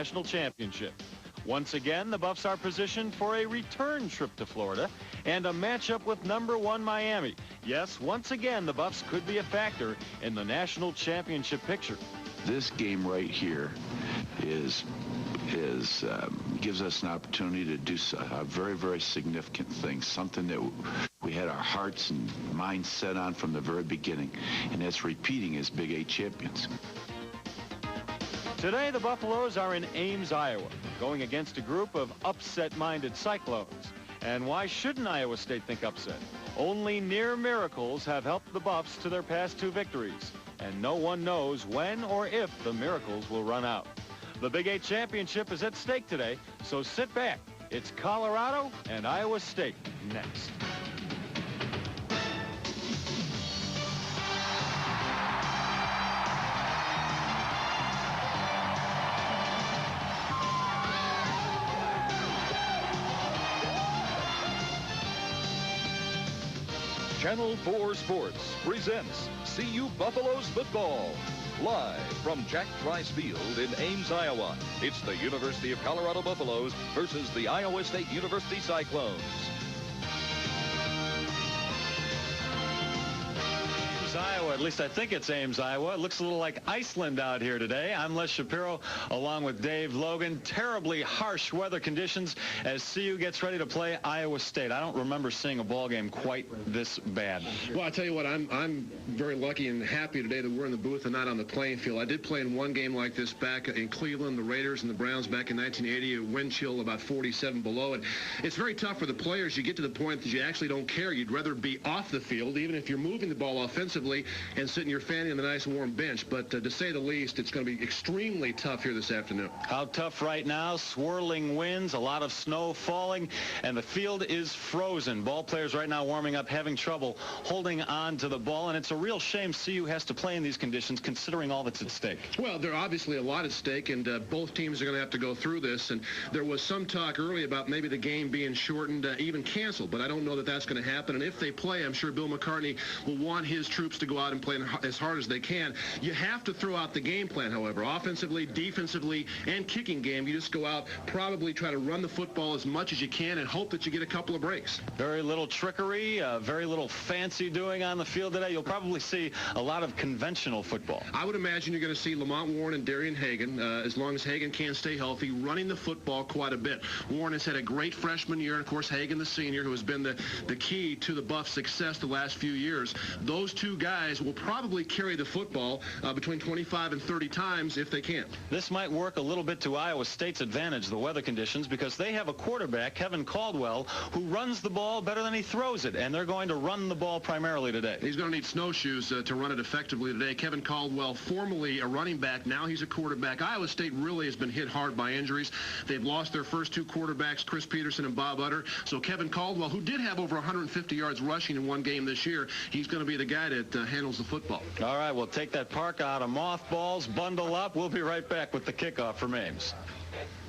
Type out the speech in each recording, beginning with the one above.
National Championship. Once again, the Buffs are positioned for a return trip to Florida and a matchup with #1 Miami. Yes, once again, the Buffs could be a factor in the national championship picture. This game right here gives us an opportunity to do a very, very significant thing, something that we had our hearts and minds set on from the very beginning, and that's repeating as Big 8 champions. Today, the Buffaloes are in Ames, Iowa, going against a group of upset-minded Cyclones. And why shouldn't Iowa State think upset? Only near miracles have helped the Buffs to their past 2 victories, and no one knows when or if the miracles will run out. The Big 8 championship is at stake today, so sit back. It's Colorado and Iowa State next. Channel 4 Sports presents CU Buffaloes football. Live from Jack Trice Field in Ames, Iowa, it's the University of Colorado Buffaloes versus the Iowa State University Cyclones. Iowa, at least I think it's Ames, Iowa. It looks a little like Iceland out here today. I'm Les Shapiro along with Dave Logan. Terribly harsh weather conditions as CU gets ready to play Iowa State. I don't remember seeing a ball game quite this bad. Well, I tell you what, I'm very lucky and happy today that we're in the booth and not on the playing field. I did play in one game like this back in Cleveland, the Raiders and the Browns back in 1980, a wind chill about 47 below. And it's very tough for the players. You get to the point that you actually don't care. You'd rather be off the field, even if you're moving the ball offensively, and sitting your fanny on the nice warm bench. But to say the least, it's going to be extremely tough here this afternoon. How tough right now? Swirling winds, a lot of snow falling, and the field is frozen. Ball players right now warming up, having trouble holding on to the ball, and it's a real shame CU has to play in these conditions considering all that's at stake. Well, there are obviously a lot at stake, and both teams are going to have to go through this. And there was some talk early about maybe the game being shortened, even canceled, but I don't know that that's going to happen. And if they play, I'm sure Bill McCartney will want his troops to go out and play as hard as they can. You have to throw out the game plan, however. Offensively, defensively, and kicking game, you just go out, probably try to run the football as much as you can and hope that you get a couple of breaks. Very little trickery, very little fancy doing on the field today. You'll probably see a lot of conventional football. I would imagine you're going to see Lamont Warren and Darian Hagan, as long as Hagan can stay healthy, running the football quite a bit. Warren has had a great freshman year, and of course Hagan, the senior, who has been the key to the Buffs' success the last few years. Those two guys will probably carry the football between 25 and 30 times if they can. This might work a little bit to Iowa State's advantage, the weather conditions, because they have a quarterback, Kevin Caldwell, who runs the ball better than he throws it, and they're going to run the ball primarily today. He's going to need snowshoes to run it effectively today. Kevin Caldwell, formerly a running back, now he's a quarterback. Iowa State really has been hit hard by injuries. They've lost their first 2 quarterbacks, Chris Peterson and Bob Utter. So Kevin Caldwell, who did have over 150 yards rushing in one game this year, he's going to be the guy that handles the football. All right, we'll take that park out of mothballs, bundle up. We'll be right back with the kickoff from Ames.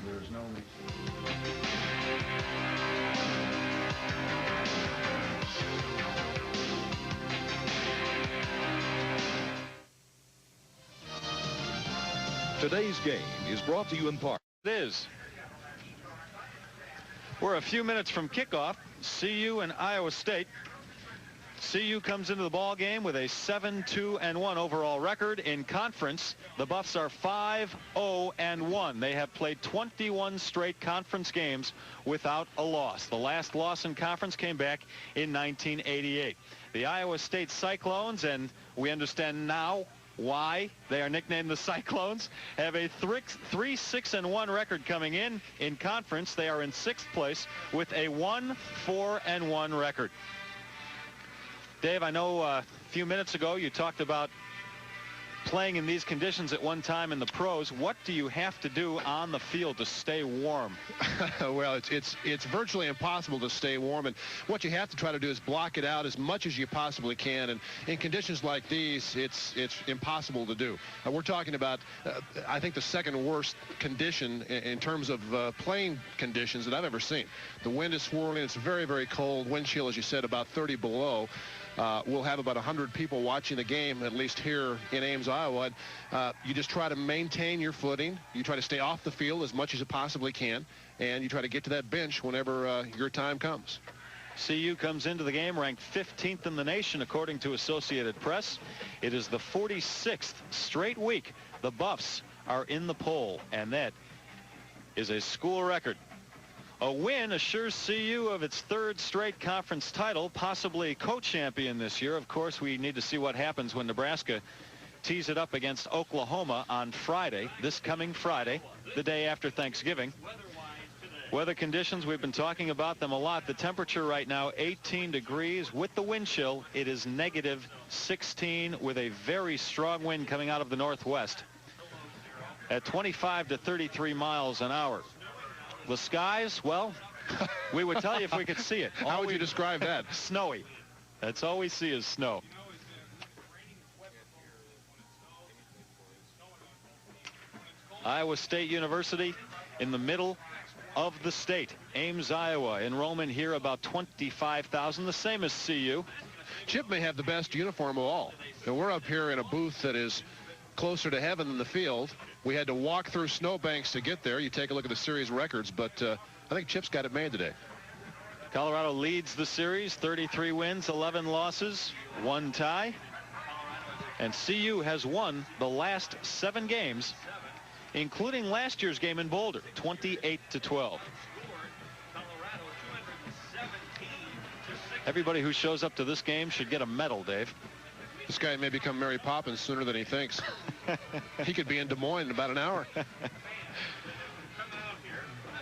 There's no... Today's game is brought to you in part. It is. We're a few minutes from kickoff. CU and Iowa State. CU comes into the ball game with a 7-2-1 overall record. In conference, the Buffs are 5-0-1. They have played 21 straight conference games without a loss. The last loss in conference came back in 1988. The Iowa State Cyclones, and we understand now why they are nicknamed the Cyclones, have a 3-6-1 record coming in. In conference, they are in 6th place with a 1-4-1 record. Dave, I know a few minutes ago you talked about playing in these conditions at one time in the pros. What do you have to do on the field to stay warm? Well, it's virtually impossible to stay warm, and what you have to try to do is block it out as much as you possibly can. And in conditions like these, it's impossible to do. We're talking about, I think, the second worst condition in terms of playing conditions that I've ever seen. The wind is swirling. It's very, very cold. Wind chill, as you said, about 30 below. we'll have about 100 people watching the game, at least here in Ames, Iowa. You just try to maintain your footing. You try to stay off the field as much as you possibly can, and you try to get to that bench whenever your time comes. CU comes into the game ranked 15th in the nation, according to Associated Press. It is the 46th straight week the Buffs are in the poll, and that is a school record. A win assures CU of its third straight conference title, possibly co-champion this year. Of course, we need to see what happens when Nebraska tees it up against Oklahoma on Friday, this coming Friday, the day after Thanksgiving. Weather conditions, we've been talking about them a lot. The temperature right now, 18 degrees. With the wind chill, it is negative 16 with a very strong wind coming out of the northwest at 25 to 33 miles an hour. The skies, well, we would tell you if we could see it. How would you describe that? Snowy. That's all we see is snow. Iowa State University in the middle of the state. Ames, Iowa. Enrollment here about 25,000, the same as CU. Chip may have the best uniform of all. And we're up here in a booth that is closer to heaven than the field. We had to walk through snowbanks to get there. You take a look at the series records, but I think Chip's got it made today. Colorado leads the series, 33 wins, 11 losses, 1 tie. And CU has won the last 7 games, including last year's game in Boulder, 28-12. Everybody who shows up to this game should get a medal, Dave. This guy may become Mary Poppins sooner than he thinks. He could be in Des Moines in about an hour.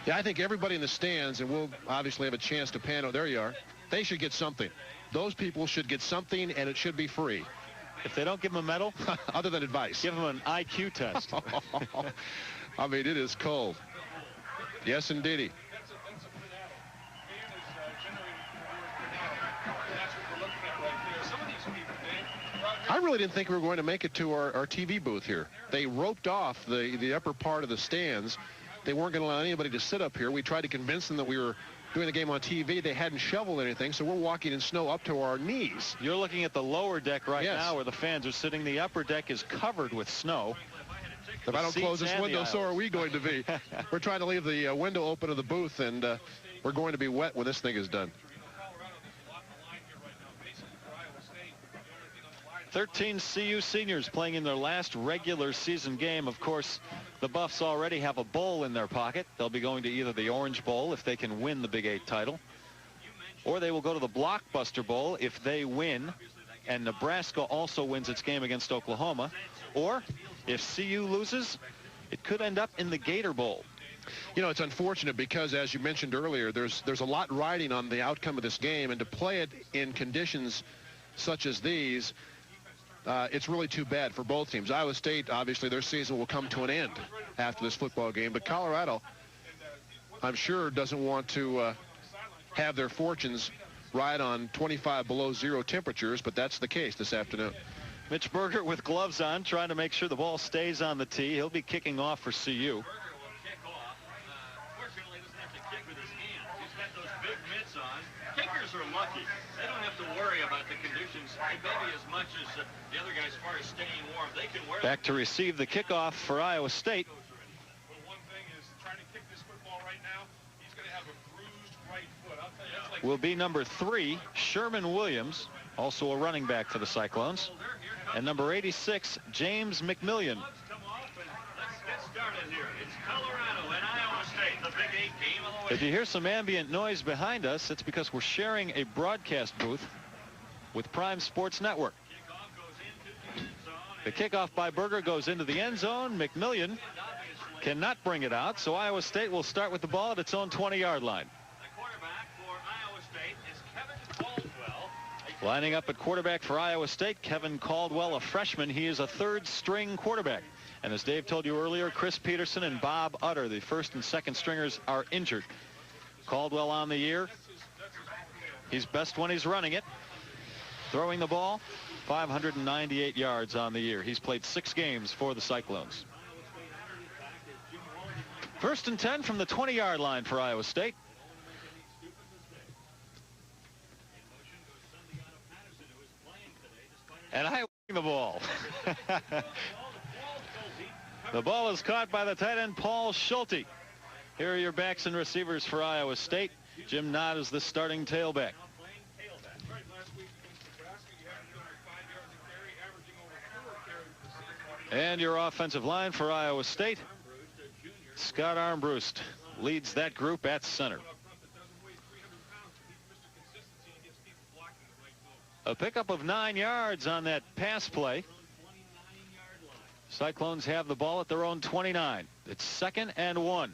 Yeah, I think everybody in the stands, and we'll obviously have a chance to pan out. There you are. They should get something. Those people should get something, and it should be free. If they don't give them a medal, other than advice, give them an IQ test. I mean, it is cold. Yes, indeedy. I really didn't think we were going to make it to our TV booth here. They roped off the upper part of the stands. They weren't going to allow anybody to sit up here. We tried to convince them that we were doing the game on TV. They hadn't shoveled anything, so we're walking in snow up to our knees. You're looking at the lower deck right now where the fans are sitting. The upper deck is covered with snow. If I don't close this window, so are we going to be. We're trying to leave the window open of the booth, and we're going to be wet when this thing is done. 13 CU seniors playing in their last regular season game. Of course, the Buffs already have a bowl in their pocket. They'll be going to either the Orange Bowl if they can win the Big 8 title, or they will go to the Blockbuster Bowl if they win and Nebraska also wins its game against Oklahoma, or if CU loses, it could end up in the Gator Bowl. You know, it's unfortunate because, as you mentioned earlier, there's a lot riding on the outcome of this game, and to play it in conditions such as these, it's really too bad for both teams. Iowa State, obviously, their season will come to an end after this football game. But Colorado, I'm sure, doesn't want to have their fortunes ride on 25 below zero temperatures, but that's the case this afternoon. Mitch Berger with gloves on, trying to make sure the ball stays on the tee. He'll be kicking off for CU. Kickers are lucky. They don't have to worry about the conditions maybe as much as the other guys as far as staying warm. They can wear back to receive the kickoff for Iowa State. Well, one thing is trying to kick this football right now, he's going to have a bruised right foot. I'll tell you, that's like will be number 3, Sherman Williams, also a running back for the Cyclones. And number 86, James McMillian. Let's get started here. It's Colorado and Iowa State, the Big 8 game of the week. If you hear some ambient noise behind us, it's because we're sharing a broadcast booth with Prime Sports Network. The kickoff by Berger goes into the end zone. McMillian cannot bring it out, so Iowa State will start with the ball at its own 20-yard line. The quarterback for Iowa State is Kevin Caldwell. Lining up at quarterback for Iowa State, Kevin Caldwell, a freshman. He is a third-string quarterback. And as Dave told you earlier, Chris Peterson and Bob Utter, the first and second stringers, are injured. Caldwell on the year. He's best when he's running it. Throwing the ball, 598 yards on the year. He's played 6 games for the Cyclones. First and 10 from the 20-yard line for Iowa State. And I win the ball. The ball is caught by the tight end, Paul Schulte. Here are your backs and receivers for Iowa State. Jim Knott is the starting tailback. And your offensive line for Iowa State, Scott Armbruster leads that group at center. A pickup of 9 yards on that pass play. Cyclones have the ball at their own 29. It's 2nd and 1.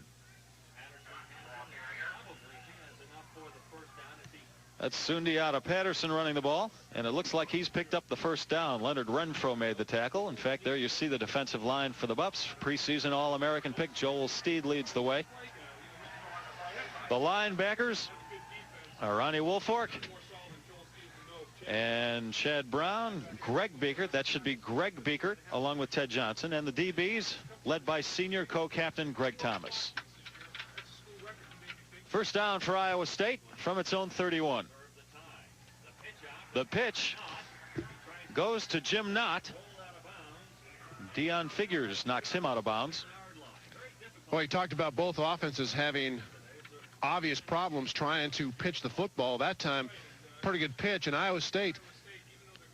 That's Sundiata Patterson running the ball, and it looks like he's picked up the first down. Leonard Renfro made the tackle. In fact, there you see the defensive line for the Buffs. Preseason All-American pick Joel Steed leads the way. The linebackers are Ronnie Woolfork and Chad Brown, Greg Beekert. That should be Greg Beekert along with Ted Johnson. And the DBs led by senior co-captain Greg Thomas. First down for Iowa State from its own 31. The pitch goes to Jim Knott. Dion Figures knocks him out of bounds. Well, he talked about both offenses having obvious problems trying to pitch the football. That time, pretty good pitch. And Iowa State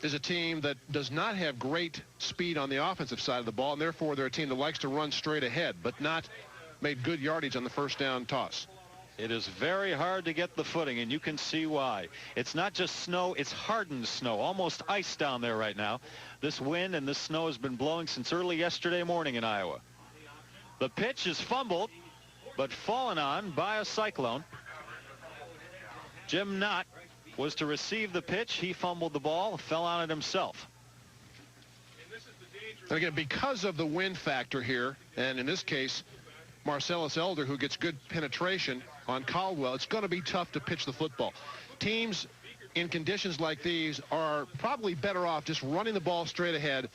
is a team that does not have great speed on the offensive side of the ball, and therefore they're a team that likes to run straight ahead, but not made good yardage on the first down toss. It is very hard to get the footing, and you can see why. It's not just snow, it's hardened snow, almost ice down there right now. This wind and this snow has been blowing since early yesterday morning in Iowa. The pitch is fumbled, but fallen on by a Cyclone. Jim Knott was to receive the pitch. He fumbled the ball, fell on it himself. And again, because of the wind factor here, and in this case, Marcellus Elder, who gets good penetration on Caldwell, it's going to be tough to pitch the football. Teams in conditions like these are probably better off just running the ball straight ahead,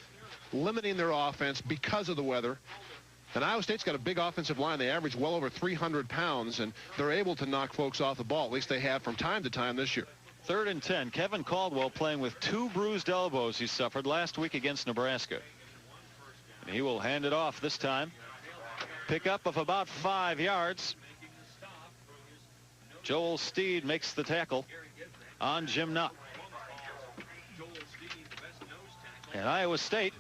limiting their offense because of the weather. And Iowa State's got a big offensive line. They average well over 300 pounds, and they're able to knock folks off the ball. At least they have from time to time this year. 3rd and 10. Kevin Caldwell playing with 2 bruised elbows he suffered last week against Nebraska. And he will hand it off this time. Pickup of about 5 yards. Joel Steed makes the tackle on Jim Knott. And Iowa State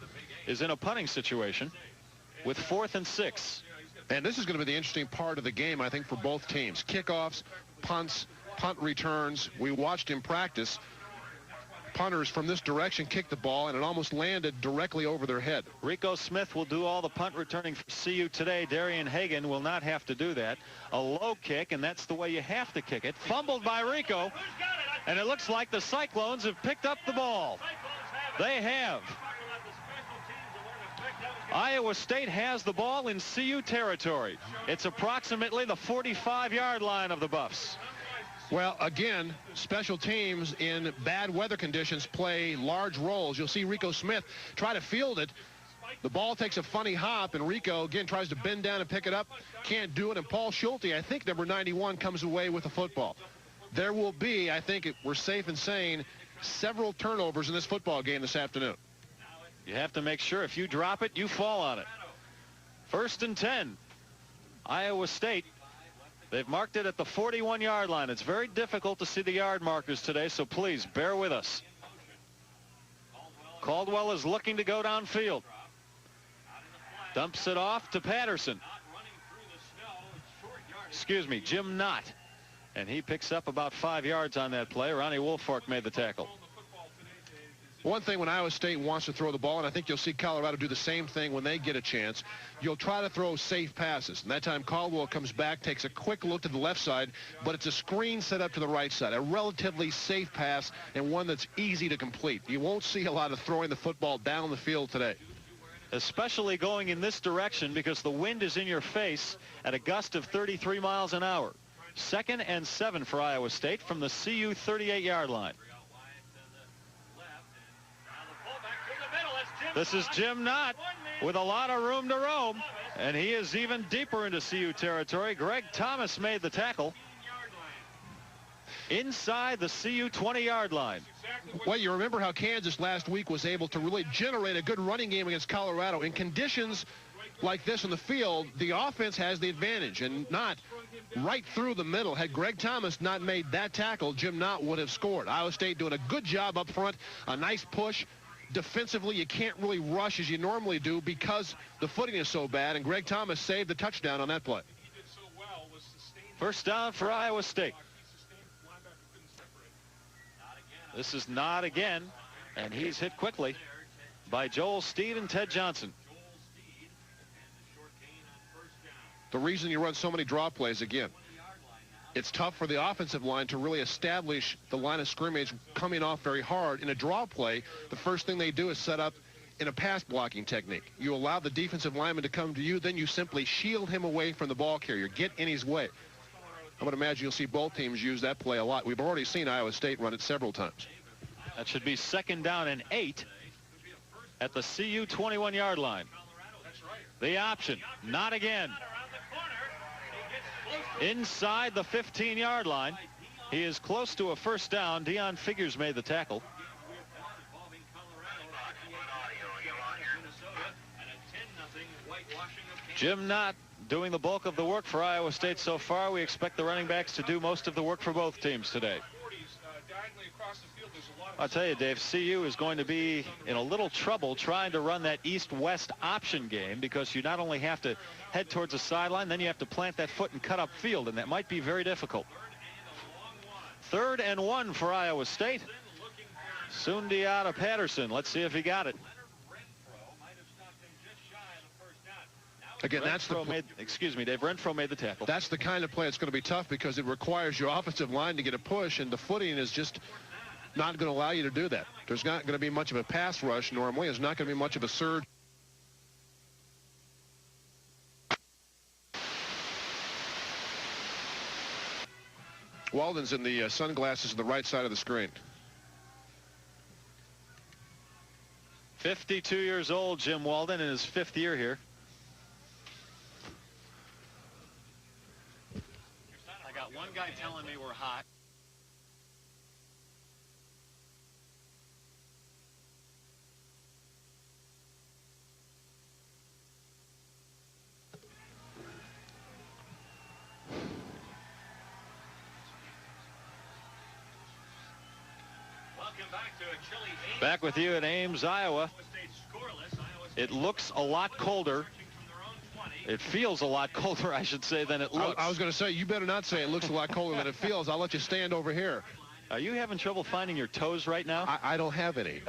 is in a punting situation with 4th and 6. And this is going to be the interesting part of the game, I think, for both teams. Kickoffs, punts, punt returns. We watched in practice. Punters from this direction kicked the ball, and it almost landed directly over their head. Rico Smith will do all the punt returning for CU today. Darian Hagan will not have to do that. A low kick, and that's the way you have to kick it. Fumbled by Rico, and it looks like the Cyclones have picked up the ball. They have. Iowa State has the ball in CU territory. It's approximately the 45-yard line of the Buffs. Well, again, special teams in bad weather conditions play large roles. You'll see Rico Smith try to field it. The ball takes a funny hop, and Rico, again, tries to bend down and pick it up. Can't do it, and Paul Schulte, I think number 91, comes away with the football. There will be, I think we're safe in saying, several turnovers in this football game this afternoon. You have to make sure if you drop it, you fall on it. 1st and 10. Iowa State. They've marked it at the 41-yard line. It's very difficult to see the yard markers today, so please bear with us. Caldwell is looking to go downfield. Dumps it off to Patterson. Excuse me, Jim Knott. And he picks up about 5 yards on that play. Ronnie Woolfork made the tackle. One thing when Iowa State wants to throw the ball, and I think you'll see Colorado do the same thing when they get a chance, you'll try to throw safe passes. And that time Caldwell comes back, takes a quick look to the left side, but it's a screen set up to the right side. A relatively safe pass and one that's easy to complete. You won't see a lot of throwing the football down the field today. Especially going in this direction because the wind is in your face at a gust of 33 miles an hour. 2nd and 7 for Iowa State from the CU 38-yard line. This is Jim Knott with a lot of room to roam, and he is even deeper into CU territory. Greg Thomas made the tackle. inside the CU 20-yard line. Well, you remember how Kansas last week was able to really generate a good running game against Colorado. In conditions like this in the field, the offense has the advantage, and not right through the middle. Had Greg Thomas not made that tackle, Jim Knott would have scored. Iowa State doing a good job up front, a nice push. Defensively, you can't really rush as you normally do because the footing is so bad, and Greg Thomas saved the touchdown on that play. First down for Iowa State. This is Knott again, and he's hit quickly by Joel Steed and Ted Johnson. The reason you run so many draw plays, again, it's tough for the offensive line to really establish the line of scrimmage coming off very hard. In a draw play, the first thing they do is set up in a pass blocking technique. You allow the defensive lineman to come to you, then you simply shield him away from the ball carrier, get in his way. I would imagine you'll see both teams use that play a lot. We've already seen Iowa State run it several times. That should be 2nd down and 8 at the CU 21-yard line. The option, not again. Inside the 15-yard line. He is close to a first down. Deion Figures made the tackle. Jim Knott doing the bulk of the work for Iowa State so far. We expect the running backs to do most of the work for both teams today. I'll tell you, Dave, CU is going to be in a little trouble trying to run that east-west option game, because you not only have to head towards the sideline, then you have to plant that foot and cut up field, and that might be very difficult. 3rd and 1 for Iowa State. Sundiata Patterson. Let's see if he got it. Again, that's the Dave Renfro made the tackle. That's the kind of play that's going to be tough, because it requires your offensive line to get a push, and the footing is just not going to allow you to do that. There's not going to be much of a pass rush normally. There's not going to be much of a surge. Walden's in the sunglasses on the right side of the screen. 52 years old, Jim Walden, in his 5th year here. I got one guy telling me we're hot. Back with you at Ames, Iowa. It looks a lot colder. It feels a lot colder, I should say, than it looks. I was going to say, you better not say it looks a lot colder than it feels. I'll let you stand over here. Are you having trouble finding your toes right now? I don't have any.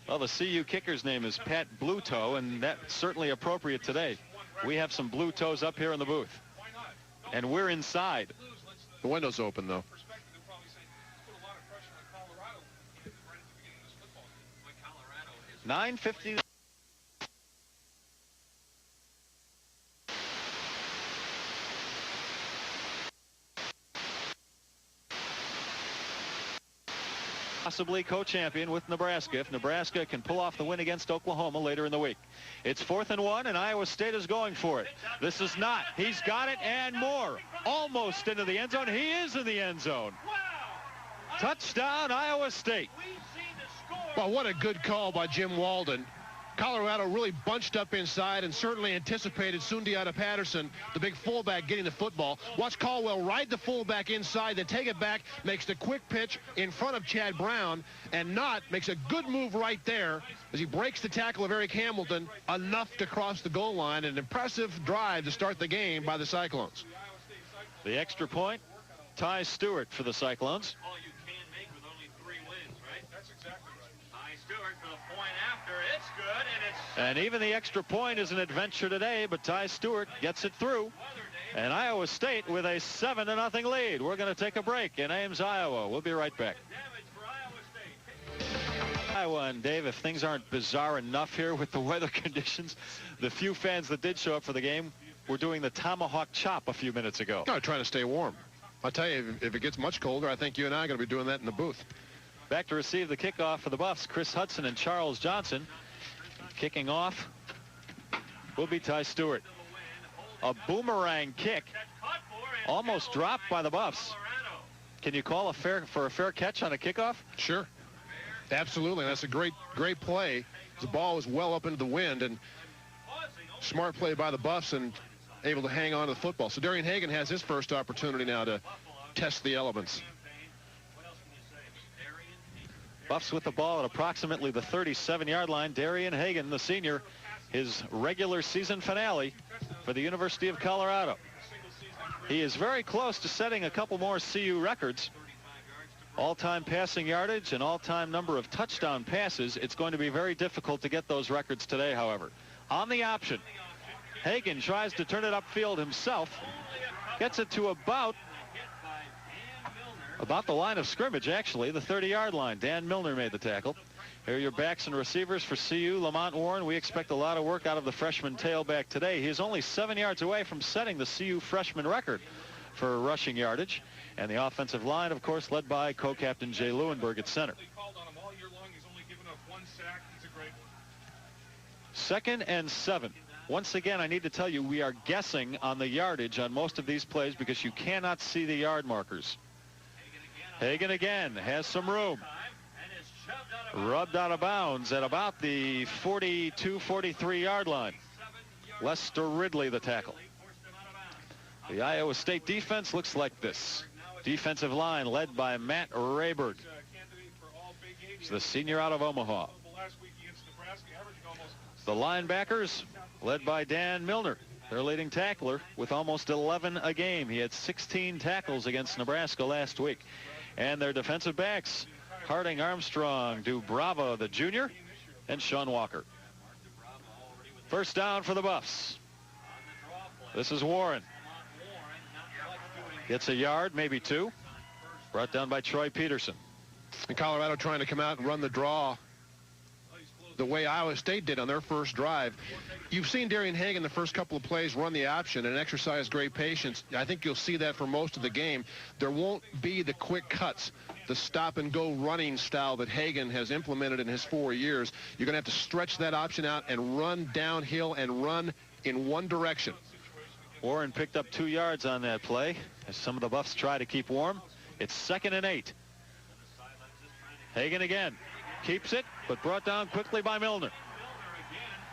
Well, the CU kicker's name is Pat Blue Toe, and that's certainly appropriate today. We have some blue toes up here in the booth, and we're inside. The window's open, though. 9:50. Possibly co-champion with Nebraska if Nebraska can pull off the win against Oklahoma later in the week. It's 4th and 1, and Iowa State is going for it. This is not. He's got it and more. Almost into the end zone. He is in the end zone. Touchdown, Iowa State. Well, what a good call by Jim Walden. Colorado really bunched up inside and certainly anticipated Sundiata Patterson, the big fullback, getting the football. Watch Caldwell ride the fullback inside, then take it back, makes the quick pitch in front of Chad Brown, and Knott makes a good move right there as he breaks the tackle of Eric Hamilton, enough to cross the goal line. An impressive drive to start the game by the Cyclones. The extra point, Ty Stewart for the Cyclones. And even the extra point is an adventure today, but Ty Stewart gets it through. And Iowa State with a 7-0 lead. We're going to take a break in Ames, Iowa. We'll be right back. Iowa, and Dave, if things aren't bizarre enough here with the weather conditions, the few fans that did show up for the game were doing the tomahawk chop a few minutes ago. No, trying to stay warm. I'll tell you, if it gets much colder, I think you and I are going to be doing that in the booth. Back to receive the kickoff for the Buffs, Chris Hudson and Charles Johnson. Kicking off will be Ty Stewart. A boomerang kick Almost dropped by the Buffs. Can you call a fair catch on a kickoff? Sure. Absolutely. That's a great play. The ball was well up into the wind, and smart play by the Buffs and able to hang on to the football. So Darian Hagan has his first opportunity now to test the elements. Buffs with the ball at approximately the 37-yard line. Darian Hagan, the senior, his regular season finale for the University of Colorado. He is very close to setting a couple more CU records. All-time passing yardage and all-time number of touchdown passes. It's going to be very difficult to get those records today, however. On the option, Hagan tries to turn it upfield himself. Gets it to about the line of scrimmage, actually, the 30-yard line. Dan Milner made the tackle. Here are your backs and receivers for CU. Lamont Warren, we expect a lot of work out of the freshman tailback today. He is only 7 yards away from setting the CU freshman record for rushing yardage. And the offensive line, of course, led by co-captain Jay Lewinberg at center. 2nd and 7. Once again, I need to tell you, we are guessing on the yardage on most of these plays because you cannot see the yard markers. Hagan again has some room. Rubbed out of bounds at about the 42, 43-yard line. Lester Ridley, the tackle. The Iowa State defense looks like this. Defensive line led by Matt Rayberg. He's the senior out of Omaha. The linebackers led by Dan Milner, their leading tackler, with almost 11 a game. He had 16 tackles against Nebraska last week. And their defensive backs, Harding Armstrong, Dubrava, the junior, and Sean Walker. First down for the Buffs. This is Warren. Gets a yard, maybe 2. Brought down by Troy Peterson. And Colorado trying to come out and run the draw the way Iowa State did on their first drive. You've seen Darian Hagan the first couple of plays run the option and exercise great patience. I think you'll see that for most of the game. There won't be the quick cuts, the stop-and-go running style that Hagan has implemented in his 4 years. You're going to have to stretch that option out and run downhill and run in one direction. Warren picked up 2 yards on that play as some of the Buffs try to keep warm. It's 2nd and 8. Hagan again. Keeps it, but brought down quickly by Milner.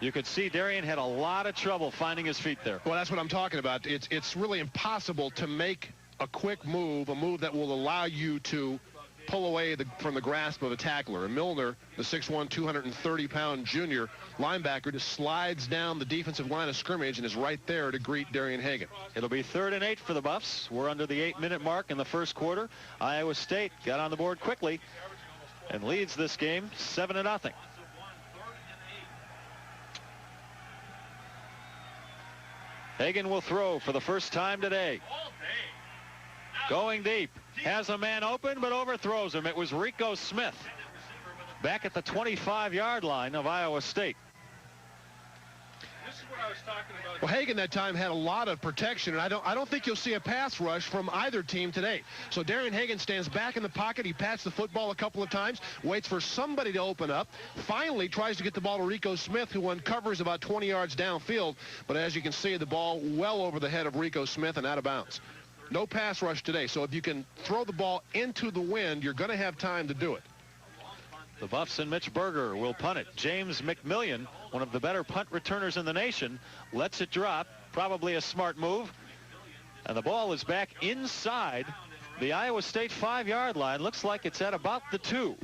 You could see Darian had a lot of trouble finding his feet there. Well, that's what I'm talking about. It's really impossible to make a quick move, a move that will allow you to pull away from the grasp of a tackler. And Milner, the 6'1", 230-pound junior linebacker, just slides down the defensive line of scrimmage and is right there to greet Darian Hagan. It'll be 3rd and 8 for the Buffs. We're under the 8-minute mark in the first quarter. Iowa State got on the board quickly and leads this game 7-0. Hagan will throw for the first time today. Going deep. Has a man open, but overthrows him. It was Rico Smith back at the 25-yard line of Iowa State. This is what I was talking about. Well, Hagan that time had a lot of protection, and I don't think you'll see a pass rush from either team today. So Darian Hagan stands back in the pocket. He pats the football a couple of times, waits for somebody to open up, finally tries to get the ball to Rico Smith, who uncovers about 20 yards downfield. But as you can see, the ball well over the head of Rico Smith and out of bounds. No pass rush today, so if you can throw the ball into the wind, you're going to have time to do it. The Buffs and Mitch Berger will punt it. James McMillian, one of the better punt returners in the nation, lets it drop. Probably a smart move. And the ball is back inside the Iowa State 5-yard line. Looks like it's at about the 2.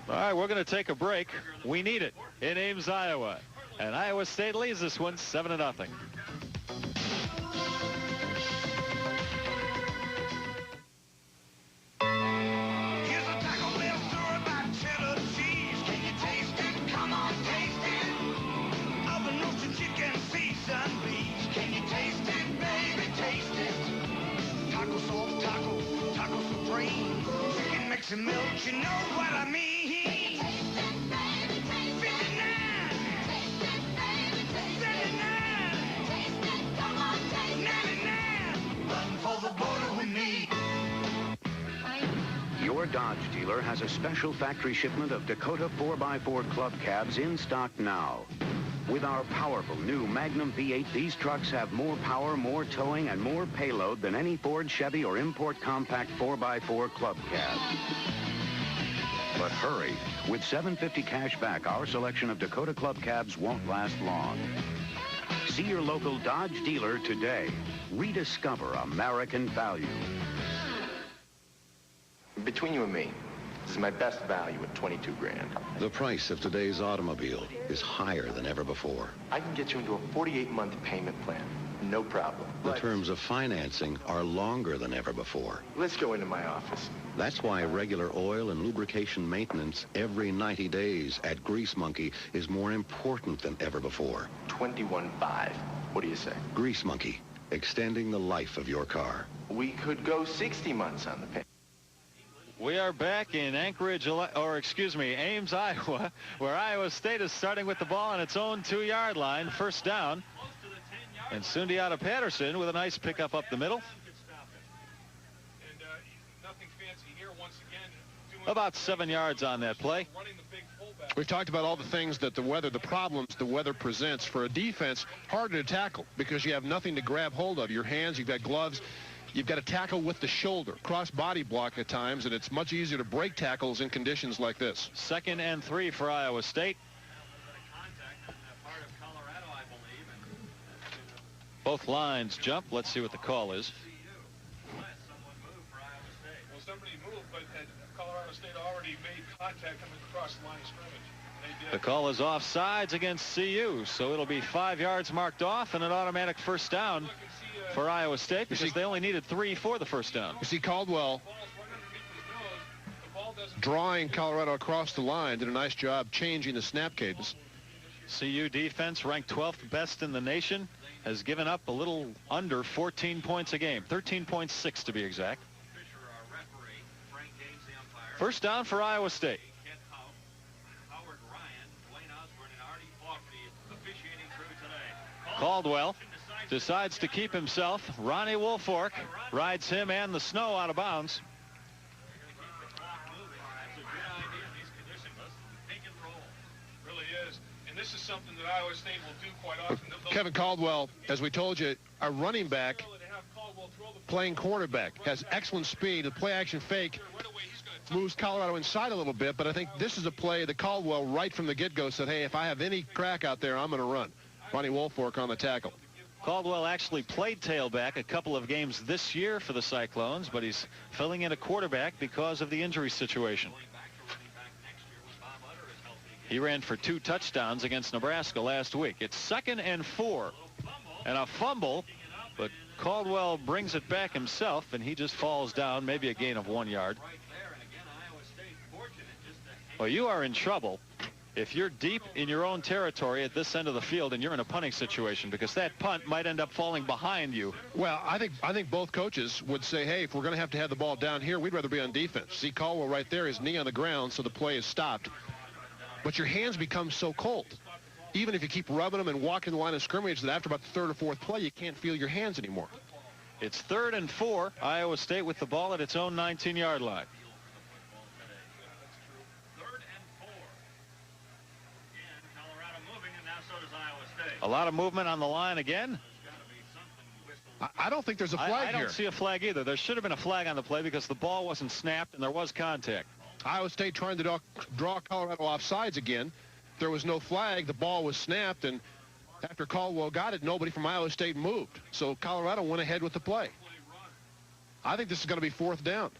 All right, we're going to take a break. We need it in Ames, Iowa. And Iowa State leads this one 7-0. Some milk, you know what I mean. 59, 99, run for the border with me. Your Dodge dealer has a special factory shipment of Dakota 4x4 club cabs in stock now. With our powerful new Magnum V8, these trucks have more power, more towing, and more payload than any Ford, Chevy, or import compact 4x4 club cab. But hurry. With $750 cash back, our selection of Dakota Club cabs won't last long. See your local Dodge dealer today. Rediscover American value. Between you and me, this is my best value at 22 grand. The price of today's automobile is higher than ever before. I can get you into a 48-month payment plan. No problem. The terms of financing are longer than ever before. Let's go into my office. That's why regular oil and lubrication maintenance every 90 days at Grease Monkey is more important than ever before. 21.5. What do you say? Grease Monkey, extending the life of your car. We could go 60 months on the payment. We are back in Ames, Iowa, where Iowa State is starting with the ball on its own 2-yard line, first down. And Sundiata Patterson with a nice pickup up the middle. About 7 yards on that play. We've talked about all the things that the problems the weather presents. For a defense, harder to tackle because you have nothing to grab hold of. Your hands, you've got gloves. You've got to tackle with the shoulder, cross body block at times, and it's much easier to break tackles in conditions like this. 2nd and 3 for Iowa State. Both lines jump. Let's see what the call is. Well, somebody moved, but Colorado State already made contact coming across the line of scrimmage. The call is offsides against CU, so it'll be 5 yards marked off and an automatic first down for Iowa State because they only needed 3 for the first down. You see Caldwell drawing Colorado across the line, did a nice job changing the snap cadence. CU defense, ranked 12th best in the nation, has given up a little under 14 points a game, 13.6 to be exact. First down for Iowa State. Caldwell decides to keep himself. Ronnie Woolfork rides him and the snow out of bounds. Really is. And this is something that Iowa State will do quite often. Kevin Caldwell, as we told you, a running back playing quarterback, has excellent speed. The play action fake moves Colorado inside a little bit, but I think this is a play that Caldwell right from the get-go said, hey, if I have any crack out there, I'm going to run. Ronnie Woolfork on the tackle. Caldwell actually played tailback a couple of games this year for the Cyclones, but he's filling in a quarterback because of the injury situation. He ran for 2 touchdowns against Nebraska last week. It's 2nd and 4 and a fumble, but Caldwell brings it back himself and he just falls down, maybe a gain of 1 yard. Well, you are in trouble if you're deep in your own territory at this end of the field and you're in a punting situation, because that punt might end up falling behind you. Well, I think both coaches would say, hey, if we're going to have the ball down here, we'd rather be on defense. See Caldwell right there, his knee on the ground, so the play is stopped. But your hands become so cold. Even if you keep rubbing them and walking the line of scrimmage, that after about the 3rd or 4th play, you can't feel your hands anymore. It's 3rd and 4. Iowa State with the ball at its own 19-yard line. A lot of movement on the line again. I don't think there's a flag here. I don't see a flag either. There should have been a flag on the play because the ball wasn't snapped and there was contact. Iowa State trying to draw Colorado offsides again. There was no flag. The ball was snapped, and after Caldwell got it, nobody from Iowa State moved. So Colorado went ahead with the play. I think this is going to be 4th down.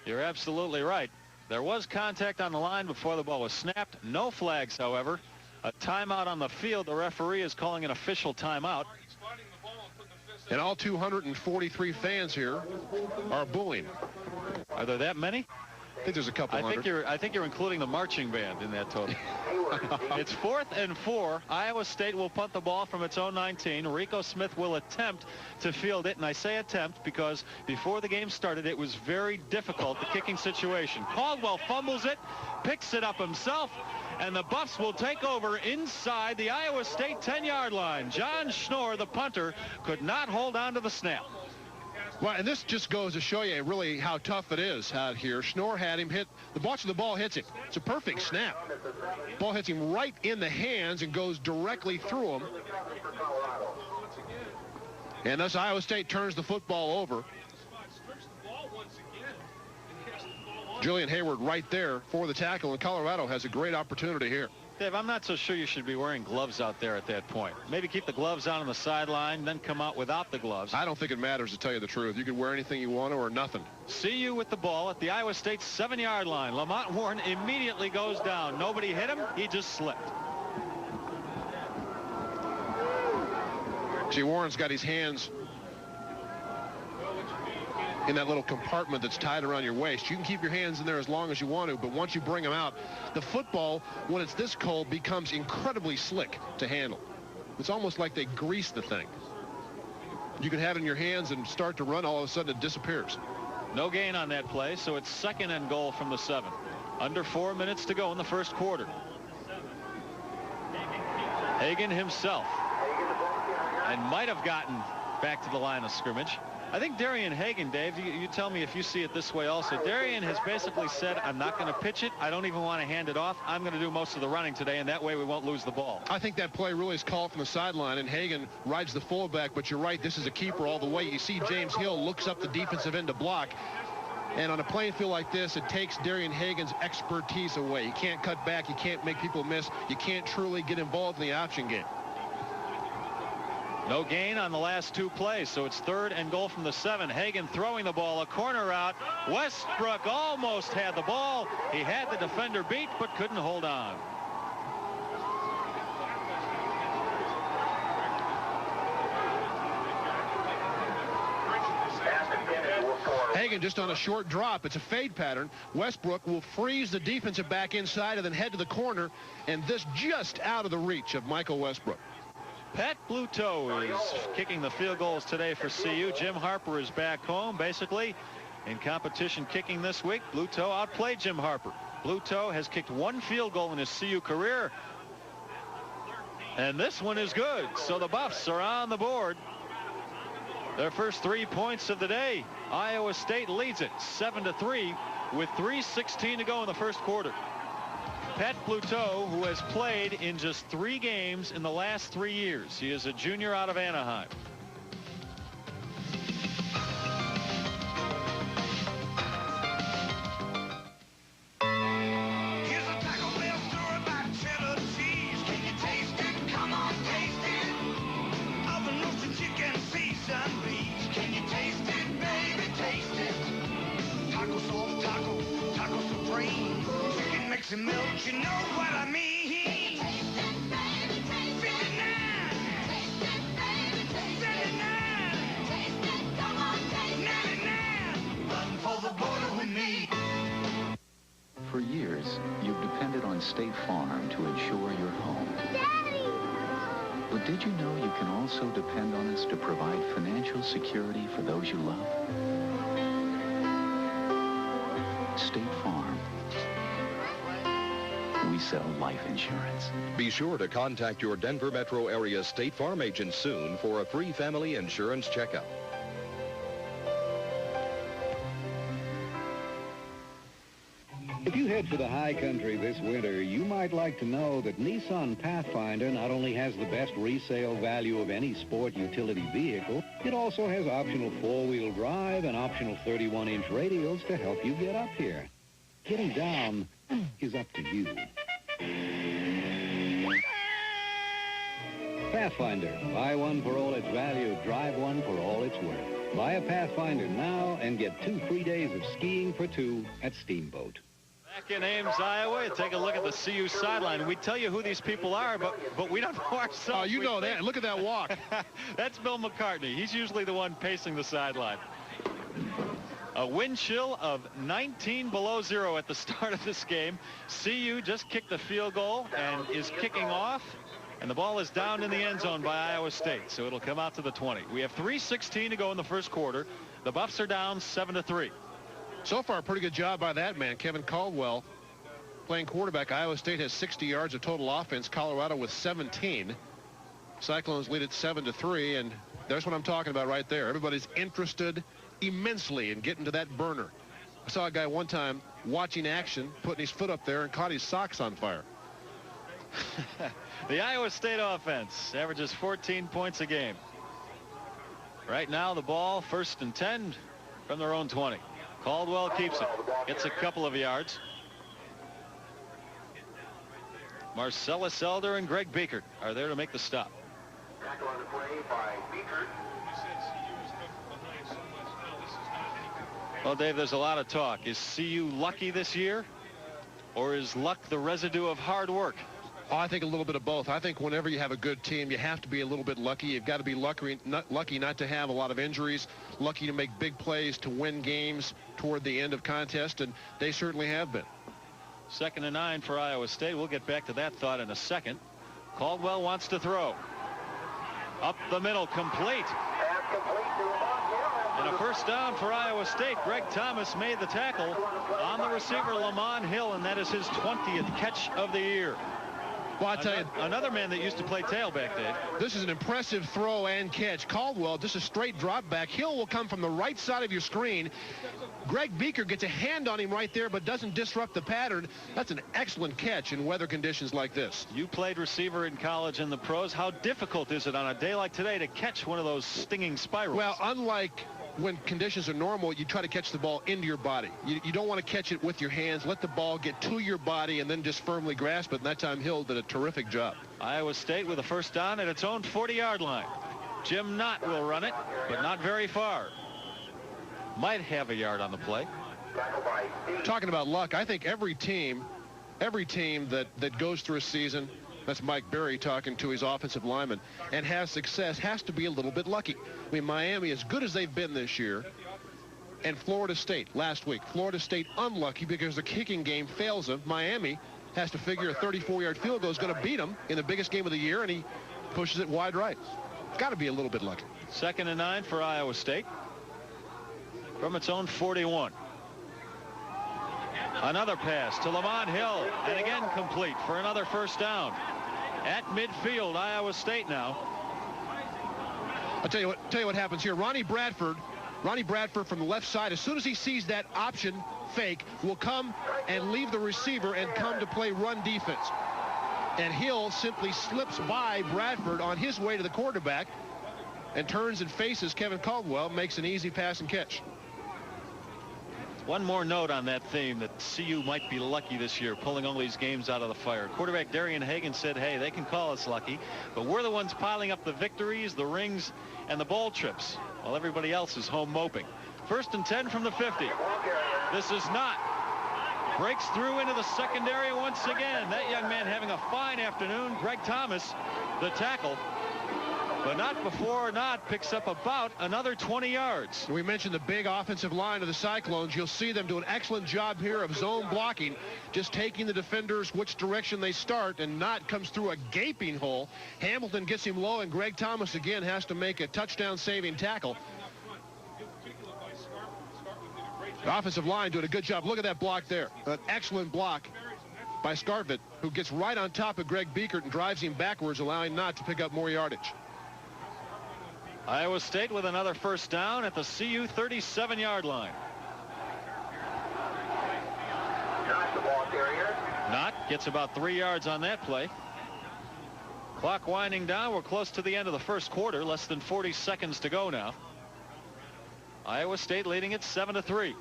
You're absolutely right. There was contact on the line before the ball was snapped. No flags, however. A timeout on the field. The referee is calling an official timeout. And all 243 fans here are booing. Are there that many? I think there's a couple hundred. I think you're including the marching band in that total. It's 4th and 4. Iowa State will punt the ball from its own 19. Rico Smith will attempt to field it, and I say attempt because before the game started, it was very difficult, the kicking situation. Caldwell fumbles it, picks it up himself, and the Buffs will take over inside the Iowa State 10-yard line. John Schnorr, the punter, could not hold on to the snap. Well, and this just goes to show you really how tough it is out here. Schnorr had him hit. The ball hits him. It's a perfect snap. Ball hits him right in the hands and goes directly through him. And thus Iowa State turns the football over. Julian Hayward right there for the tackle, and Colorado has a great opportunity here. Dave, I'm not so sure you should be wearing gloves out there at that point. Maybe keep the gloves on the sideline, then come out without the gloves. I don't think it matters, to tell you the truth. You can wear anything you want to or nothing. CU with the ball at the Iowa State 7-yard line. Lamont Warren immediately goes down. Nobody hit him. He just slipped. See, Warren's got his hands in that little compartment that's tied around your waist. You can keep your hands in there as long as you want to, but once you bring them out, the football, when it's this cold, becomes incredibly slick to handle. It's almost like they grease the thing. You can have it in your hands and start to run, all of a sudden it disappears. No gain on that play, so it's 2nd and goal from the 7. Under 4 minutes to go in the first quarter. Hagan himself, and might have gotten back to the line of scrimmage. I think Darian Hagan, Dave, you tell me if you see it this way also. Darian has basically said, I'm not going to pitch it. I don't even want to hand it off. I'm going to do most of the running today, and that way we won't lose the ball. I think that play really is called from the sideline, and Hagan rides the fullback, but you're right, this is a keeper all the way. You see James Hill looks up the defensive end to block, and on a playing field like this, it takes Darian Hagan's expertise away. You can't cut back. You can't make people miss. You can't truly get involved in the option game. No gain on the last 2 plays, so it's 3rd and goal from the 7. Hagan throwing the ball, a corner out. Westbrook almost had the ball. He had the defender beat, but couldn't hold on. Hagan just on a short drop. It's a fade pattern. Westbrook will freeze the defensive back inside and then head to the corner, and this just out of the reach of Michael Westbrook. Pat Bluto is kicking the field goals today for CU. Jim Harper is back home, basically, in competition kicking this week. Bluto outplayed Jim Harper. Bluto has kicked 1 field goal in his CU career, and this one is good. So the Buffs are on the board. Their first 3 points of the day. Iowa State leads it 7-3 with 3:16 to go in the first quarter. Pat Bluto, who has played in just 3 games in the last 3 years. He is a junior out of Anaheim. Here's a Taco Bell story about cheddar cheese. Can you taste it? Come on, taste it. Oven roasted chicken, seasoned beef. Can you taste it, baby? Taste it. Taco sauce, taco supreme. Chicken mix and milk, you know what I mean. Taste it, baby, taste 59. Taste it, baby, taste 79. Taste it, come on, taste 99. Run for the border with me. For years, you've depended on State Farm to insure your home. Daddy! But did you know you can also depend on us to provide financial security for those you love? State Farm. We sell life insurance. Be sure to contact your Denver metro area State Farm agent soon for a free family insurance checkup. If you head for the high country this winter, you might like to know that Nissan Pathfinder not only has the best resale value of any sport utility vehicle, it also has optional 4-wheel drive and optional 31-inch radials to help you get up here. Getting down is up to you. Pathfinder. Buy one for all its value. Drive one for all it's worth. Buy a Pathfinder now and get 2 free days of skiing for 2 at Steamboat. Back in Ames, Iowa, take a look at the CU sideline. We tell you who these people are, but we don't know ourselves. Oh, you know that. Look at that walk. That's Bill McCartney. He's usually the one pacing the sideline. A wind chill of 19 below 0 at the start of this game. CU just kicked the field goal and is kicking off, and the ball is down in the end zone by Iowa State, so it'll come out to the 20. We have 3:16 to go in the first quarter. The Buffs are down 7-3. So far, a pretty good job by that man, Kevin Caldwell, playing quarterback. Iowa State has 60 yards of total offense. Colorado with 17. Cyclones lead at 7-3, and there's what I'm talking about right there. Everybody's interested immensely and getting to that burner. I saw a guy one time watching action, putting his foot up there and caught his socks on fire. The Iowa State offense averages 14 points a game. Right now the ball 1st and 10 from their own 20. Caldwell keeps it, gets a couple of yards. Marcellus Elder and Greg Biekert are there to make the stop. Tackle on the play by Biekert. Well, Dave, there's a lot of talk. Is CU lucky this year, or is luck the residue of hard work? Oh, I think a little bit of both. I think whenever you have a good team, you have to be a little bit lucky. You've got to be lucky not to have a lot of injuries, lucky to make big plays to win games toward the end of contest, and they certainly have been. 2nd and 9 for Iowa State. We'll get back to that thought in a second. Caldwell wants to throw. Up the middle, complete. And a first down for Iowa State. Greg Thomas made the tackle on the receiver, Lamont Hill, and that is his 20th catch of the year. Well, I tell you, another man that used to play tailback, Dave. This is an impressive throw and catch. Caldwell, just a straight drop back. Hill will come from the right side of your screen. Greg Biekert gets a hand on him right there, but doesn't disrupt the pattern. That's an excellent catch in weather conditions like this. You played receiver in college and the pros. How difficult is it on a day like today to catch one of those stinging spirals? Well, unlike when conditions are normal, you try to catch the ball into your body. You don't want to catch it with your hands. Let the ball get to your body and then just firmly grasp it. And that time Hill did a terrific job. Iowa State with a first down at its own 40-yard line. Jim Knott will run it, but not very far. Might have a yard on the play. Talking about luck, I think every team that goes through a season, that's Mike Berry talking to his offensive lineman, and has success has to be a little bit lucky. I mean, Miami, as good as they've been this year, and Florida State last week. Florida State unlucky because the kicking game fails them. Miami has to figure a 34-yard field goal is going to beat them in the biggest game of the year, and he pushes it wide right. It's got to be a little bit lucky. 2nd and 9 for Iowa State from its own 41. Another pass to Lamont Hill, and again complete for another first down. At midfield, Iowa State now. I'll tell you what happens here. Ronnie Bradford from the left side, as soon as he sees that option fake, will come and leave the receiver and come to play run defense. And Hill simply slips by Bradford on his way to the quarterback and turns and faces Kevin Caldwell, makes an easy pass and catch. One more note on that theme, that CU might be lucky this year, pulling all these games out of the fire. Quarterback Darian Hagan said, hey, they can call us lucky, but we're the ones piling up the victories, the rings, and the bowl trips, while everybody else is home moping. 1st and 10 from the 50. This is not. Breaks through into the secondary once again. That young man having a fine afternoon. Greg Thomas, the tackle. But not before Knott picks up about another 20 yards. We mentioned the big offensive line of the Cyclones. You'll see them do an excellent job here of zone blocking, just taking the defenders which direction they start, and Knott comes through a gaping hole. Hamilton gets him low, and Greg Thomas again has to make a touchdown-saving tackle. The offensive line doing a good job. Look at that block there. An excellent block by Scarvett, who gets right on top of Greg Biekert and drives him backwards, allowing Knott to pick up more yardage. Iowa State with another first down at the CU 37-yard line. Knott gets about 3 yards on that play. Clock winding down. We're close to the end of the first quarter. Less than 40 seconds to go now. Iowa State leading it 7-3.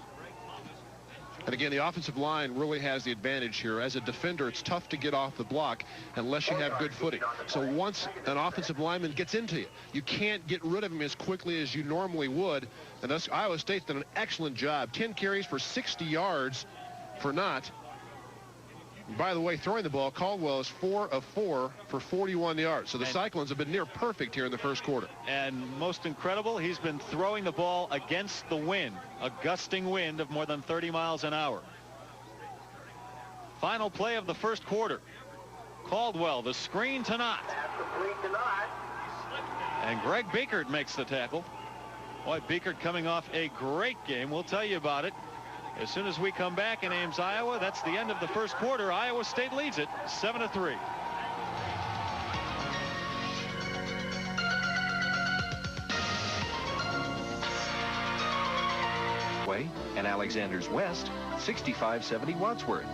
And again, the offensive line really has the advantage here. As a defender, it's tough to get off the block unless you have good footing. So once an offensive lineman gets into you, you can't get rid of him as quickly as you normally would. And thus, Iowa State's done an excellent job. 10 carries for 60 yards for Knott. And by the way, throwing the ball, Caldwell is 4 of 4 for 41 yards. So the Cyclones have been near perfect here in the first quarter. And most incredible, he's been throwing the ball against the wind, a gusting wind of more than 30 miles an hour. Final play of the first quarter. Caldwell, the screen to Knott. And Greg Biekert makes the tackle. Boy, Biekert coming off a great game. We'll tell you about it as soon as we come back in Ames, Iowa. That's the end of the first quarter. Iowa State leads it 7-3. Parkway, and Alexander's West, 6570 Wadsworth.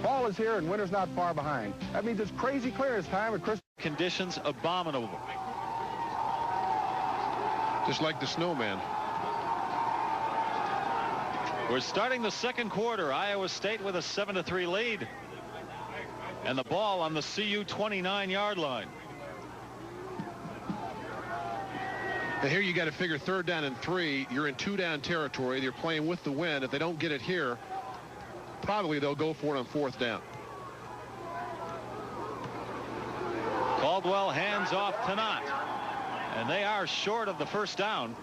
Fall is here and winter's not far behind. That means it's crazy clearance time at Christmas. Conditions abominable. Just like the snowman. We're starting the second quarter. Iowa State with a 7-3 lead. And the ball on the CU 29-yard line. And here you got to figure 3rd down and 3. You're in 2-down territory. You're playing with the wind. If they don't get it here, probably they'll go for it on 4th down. Caldwell hands off to Knott. And they are short of the 1st down.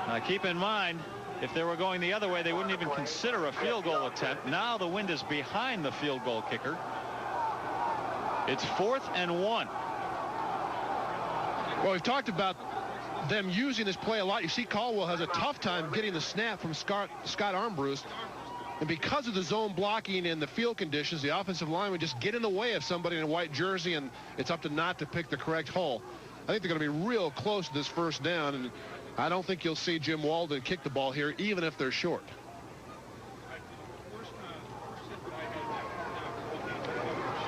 Now keep in mind, if they were going the other way, they wouldn't even consider a field goal attempt. Now the wind is behind the field goal kicker. It's 4th and 1. Well, we've talked about them using this play a lot. You see Caldwell has a tough time getting the snap from Scott Armbruster. And because of the zone blocking and the field conditions, the offensive line would just get in the way of somebody in a white jersey, and it's up to Knott to pick the correct hole. I think they're going to be real close to this 1st down, and I don't think you'll see Jim Walden kick the ball here, even if they're short.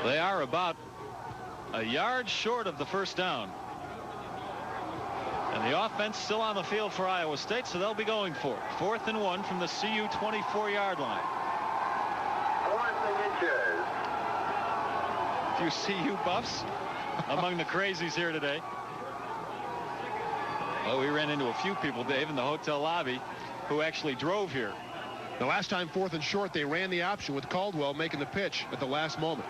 They are about a yard short of the 1st down. And the offense still on the field for Iowa State, so they'll be going for it. 4th and 1 from the CU 24-yard line. 4 inches. Few CU buffs among the crazies here today. Well, we ran into a few people, Dave, in the hotel lobby who actually drove here. The last time 4th and short, they ran the option with Caldwell making the pitch at the last moment.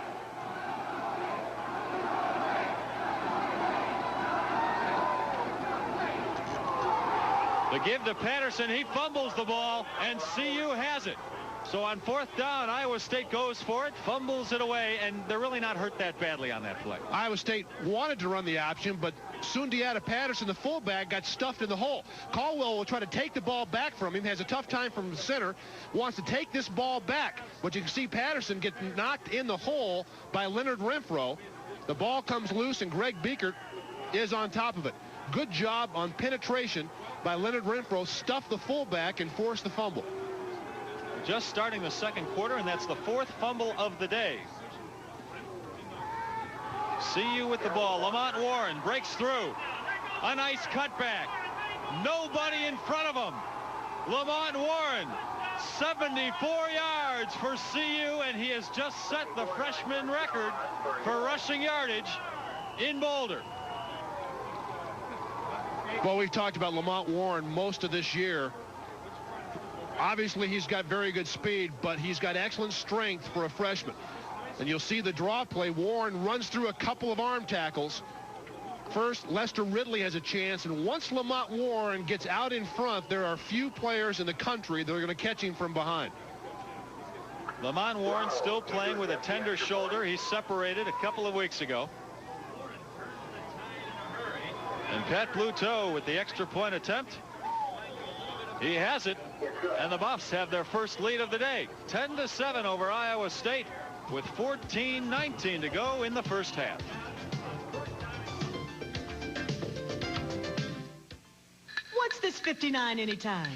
The give to Patterson. He fumbles the ball, and CU has it. So on 4th down, Iowa State goes for it, fumbles it away, and they're really not hurt that badly on that play. Iowa State wanted to run the option, but Sundiata Patterson, the fullback, got stuffed in the hole. Caldwell will try to take the ball back from him, has a tough time from the center, wants to take this ball back. But you can see Patterson get knocked in the hole by Leonard Renfro. The ball comes loose, and Greg Beekert is on top of it. Good job on penetration by Leonard Renfro, stuffed the fullback and forced the fumble. Just starting the second quarter, and that's the 4th fumble of the day. CU with the ball. Lamont Warren breaks through. A nice cutback. Nobody in front of him. Lamont Warren, 74 yards for CU, and he has just set the freshman record for rushing yardage in Boulder. Well, we've talked about Lamont Warren most of this year. Obviously, he's got very good speed, but he's got excellent strength for a freshman. And you'll see the draw play. Warren runs through a couple of arm tackles. First, Lester Ridley has a chance, and once Lamont Warren gets out in front, there are few players in the country that are going to catch him from behind. Lamont Warren still playing with a tender shoulder. He separated a couple of weeks ago. And Pat Bluteau with the extra point attempt. He has it, and the Buffs have their first lead of the day. 10-7 over Iowa State with 14:19 to go in the first half. What's this 59 anytime?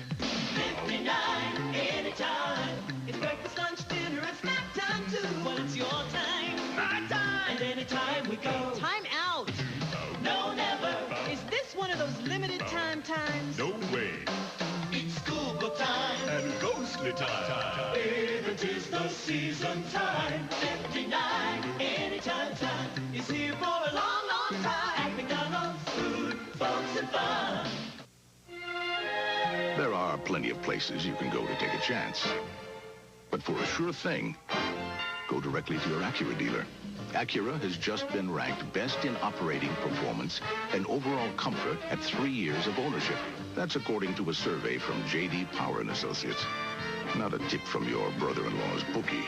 59 anytime. It's breakfast, lunch, dinner, and snack time too. Well, it's your time, my time, and anytime we go. Time out. No, never. Is this one of those limited time times? No way. It's school book time. And ghostly time. If it is the season time, 59 anytime time is here for a long, long time. At McDonald's, food, folks, and fun. There are plenty of places you can go to take a chance. But for a sure thing, go directly to your Acura dealer. Acura has just been ranked best in operating performance and overall comfort at 3 years of ownership. That's according to a survey from J.D. Power & Associates. Not a tip from your brother-in-law's bookie.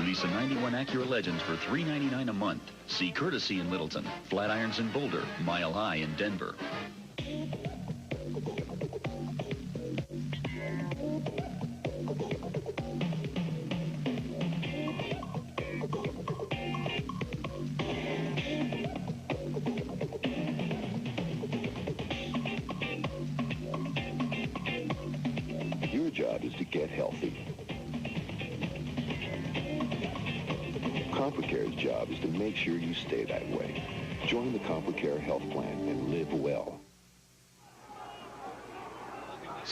Lease a 91 Acura Legends for $399 a month. See Courtesy in Littleton, Flatirons in Boulder, Mile High in Denver. ComforCare's job is to make sure you stay that way. Join the ComforCare health plan and live well.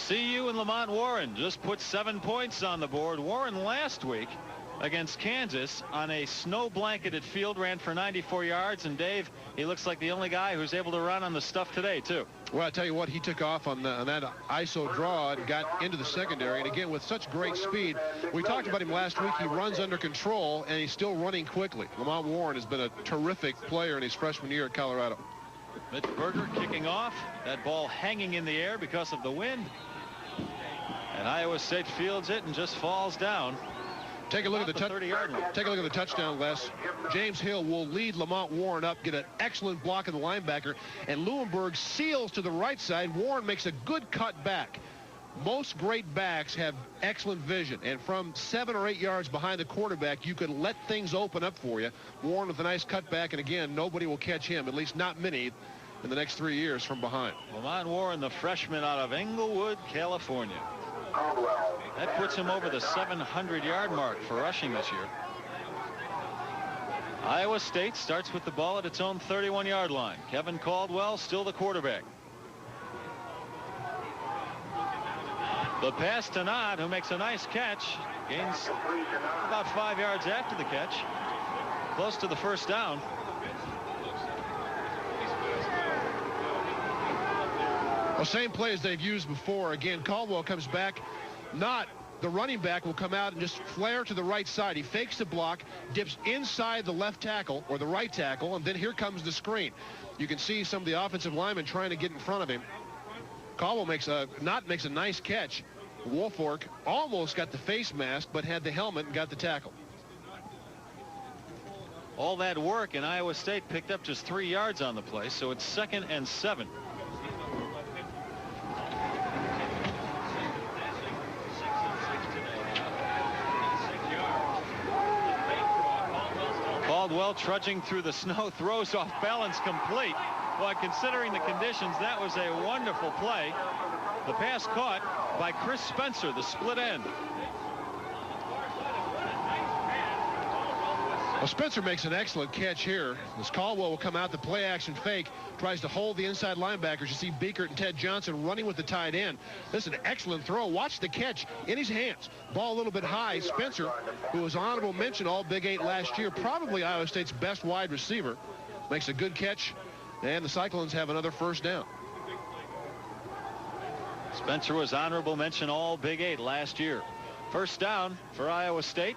CU and Lamont Warren just put 7 points on the board. Warren last week against Kansas on a snow-blanketed field ran for 94 yards. And Dave, he looks like the only guy who's able to run on the stuff today, too. Well, I tell you what, he took off on that ISO draw and got into the secondary. And again, with such great speed, we talked about him last week. He runs under control, and he's still running quickly. Lamont Warren has been a terrific player in his freshman year at Colorado. Mitch Berger kicking off. That ball hanging in the air because of the wind. And Iowa State fields it and just falls down. Take a look at the 30-yard line. Take a look at the touchdown, Les. James Hill will lead Lamont Warren up, get an excellent block of the linebacker, and Leuenberg seals to the right side. Warren makes a good cut back. Most great backs have excellent vision, and from 7 or 8 yards behind the quarterback, you can let things open up for you. Warren with a nice cutback, and again, nobody will catch him, at least not many, in the next 3 years from behind. Lamont Warren, the freshman out of Englewood, California. That puts him over the 700-yard mark for rushing this year. Iowa State starts with the ball at its own 31-yard line. Kevin Caldwell still the quarterback. The pass to Nod, who makes a nice catch, gains about 5 yards after the catch, close to the first down. Well, same play as they've used before. Again, Caldwell comes back. Not the running back will come out and just flare to the right side. He fakes the block, dips inside the left tackle or the right tackle, and then here comes the screen. You can see some of the offensive linemen trying to get in front of him. Caldwell makes a nice catch. Woolfolk almost got the face mask, but had the helmet and got the tackle. All that work, and Iowa State picked up just 3 yards on the play, so it's 2nd and 7. Caldwell trudging through the snow, throws off balance complete. Well, considering the conditions, that was a wonderful play. The pass caught by Chris Spencer, the split end. Well, Spencer makes an excellent catch here. As Caldwell will come out, the play action fake, tries to hold the inside linebackers. You see Beekert and Ted Johnson running with the tight end. This is an excellent throw. Watch the catch in his hands. Ball a little bit high. Spencer, who was honorable mention all Big 8 last year, probably Iowa State's best wide receiver, makes a good catch, and the Cyclones have another first down. Spencer was honorable mention all Big 8 last year. First down for Iowa State.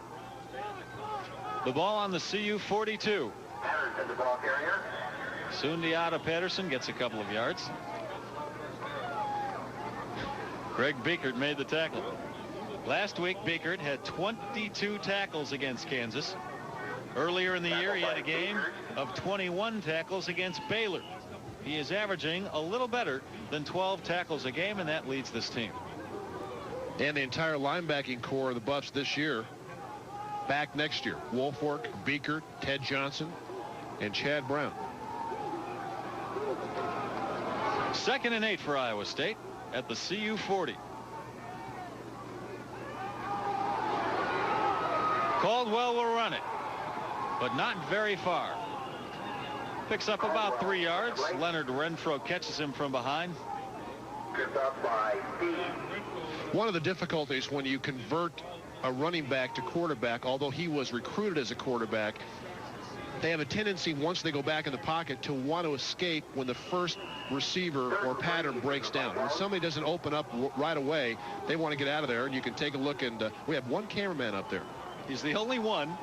The ball on the CU 42. Patterson, the ball carrier. Sundiata Patterson gets a couple of yards. Greg Beekert made the tackle. Last week, Beekert had 22 tackles against Kansas. Earlier in the year, he had a game of 21 tackles against Baylor. He is averaging a little better than 12 tackles a game, and that leads this team. And the entire linebacking core of the Buffs this year back next year. Woolfolk, Beekert, Ted Johnson, and Chad Brown. 2nd and 8 for Iowa State at the CU 40. Caldwell will run it, but not very far. Picks up about 3 yards. Leonard Renfro catches him from behind. One of the difficulties when you convert a running back to quarterback, although he was recruited as a quarterback, they have a tendency, once they go back in the pocket, to want to escape when the first receiver or pattern breaks down. When somebody doesn't open up right away, they want to get out of there. And you can take a look, and we have one cameraman up there. He's the only one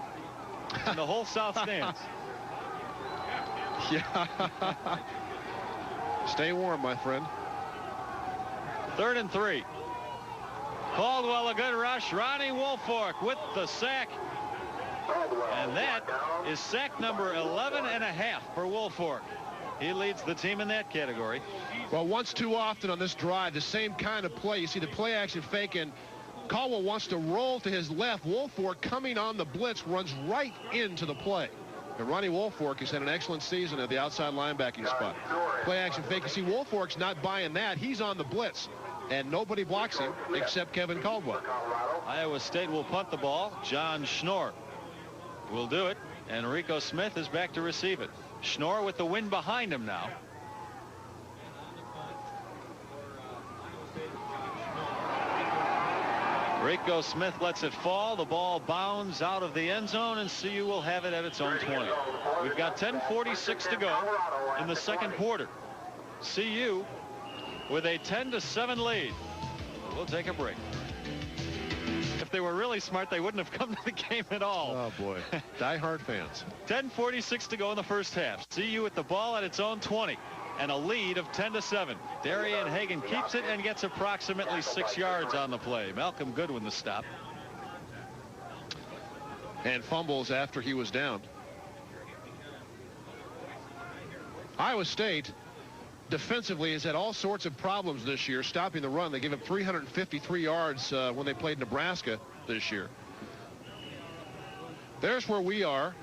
in the whole South Stands. Yeah. Stay warm, my friend. 3rd and 3. Caldwell, a good rush. Ronnie Woolfolk with the sack. And that is sack number 11 and a half for Woolfolk. He leads the team in that category. Well, once too often on this drive, the same kind of play. You see the play action fake, and Caldwell wants to roll to his left. Woolfolk, coming on the blitz, runs right into the play. And Ronnie Woolfolk has had an excellent season at the outside linebacking spot. Play action fake. You see Woolfolk's not buying that. He's on the blitz. And nobody blocks him except Kevin Caldwell. Iowa State will punt the ball. John Schnorr will do it. And Rico Smith is back to receive it. Schnorr with the wind behind him now. Rico Smith lets it fall. The ball bounds out of the end zone, and CU will have it at its own 20. We've got 10:46 to go in the second quarter. CU with a 10-7 lead. We'll take a break. If they were really smart, they wouldn't have come to the game at all. Oh, boy. Die-hard fans. 10:46 to go in the first half. CU with the ball at its own 20 and a lead of 10-7. Darian Hagan keeps it and gets approximately 6 yards on the play. Malcolm Goodwin the stop. And fumbles after he was down. Iowa State defensively has had all sorts of problems this year stopping the run. They gave up 353 yards when they played Nebraska this year. There's where we are.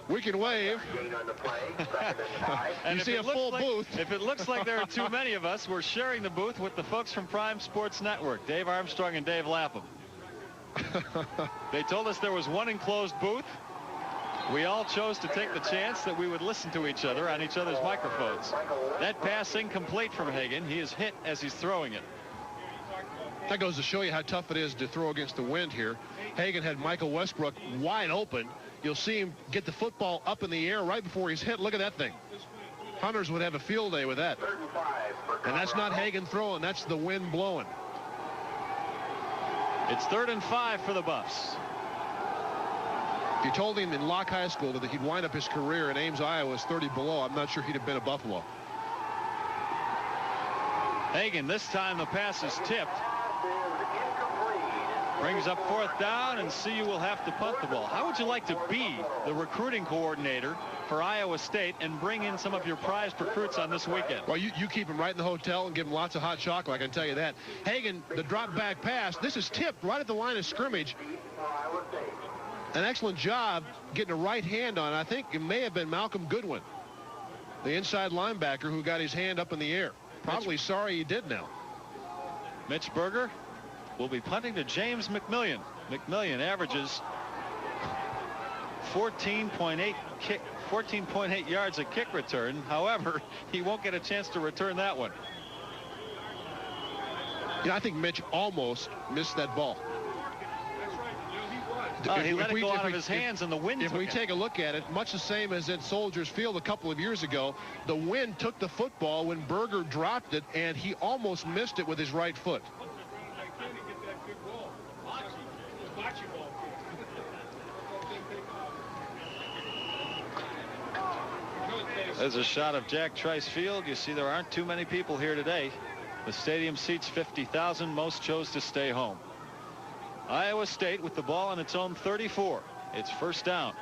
We can wave. And you see a full booth. If it looks like there are too many of us, we're sharing the booth with the folks from Prime Sports Network, Dave Armstrong and Dave Lapham. They told us there was one enclosed booth. We all chose to take the chance that we would listen to each other on each other's microphones. That pass incomplete from Hagan. He is hit as he's throwing it. That goes to show you how tough it is to throw against the wind here. Hagan had Michael Westbrook wide open. You'll see him get the football up in the air right before he's hit. Look at that thing. Hunters would have a field day with that. And that's not Hagan throwing. That's the wind blowing. It's 3rd and 5 for the Buffs. If you told him in Locke High School that he'd wind up his career in Ames, Iowa as 30 below, I'm not sure he'd have been a Buffalo. Hagan, this time the pass is tipped. Brings up 4th down, and CU will have to punt the ball. How would you like to be the recruiting coordinator for Iowa State and bring in some of your prized recruits on this weekend? Well, you keep them right in the hotel and give them lots of hot chocolate, I can tell you that. Hagan, the drop back pass, this is tipped right at the line of scrimmage. An excellent job getting a right hand on. I think it may have been Malcolm Goodwin, the inside linebacker, who got his hand up in the air. Probably sorry he did now. Mitch Berger will be punting to James McMillian. McMillian averages 14.8 yards a kick return. However, he won't get a chance to return that one. Yeah, I think Mitch almost missed that ball. He let it go out of his hands and the wind took it. If we take a look at it, much the same as at Soldiers Field a couple of years ago, the wind took the football when Berger dropped it, and he almost missed it with his right foot. There's a shot of Jack Trice Field. You see there aren't too many people here today. The stadium seats 50,000. Most chose to stay home. Iowa State with the ball on its own 34. It's 1st down.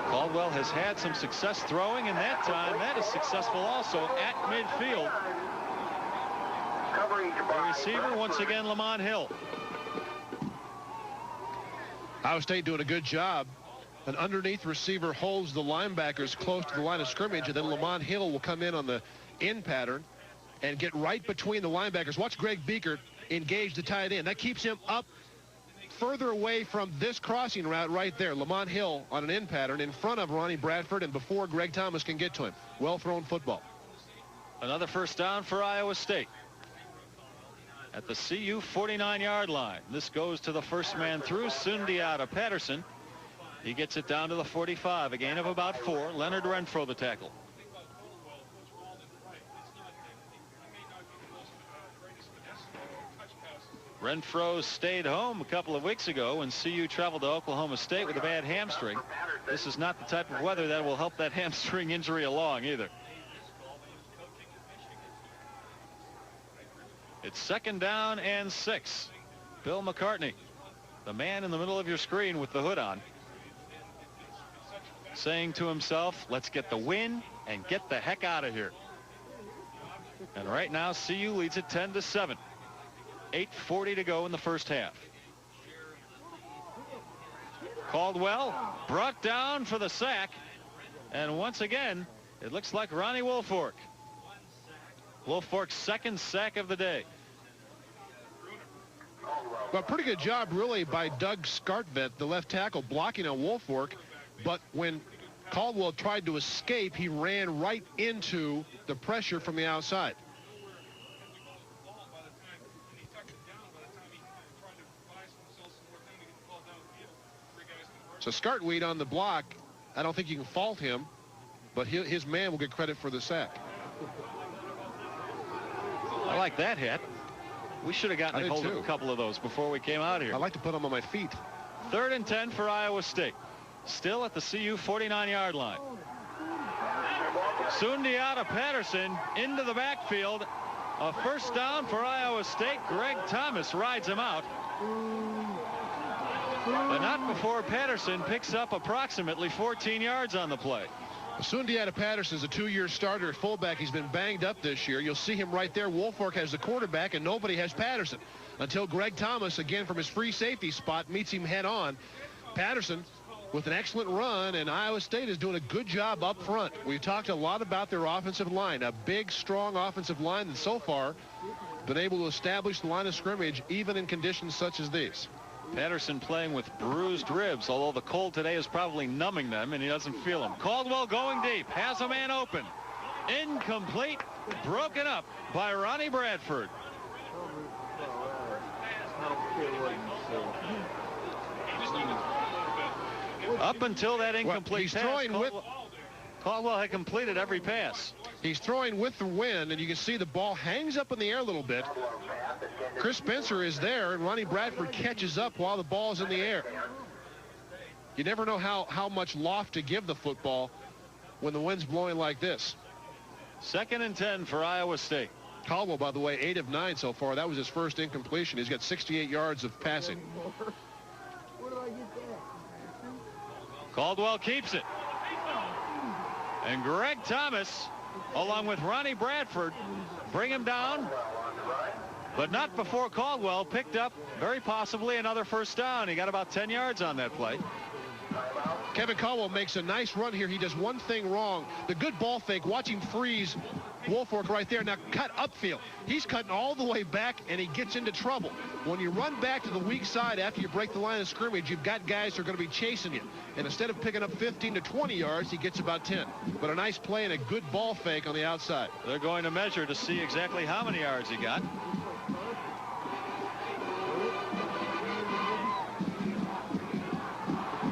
Caldwell has had some success throwing, and that time that is successful also at midfield. The receiver once again, Lamont Hill. Iowa State doing a good job. An underneath receiver holds the linebackers close to the line of scrimmage, and then Lamont Hill will come in on the in pattern and get right between the linebackers. Watch Greg Beaker engage the tight end. That keeps him up further away from this crossing route right there. Lamont Hill on an in pattern in front of Ronnie Bradford and before Greg Thomas can get to him. Well thrown football. Another 1st down for Iowa State at the CU 49-yard line. This goes to the first man through, Sundiata Patterson. He gets it down to the 45, a gain of about 4. Leonard Renfro the tackle. Renfro stayed home a couple of weeks ago when CU traveled to Oklahoma State with a bad hamstring. This is not the type of weather that will help that hamstring injury along either. It's 2nd down and 6. Bill McCartney, the man in the middle of your screen with the hood on, saying to himself, let's get the win and get the heck out of here. And right now CU leads it 10-7. 8:40 to go in the first half. Caldwell brought down for the sack, and once again it looks like Ronnie Woolfork. Woolfork's 2nd sack of the day. Well, pretty good job, really, by Doug Skartvedt, the left tackle, blocking on Woolfolk. But when Caldwell tried to escape, he ran right into the pressure from the outside. So Skartweed on the block, I don't think you can fault him, but his man will get credit for the sack. I like that hit. We should have gotten a hold of a couple of those before we came out here. I like to put them on my feet. 3rd and 10 for Iowa State. Still at the CU 49-yard line. Sundiata Patterson into the backfield. A first down for Iowa State. Greg Thomas rides him out. But not before Patterson picks up approximately 14 yards on the play. Sundiata Patterson is a 2-year starter at fullback. He's been banged up this year. You'll see him right there. Woolfolk has the quarterback, and nobody has Patterson until Greg Thomas, again from his free safety spot, meets him head on. Patterson with an excellent run, and Iowa State is doing a good job up front. We've talked a lot about their offensive line, a big, strong offensive line that so far been able to establish the line of scrimmage even in conditions such as these. Patterson playing with bruised ribs, although the cold today is probably numbing them, and he doesn't feel them. Caldwell going deep, has a man open. Incomplete, broken up by Ronnie Bradford. Up until that incomplete pass, Caldwell had completed every pass. He's throwing with the wind, and you can see the ball hangs up in the air a little bit. Chris Spencer is there, and Ronnie Bradford catches up while the ball is in the air. You never know how much loft to give the football when the wind's blowing like this. 2nd and 10 for Iowa State. Caldwell, by the way, 8 of 9 so far. That was his first incompletion. He's got 68 yards of passing. Caldwell keeps it. And Greg Thomas, along with Ronnie Bradford, bring him down. But not before Caldwell picked up, very possibly, another first down. He got about 10 yards on that play. Kevin Caldwell makes a nice run here. He does one thing wrong. The good ball fake, watch him freeze Woolfolk right there. Now cut upfield. He's cutting all the way back, and he gets into trouble. When you run back to the weak side after you break the line of scrimmage, you've got guys who are going to be chasing you. And instead of picking up 15 to 20 yards, he gets about 10. But a nice play and a good ball fake on the outside. They're going to measure to see exactly how many yards he got.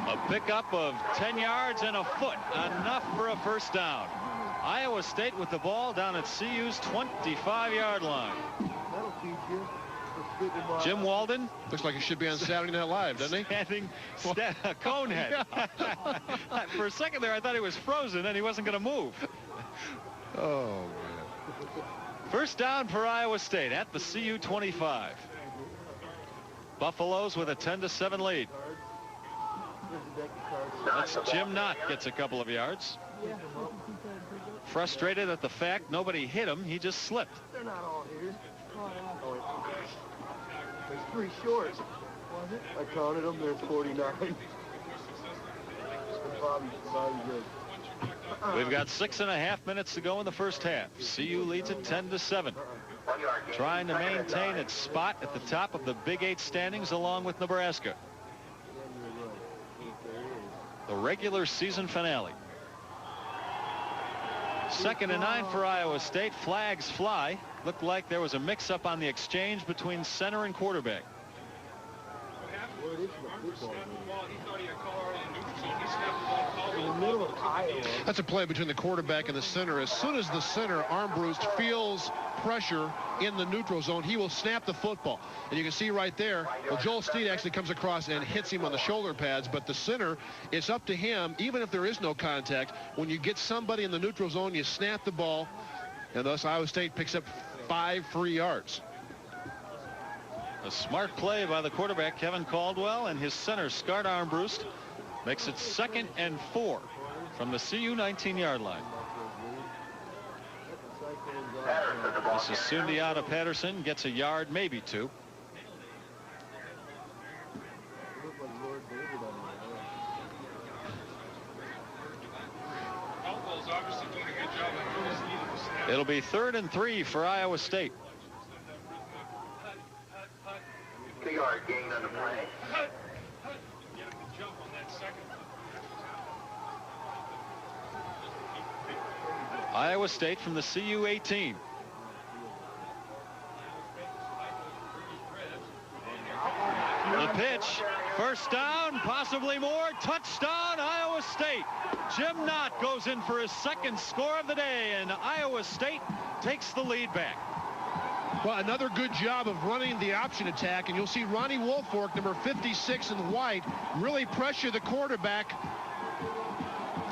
A pickup of 10 yards and a foot, enough for a first down. Iowa State with the ball down at CU's 25-yard line. Jim Walden. Looks like he should be on Saturday Night Live, doesn't he? Standing conehead. For a second there, I thought he was frozen and he wasn't going to move. Oh, man. First down for Iowa State at the CU 25. Buffaloes with a 10-7 lead. That's Jim Knott gets a couple of yards. Frustrated at the fact nobody hit him, he just slipped. They're not all here. There's 3 short. I counted them. There's 49. Bobby's good. We've got 6.5 minutes to go in the first half. CU leads it 10-7. Trying to maintain its spot at the top of the Big 8 standings along with Nebraska. The regular season finale. 2nd and 9 for Iowa State. Flags fly. Looked like there was a mix-up on the exchange between center and quarterback. That's a play between the quarterback and the center. As soon as the center, Armbruster, feels pressure in the neutral zone, he will snap the football. And you can see right there, well, Joel Steed actually comes across and hits him on the shoulder pads, but the center, it's up to him, even if there is no contact. When you get somebody in the neutral zone, you snap the ball, and thus Iowa State picks up 5 free yards. A smart play by the quarterback, Kevin Caldwell, and his center, Scott Armbruster, makes it 2nd and 4 from the CU 19-yard line. This is Sundiata Patterson, gets a yard, maybe 2. It'll be 3rd and 3 for Iowa State. Iowa State from the CU 18. The pitch, first down, possibly more, touchdown, Iowa State. Jim Knott goes in for his second score of the day, and Iowa State takes the lead back. Well, another good job of running the option attack, and you'll see Ronnie Woolfolk, number 56 in white, really pressure the quarterback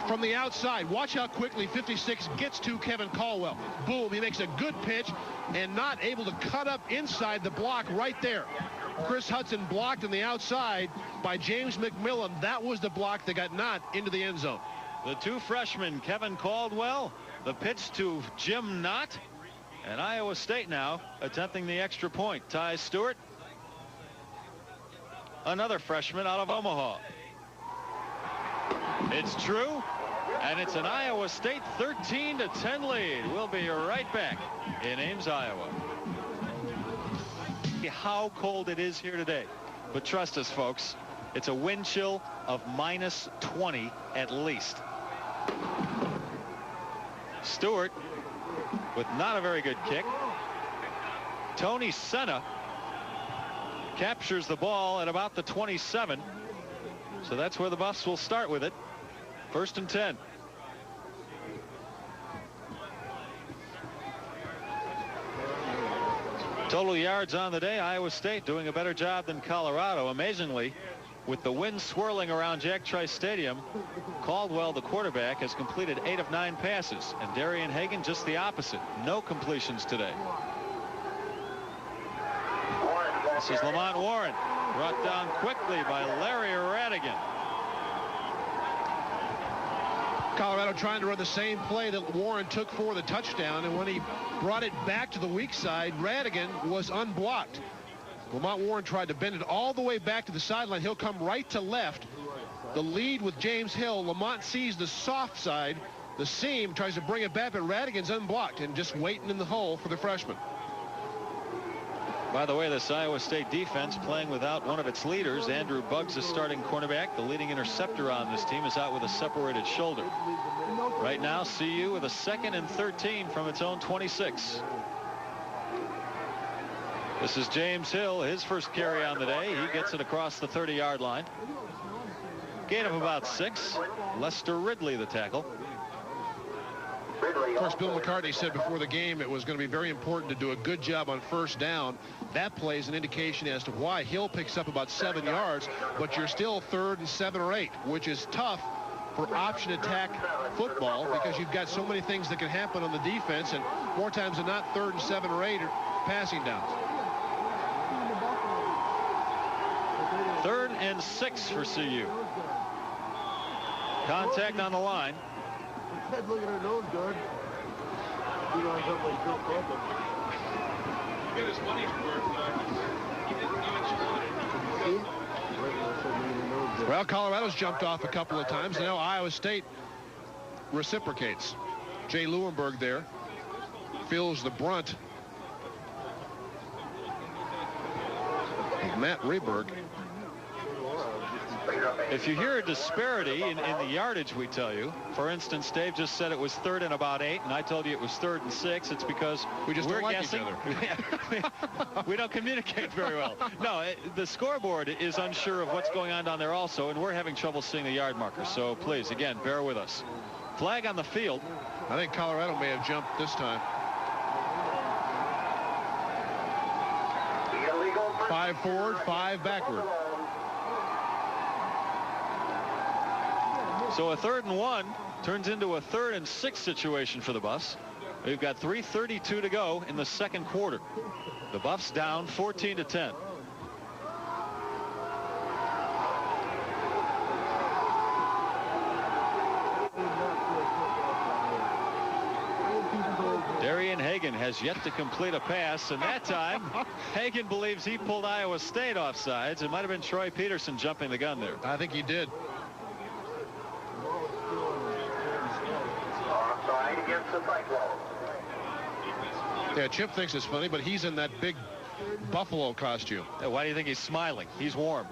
from the outside. Watch how quickly 56 gets to Kevin Caldwell. Boom, he makes a good pitch and not able to cut up inside the block right there. Chris Hudson blocked on the outside by James McMillan. That was the block that got Knott into the end zone. The two freshmen, Kevin Caldwell, the pitch to Jim Knott, and Iowa State now attempting the extra point. Ty Stewart, another freshman out of Omaha. It's true, and it's an Iowa State 13-10 lead. We'll be right back in Ames, Iowa. How cold it is here today, but trust us, folks, it's a wind chill of -20 at least. Stewart with not a very good kick. Tony Senna captures the ball at about the 27, so that's where the Buffs will start with it. 1st and 10. Total yards on the day, Iowa State doing a better job than Colorado. Amazingly, with the wind swirling around Jack Trice Stadium, Caldwell, the quarterback, has completed 8 of 9 passes, and Darian Hagan just the opposite. No completions today. This is Lamont Warren, brought down quickly by Larry Radigan. Colorado trying to run the same play that Warren took for the touchdown, and when he brought it back to the weak side, Radigan was unblocked. Lamont Warren tried to bend it all the way back to the sideline. He'll come right to left. The lead with James Hill. Lamont sees the soft side, the seam, tries to bring it back, but Radigan's unblocked and just waiting in the hole for the freshman. By the way, this Iowa State defense playing without one of its leaders. Andrew Buggs is starting cornerback. The leading interceptor on this team is out with a separated shoulder. Right now, CU with a 2nd and 13 from its own 26. This is James Hill, his first carry on the day. He gets it across the 30-yard line. Gain of about 6. Lester Ridley, the tackle. Of course, Bill McCartney said before the game it was going to be very important to do a good job on 1st down. That play is an indication as to why Hill picks up about 7 yards, but you're still 3rd and 7 or 8, which is tough for option attack football because you've got so many things that can happen on the defense, and more times than not, 3rd and 7 or 8 are passing downs. 3rd and 6 for CU. Contact on the line. Look at her nose guard. He lines up like Bill Caldwell. Get his money's worth. He didn't even score it. Well, Colorado's jumped off a couple of times. Now Iowa State reciprocates. Jay Lewinberg there feels the brunt of Matt Rehberg. If you hear a disparity in the yardage, we tell you. For instance, Dave just said it was 3rd and about 8, and I told you it was 3rd and 6. It's because we just we're don't like guessing. each other. We don't communicate very well. No, the scoreboard is unsure of what's going on down there also, and we're having trouble seeing the yard markers. So please, again, bear with us. Flag on the field. I think Colorado may have jumped this time. 5 forward, 5 backward. So a 3rd and 1 turns into a 3rd and 6 situation for the Buffs. We've got 3:32 to go in the 2nd quarter. The Buffs down 14-10. Darian Hagan has yet to complete a pass, and that time Hagan believes he pulled Iowa State off sides. It might have been Troy Peterson jumping the gun there. I think he did. Yeah, Chip thinks it's funny, but he's in that big Buffalo costume. Why do you think he's smiling? He's warm.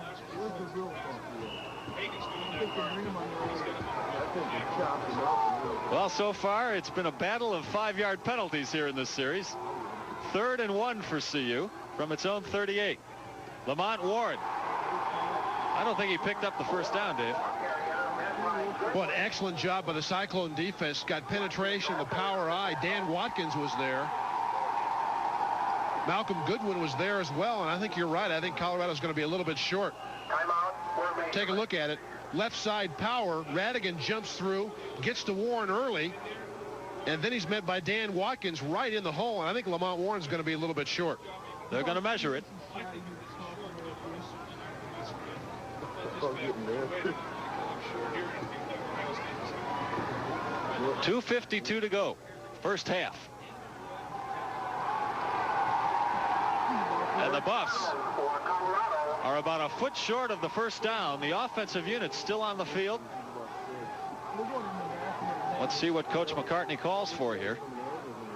Well, so far it's been a battle of 5-yard penalties here in this series. 3rd and 1 for CU from its own 38. Lamont Warren. I don't think he picked up the first down, Dave. What an excellent job by the Cyclone defense. Got penetration, the power eye. Dan Watkins was there. Malcolm Goodwin was there as well, and I think you're right. I think Colorado's going to be a little bit short. Take a look at it. Left side power. Radigan jumps through, gets to Warren early, and then he's met by Dan Watkins right in the hole, and I think Lamont Warren's going to be a little bit short. They're going to measure it. .252 to go, first half. And the Buffs are about a foot short of the first down. The offensive unit's still on the field. Let's see what Coach McCartney calls for here.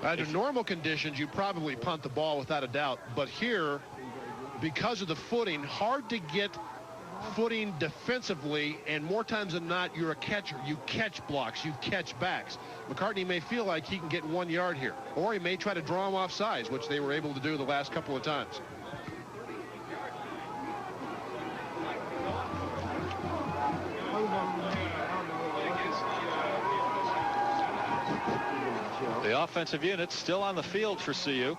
Under normal conditions, you'd probably punt the ball without a doubt. But here, because of the footing, hard to get footing defensively, and more times than not, you're a catcher. You catch blocks, you catch backs. McCartney may feel like he can get 1 yard here, or he may try to draw him off sides, which they were able to do the last couple of times. The offensive unit still on the field for CU.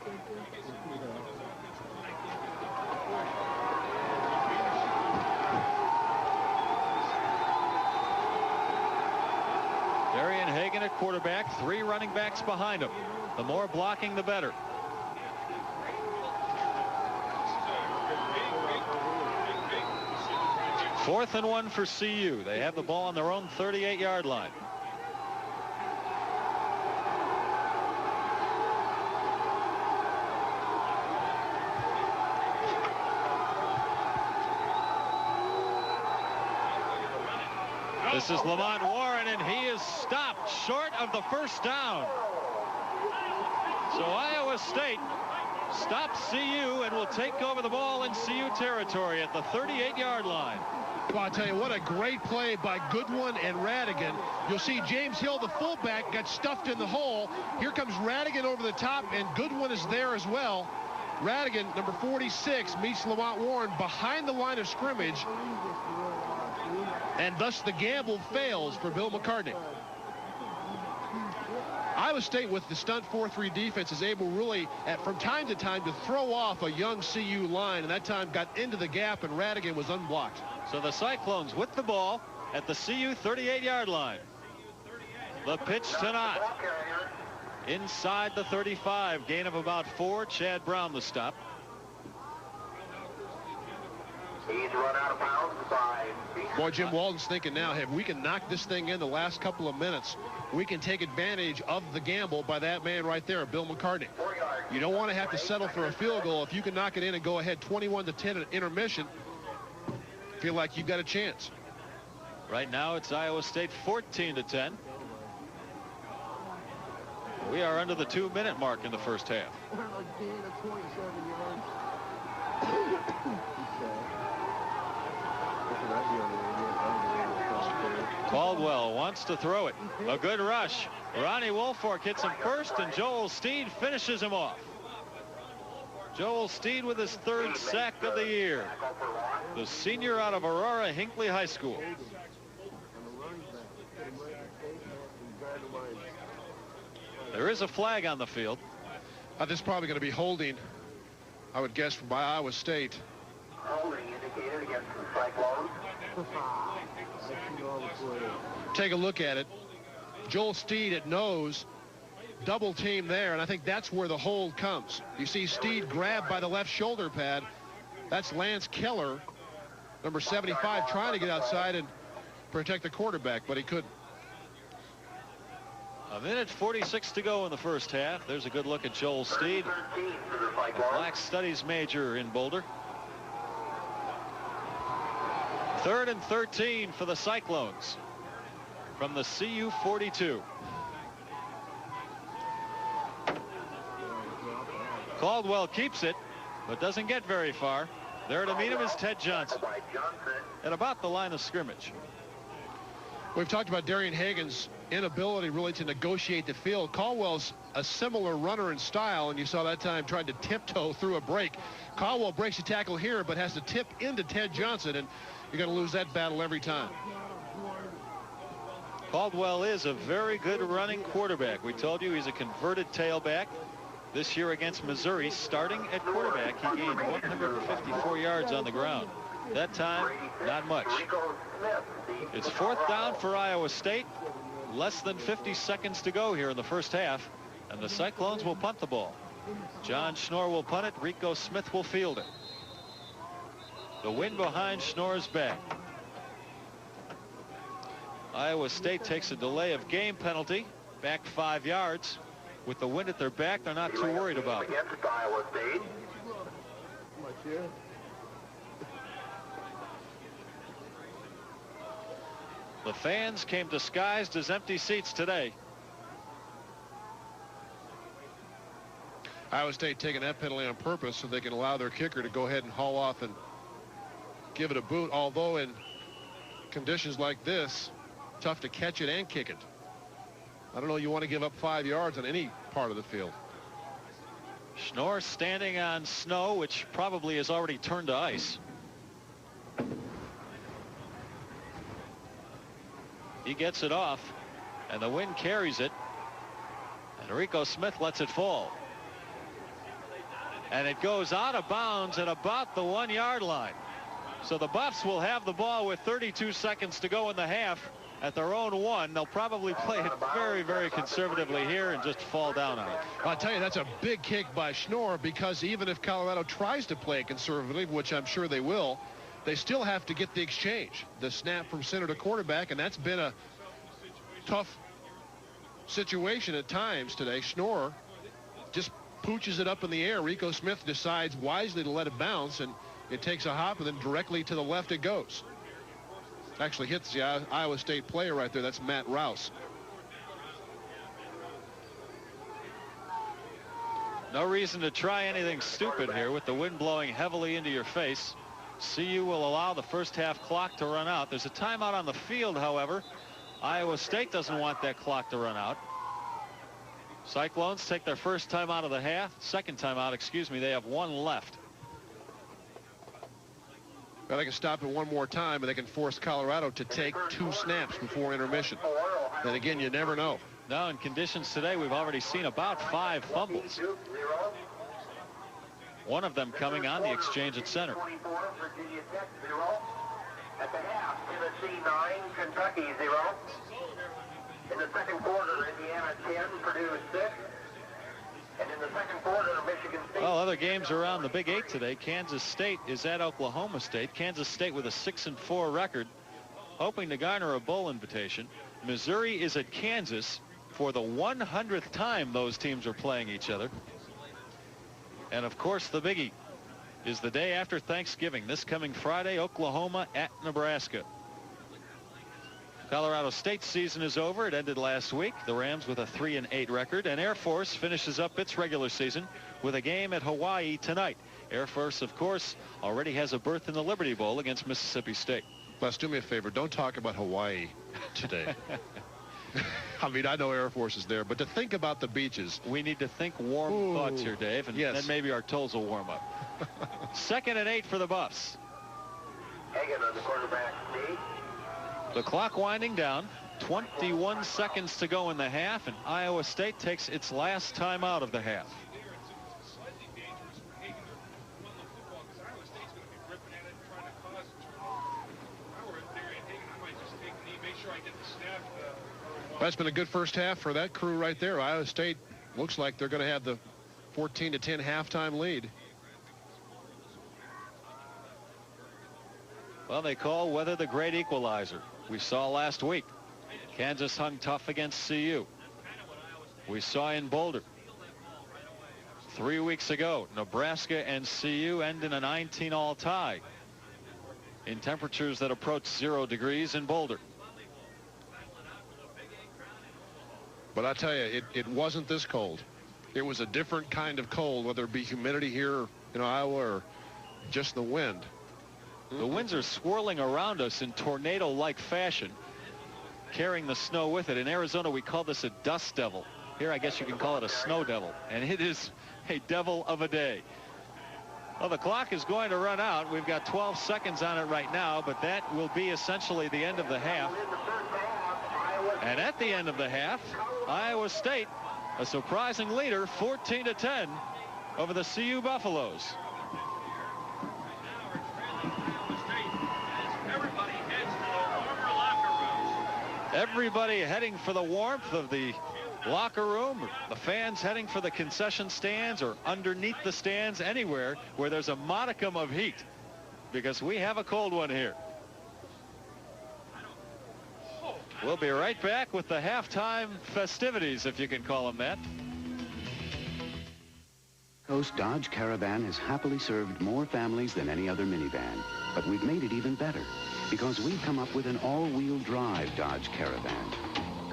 Darian Hagan at quarterback, 3 running backs behind him. The more blocking, the better. Fourth and 1 for CU. They have the ball on their own 38-yard line. This is Lamont Warren, and he is stopped short of the first down. So Iowa State stops CU and will take over the ball in CU territory at the 38-yard line. Well, I'll tell you what, a great play by Goodwin and Radigan. You'll see James Hill, the fullback, got stuffed in the hole. Here comes Radigan over the top, and Goodwin is there as well. Radigan, number 46, meets Lamont Warren behind the line of scrimmage, and thus the gamble fails for Bill McCartney. Iowa State, with the stunt 4-3 defense, is able really, from time to time, to throw off a young CU line, and that time got into the gap, and Radigan was unblocked. So the Cyclones with the ball at the CU 38-yard line. The pitch to Knott. Inside the 35, gain of about 4. Chad Brown the stop. He's run out of bounds by. Boy, Jim Walden's thinking now, hey, if we can knock this thing in the last couple of minutes, we can take advantage of the gamble by that man right there, Bill McCartney. You don't want to have to settle for a field goal. If you can knock it in and go ahead 21-10 at intermission, feel like you've got a chance. Right now it's Iowa State 14-10. We are under the 2-minute mark in the first half. Caldwell wants to throw it. A good rush. Ronnie Wolfork hits him first, and Joel Steed finishes him off. Joel Steed with his 3rd sack of the year. The senior out of Aurora Hinckley High School. There is a flag on the field. This is probably going to be holding, I would guess, by Iowa State. Holding indicated against the Cyclones. Take a look at it. Joel Steed at nose, double team there, and I think that's where the hold comes. You see Steed grabbed by the left shoulder pad. That's Lance Keller, number 75, trying to get outside and protect the quarterback, but he couldn't. 1:46 to go in the first half. There's a good look at Joel Steed, a Black Studies major in Boulder. 3rd and 13 for the Cyclones from the CU 42. Caldwell keeps it, but doesn't get very far. There to meet him is Ted Johnson at about the line of scrimmage. We've talked about Darian Hagan's inability really to negotiate the field. Caldwell's a similar runner in style, and you saw that time tried to tiptoe through a break. Caldwell breaks the tackle here, but has to tip into Ted Johnson, and you're going to lose that battle every time. Caldwell is a very good running quarterback. We told you he's a converted tailback. This year against Missouri, starting at quarterback, he gained 154 yards on the ground. That time, not much. It's 4th down for Iowa State. Less than 50 seconds to go here in the first half, and the Cyclones will punt the ball. John Schnorr will punt it. Rico Smith will field it. The wind behind Schnorr's back. Iowa State takes a delay of game penalty, back 5 yards. With the wind at their back, they're not too worried about it. The fans came disguised as empty seats today. Iowa State taking that penalty on purpose so they can allow their kicker to go ahead and haul off and give it a boot, although in conditions like this, tough to catch it and kick it. I don't know, you want to give up 5 yards on any part of the field. Schnorr standing on snow, which probably has already turned to ice. He gets it off, and the wind carries it, and Rico Smith lets it fall. And it goes out of bounds at about the 1 yard line. So the Buffs will have the ball with 32 seconds to go in the half at their own 1. They'll probably play it very, very conservatively here and just fall down on it. I'll tell you, that's a big kick by Schnorr, because even if Colorado tries to play conservatively, which I'm sure they will, they still have to get the exchange, the snap from center to quarterback, and that's been a tough situation at times today. Schnorr just pooches it up in the air. Rico Smith decides wisely to let it bounce, and it takes a hop, and then directly to the left it goes. Actually hits the Iowa State player right there. That's Matt Rouse. No reason to try anything stupid here with the wind blowing heavily into your face. CU will allow the first half clock to run out. There's a timeout on the field, however. Iowa State doesn't want that clock to run out. Cyclones take their first time out of the half. Second time out, excuse me. They have 1 left. Well, they can stop it one more time, and they can force Colorado to take 2 snaps before intermission. And again, you never know. No, in conditions today, we've already seen about 5 fumbles. One of them coming on the exchange at center. At the half, Tennessee 9, Kentucky 0. In the second quarter, Indiana 10, Purdue 6. And in the second quarter, Michigan State. Well, other games around the Big 8 today. Kansas State is at Oklahoma State. Kansas State with a 6-4 record, hoping to garner a bowl invitation. Missouri is at Kansas for the 100th time those teams are playing each other. And of course, the biggie is the day after Thanksgiving. This coming Friday, Oklahoma at Nebraska. Colorado State's season is over. It ended last week. The Rams with a 3-8 record. And Air Force finishes up its regular season with a game at Hawaii tonight. Air Force, of course, already has a berth in the Liberty Bowl against Mississippi State. Les, do me a favor. Don't talk about Hawaii today. I mean, I know Air Force is there, but to think about the beaches. We need to think warm thoughts here, Dave, and then maybe our toes will warm up. 2nd and 8 for the Buffs. Hagan on the quarterback sneak. The clock winding down. 21 seconds to go in the half, and Iowa State takes its last time out of the half. That's been a good first half for that crew right there. Iowa State looks like they're going to have the 14-10 halftime lead. Well, they call weather the great equalizer. We saw last week. Kansas hung tough against CU. We saw in Boulder 3 weeks ago, Nebraska and CU end in a 19-all tie in temperatures that approach 0 degrees in Boulder. But I tell you, it wasn't this cold. It was a different kind of cold, whether it be humidity here Iowa, or just the wind? The winds are swirling around us in tornado-like fashion, carrying the snow with it. In Arizona, we call this a dust devil. Here, I guess you can call it a snow devil, and it is a devil of a day. Well, the clock is going to run out. We've got 12 seconds on it right now, but that will be essentially the end of the half. And at the end of the half, Iowa State, a surprising leader, 14-10 over the CU Buffaloes. Everybody heading for the warmth of the locker room, the fans heading for the concession stands or underneath the stands, anywhere where there's a modicum of heat, because we have a cold one here. We'll be right back with the halftime festivities, if you can call them that. Coast Dodge Caravan has happily served more families than any other minivan, but we've made it even better because we've come up with an all-wheel drive Dodge Caravan.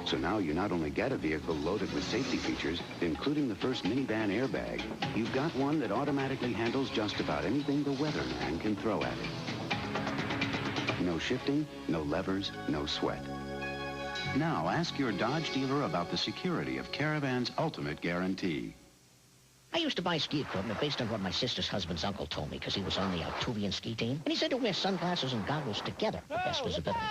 So now you not only get a vehicle loaded with safety features, including the first minivan airbag, you've got one that automatically handles just about anything the weatherman can throw at it. No shifting, no levers, no sweat. Now ask your Dodge dealer about the security of Caravan's ultimate guarantee. I used to buy ski equipment based on what my sister's husband's uncle told me, because he was on the Altuvian ski team. And he said to wear sunglasses and goggles together for best visibility.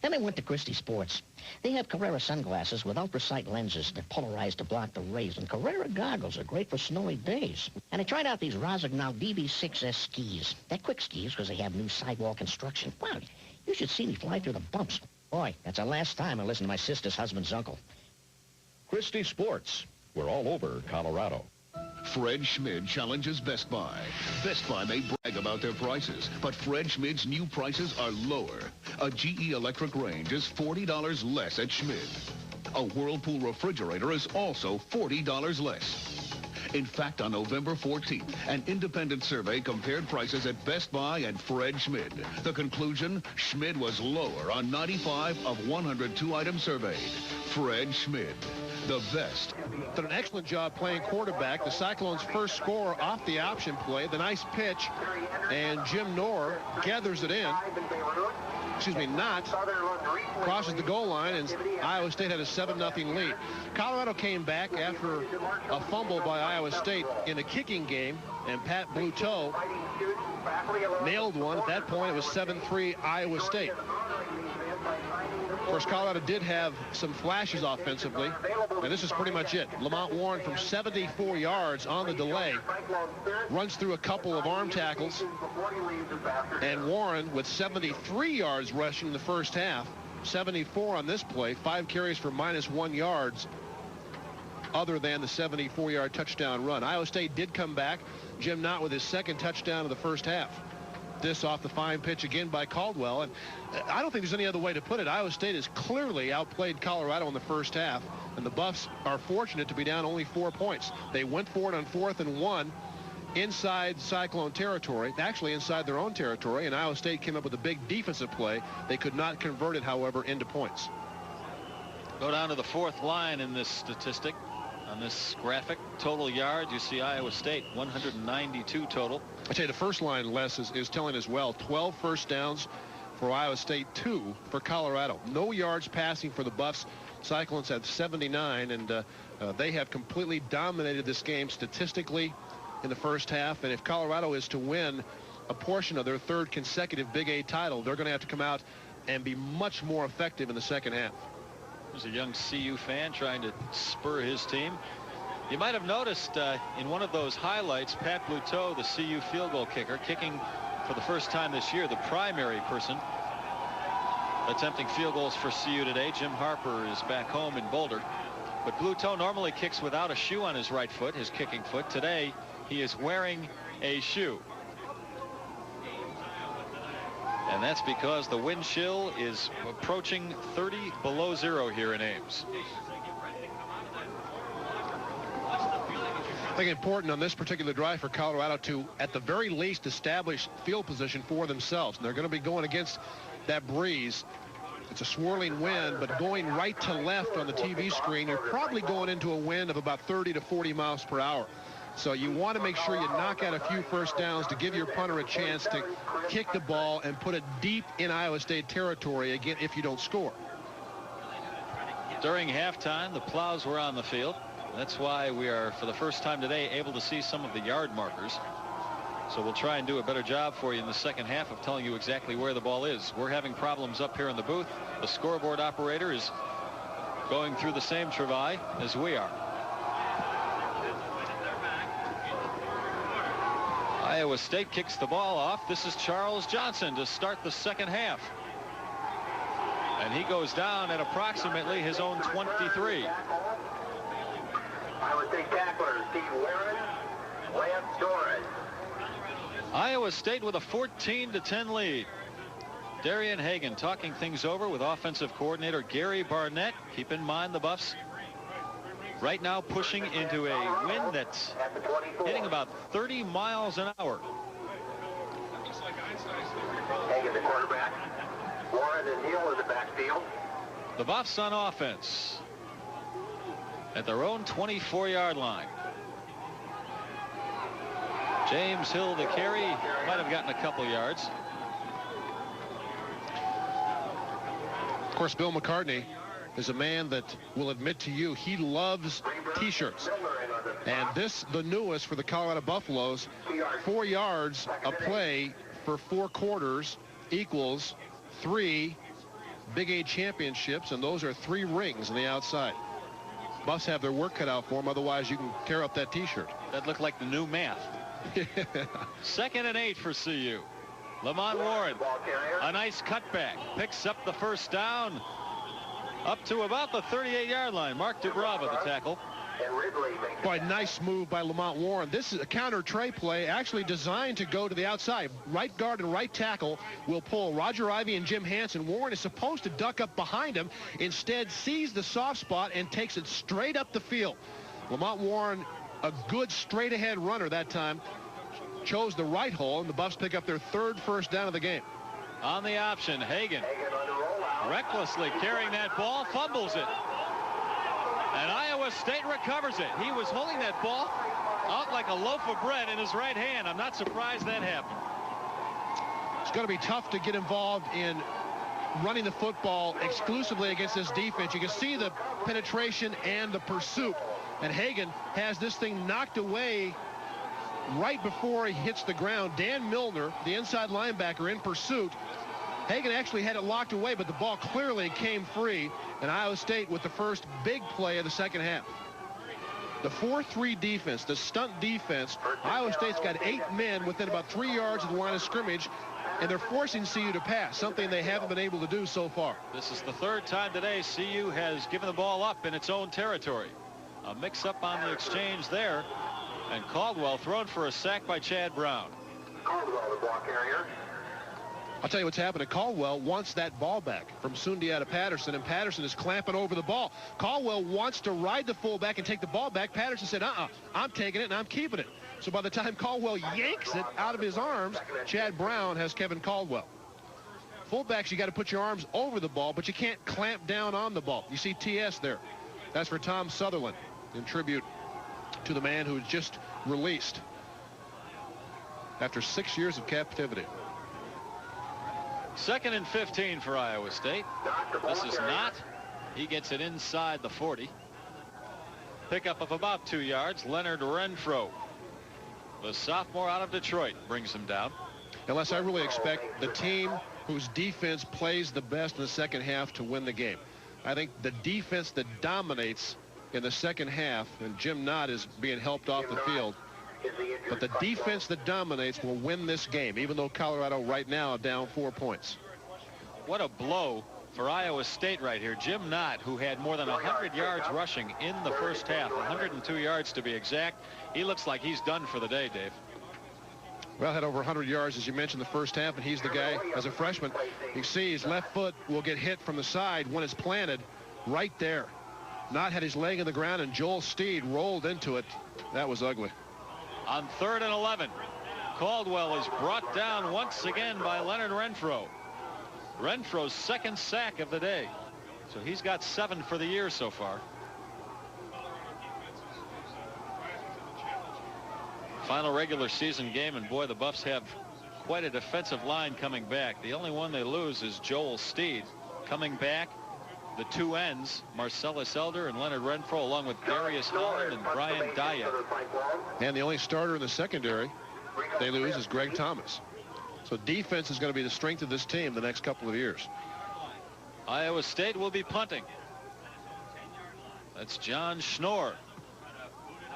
Then I went to Christie Sports. They have Carrera sunglasses with ultra-sight lenses that polarize to block the rays, and Carrera goggles are great for snowy days. And I tried out these Rossignol DB6S skis. They're quick skis because they have new sidewall construction. Wow, you should see me fly through the bumps. Boy, that's the last time I listened to my sister's husband's uncle. Christie Sports. We're all over Colorado. Fred Schmid challenges Best Buy. Best Buy may brag about their prices, but Fred Schmid's new prices are lower. A GE electric range is $40 less at Schmid. A Whirlpool refrigerator is also $40 less. In fact, on November 14th, an independent survey compared prices at Best Buy and Fred Schmid. The conclusion, Schmid was lower on 95 of 102 items surveyed. Fred Schmid, the best. Did an excellent job playing quarterback. The Cyclones' first score off the option play. The nice pitch, and Jim Knorr gathers it in. Not crosses the goal line, and Iowa State had a 7-0 lead. Colorado came back after a fumble by Iowa State in a kicking game, and Pat Bluteau nailed one. At that point, it was 7-3 Iowa State. Of course, Colorado did have some flashes offensively, and this is pretty much it. Lamont Warren from 74 yards on the delay runs through a couple of arm tackles, and Warren with 73 yards rushing in the first half, 74 on this play, 5 carries for -1 yards other than the 74-yard touchdown run. Iowa State did come back. Jim Knott with his second touchdown of the first half. This off the fine pitch again by Caldwell, and I don't think there's any other way to put it. Iowa State has clearly outplayed Colorado in the first half, and the Buffs are fortunate to be down only 4 points. They went for it on 4th and 1 inside Cyclone territory, actually inside their own territory, and Iowa State came up with a big defensive play. They could not convert it, however, into points. Go down to the 4th line in this statistic. On this graphic, total yards, you see Iowa State 192 total. I tell you, the first line, Les, is telling as well. 12 first downs for Iowa State, 2 for Colorado. No yards passing for the Buffs. Cyclones had 79, and they have completely dominated this game statistically in the first half. And if Colorado is to win a portion of their 3rd consecutive Big 8 title, they're going to have to come out and be much more effective in the second half. There's a young CU fan trying to spur his team. You might have noticed in one of those highlights, Pat Bluteau, the CU field goal kicker, kicking for the first time this year, the primary person attempting field goals for CU today. Jim Harper is back home in Boulder. But Bluteau normally kicks without a shoe on his right foot, his kicking foot. Today, he is wearing a shoe. And that's because the wind chill is approaching 30 below zero here in Ames. I think important on this particular drive for Colorado to, at the very least, establish field position for themselves. And they're going to be going against that breeze. It's a swirling wind, but going right to left on the TV screen, you're probably going into a wind of about 30 to 40 miles per hour. So you want to make sure you knock out a few first downs to give your punter a chance to kick the ball and put it deep in Iowa State territory again if you don't score. During halftime, the plows were on the field. That's why we are, for the first time today, able to see some of the yard markers. So we'll try and do a better job for you in the second half of telling you exactly where the ball is. We're having problems up here in the booth. The scoreboard operator is going through the same travail as we are. Iowa State kicks the ball off. This is Charles Johnson to start the second half. And he goes down at approximately his own 23. Iowa State tackler Steve Warren, Lance Torres. Iowa State with a 14-10 lead. Darian Hagan talking things over with offensive coordinator Gary Barnett. Keep in mind the Buffs right now pushing into a wind that's hitting about 30 miles an hour. Hagan, the quarterback. Warren and Neal in the backfield. The Buffs on offense at their own 24-yard line. James Hill the carry, might have gotten a couple yards. Of course, Bill McCartney is a man that will admit to you he loves T-shirts. And this, the newest for the Colorado Buffaloes, 4 yards a play for 4 quarters equals 3 Big 8 championships, and those are 3 rings on the outside. Buffs have their work cut out for them, otherwise you can tear up that T-shirt. That looked like the new math. 2nd and 8 for CU. Lamont Warren, a nice cutback, picks up the first down up to about the 38-yard line. Mark DeBrava, the tackle. Boy, nice move by Lamont Warren. This is a counter tray play actually designed to go to the outside. Right guard and right tackle will pull Roger Ivey and Jim Hansen. Warren is supposed to duck up behind him. Instead, sees the soft spot and takes it straight up the field. Lamont Warren, a good straight-ahead runner that time, chose the right hole, and the Buffs pick up their 3rd first down of the game. On the option, Hagan recklessly carrying that ball, fumbles it. And Iowa State recovers it. He was holding that ball out like a loaf of bread in his right hand. I'm not surprised that happened. It's going to be tough to get involved in running the football exclusively against this defense. You can see the penetration and the pursuit. And Hagan has this thing knocked away right before he hits the ground. Dan Milner, the inside linebacker, in pursuit. Hagan actually had it locked away, but the ball clearly came free, and Iowa State with the first big play of the second half. The 4-3 defense, the stunt defense, Iowa State's got 8 men within about 3 yards of the line of scrimmage, and they're forcing CU to pass, something they haven't been able to do so far. This is the 3rd time today CU has given the ball up in its own territory. A mix-up on the exchange there, and Caldwell thrown for a sack by Chad Brown. Caldwell, the ball carrier. I'll tell you what's happening. Caldwell wants that ball back from Sundiata Patterson, and Patterson is clamping over the ball. Caldwell wants to ride the fullback and take the ball back. Patterson said, I'm taking it and I'm keeping it. So by the time Caldwell yanks it out of his arms, Chad Brown has Kevin Caldwell. Fullbacks, you got to put your arms over the ball, but you can't clamp down on the ball. You see TS there. That's for Tom Sutherland, in tribute to the man who was just released after 6 years of captivity. 2nd and 15 for Iowa State. This is not. He gets it inside the 40. Pickup of about 2 yards. Leonard Renfro, the sophomore out of Detroit, brings him down. Unless I really expect the team whose defense plays the best in the second half to win the game. I think the defense that dominates in the second half, and Jim Knott is being helped off the field, but the defense that dominates will win this game, even though Colorado right now down 4 points. What a blow for Iowa State right here. Jim Knott, who had more than 100 yards rushing in the first half, 102 yards to be exact. He looks like he's done for the day, Dave. Well, had over 100 yards, as you mentioned, the first half, and he's the guy, as a freshman, you can see his left foot will get hit from the side when it's planted right there. Knott had his leg in the ground, and Joel Steed rolled into it. That was ugly. On 3rd and 11, Caldwell is brought down once again by Leonard Renfro. Renfro's 2nd sack of the day. So he's got 7 for the year so far. Final regular season game, and boy, the Buffs have quite a defensive line coming back. The only one they lose is Joel Steed. Coming back, the two ends, Marcellus Elder and Leonard Renfro, along with Darius Holland and Brian Dyatt. And the only starter in the secondary they lose is Greg Thomas. So defense is going to be the strength of this team the next couple of years. Iowa State will be punting. That's John Schnorr.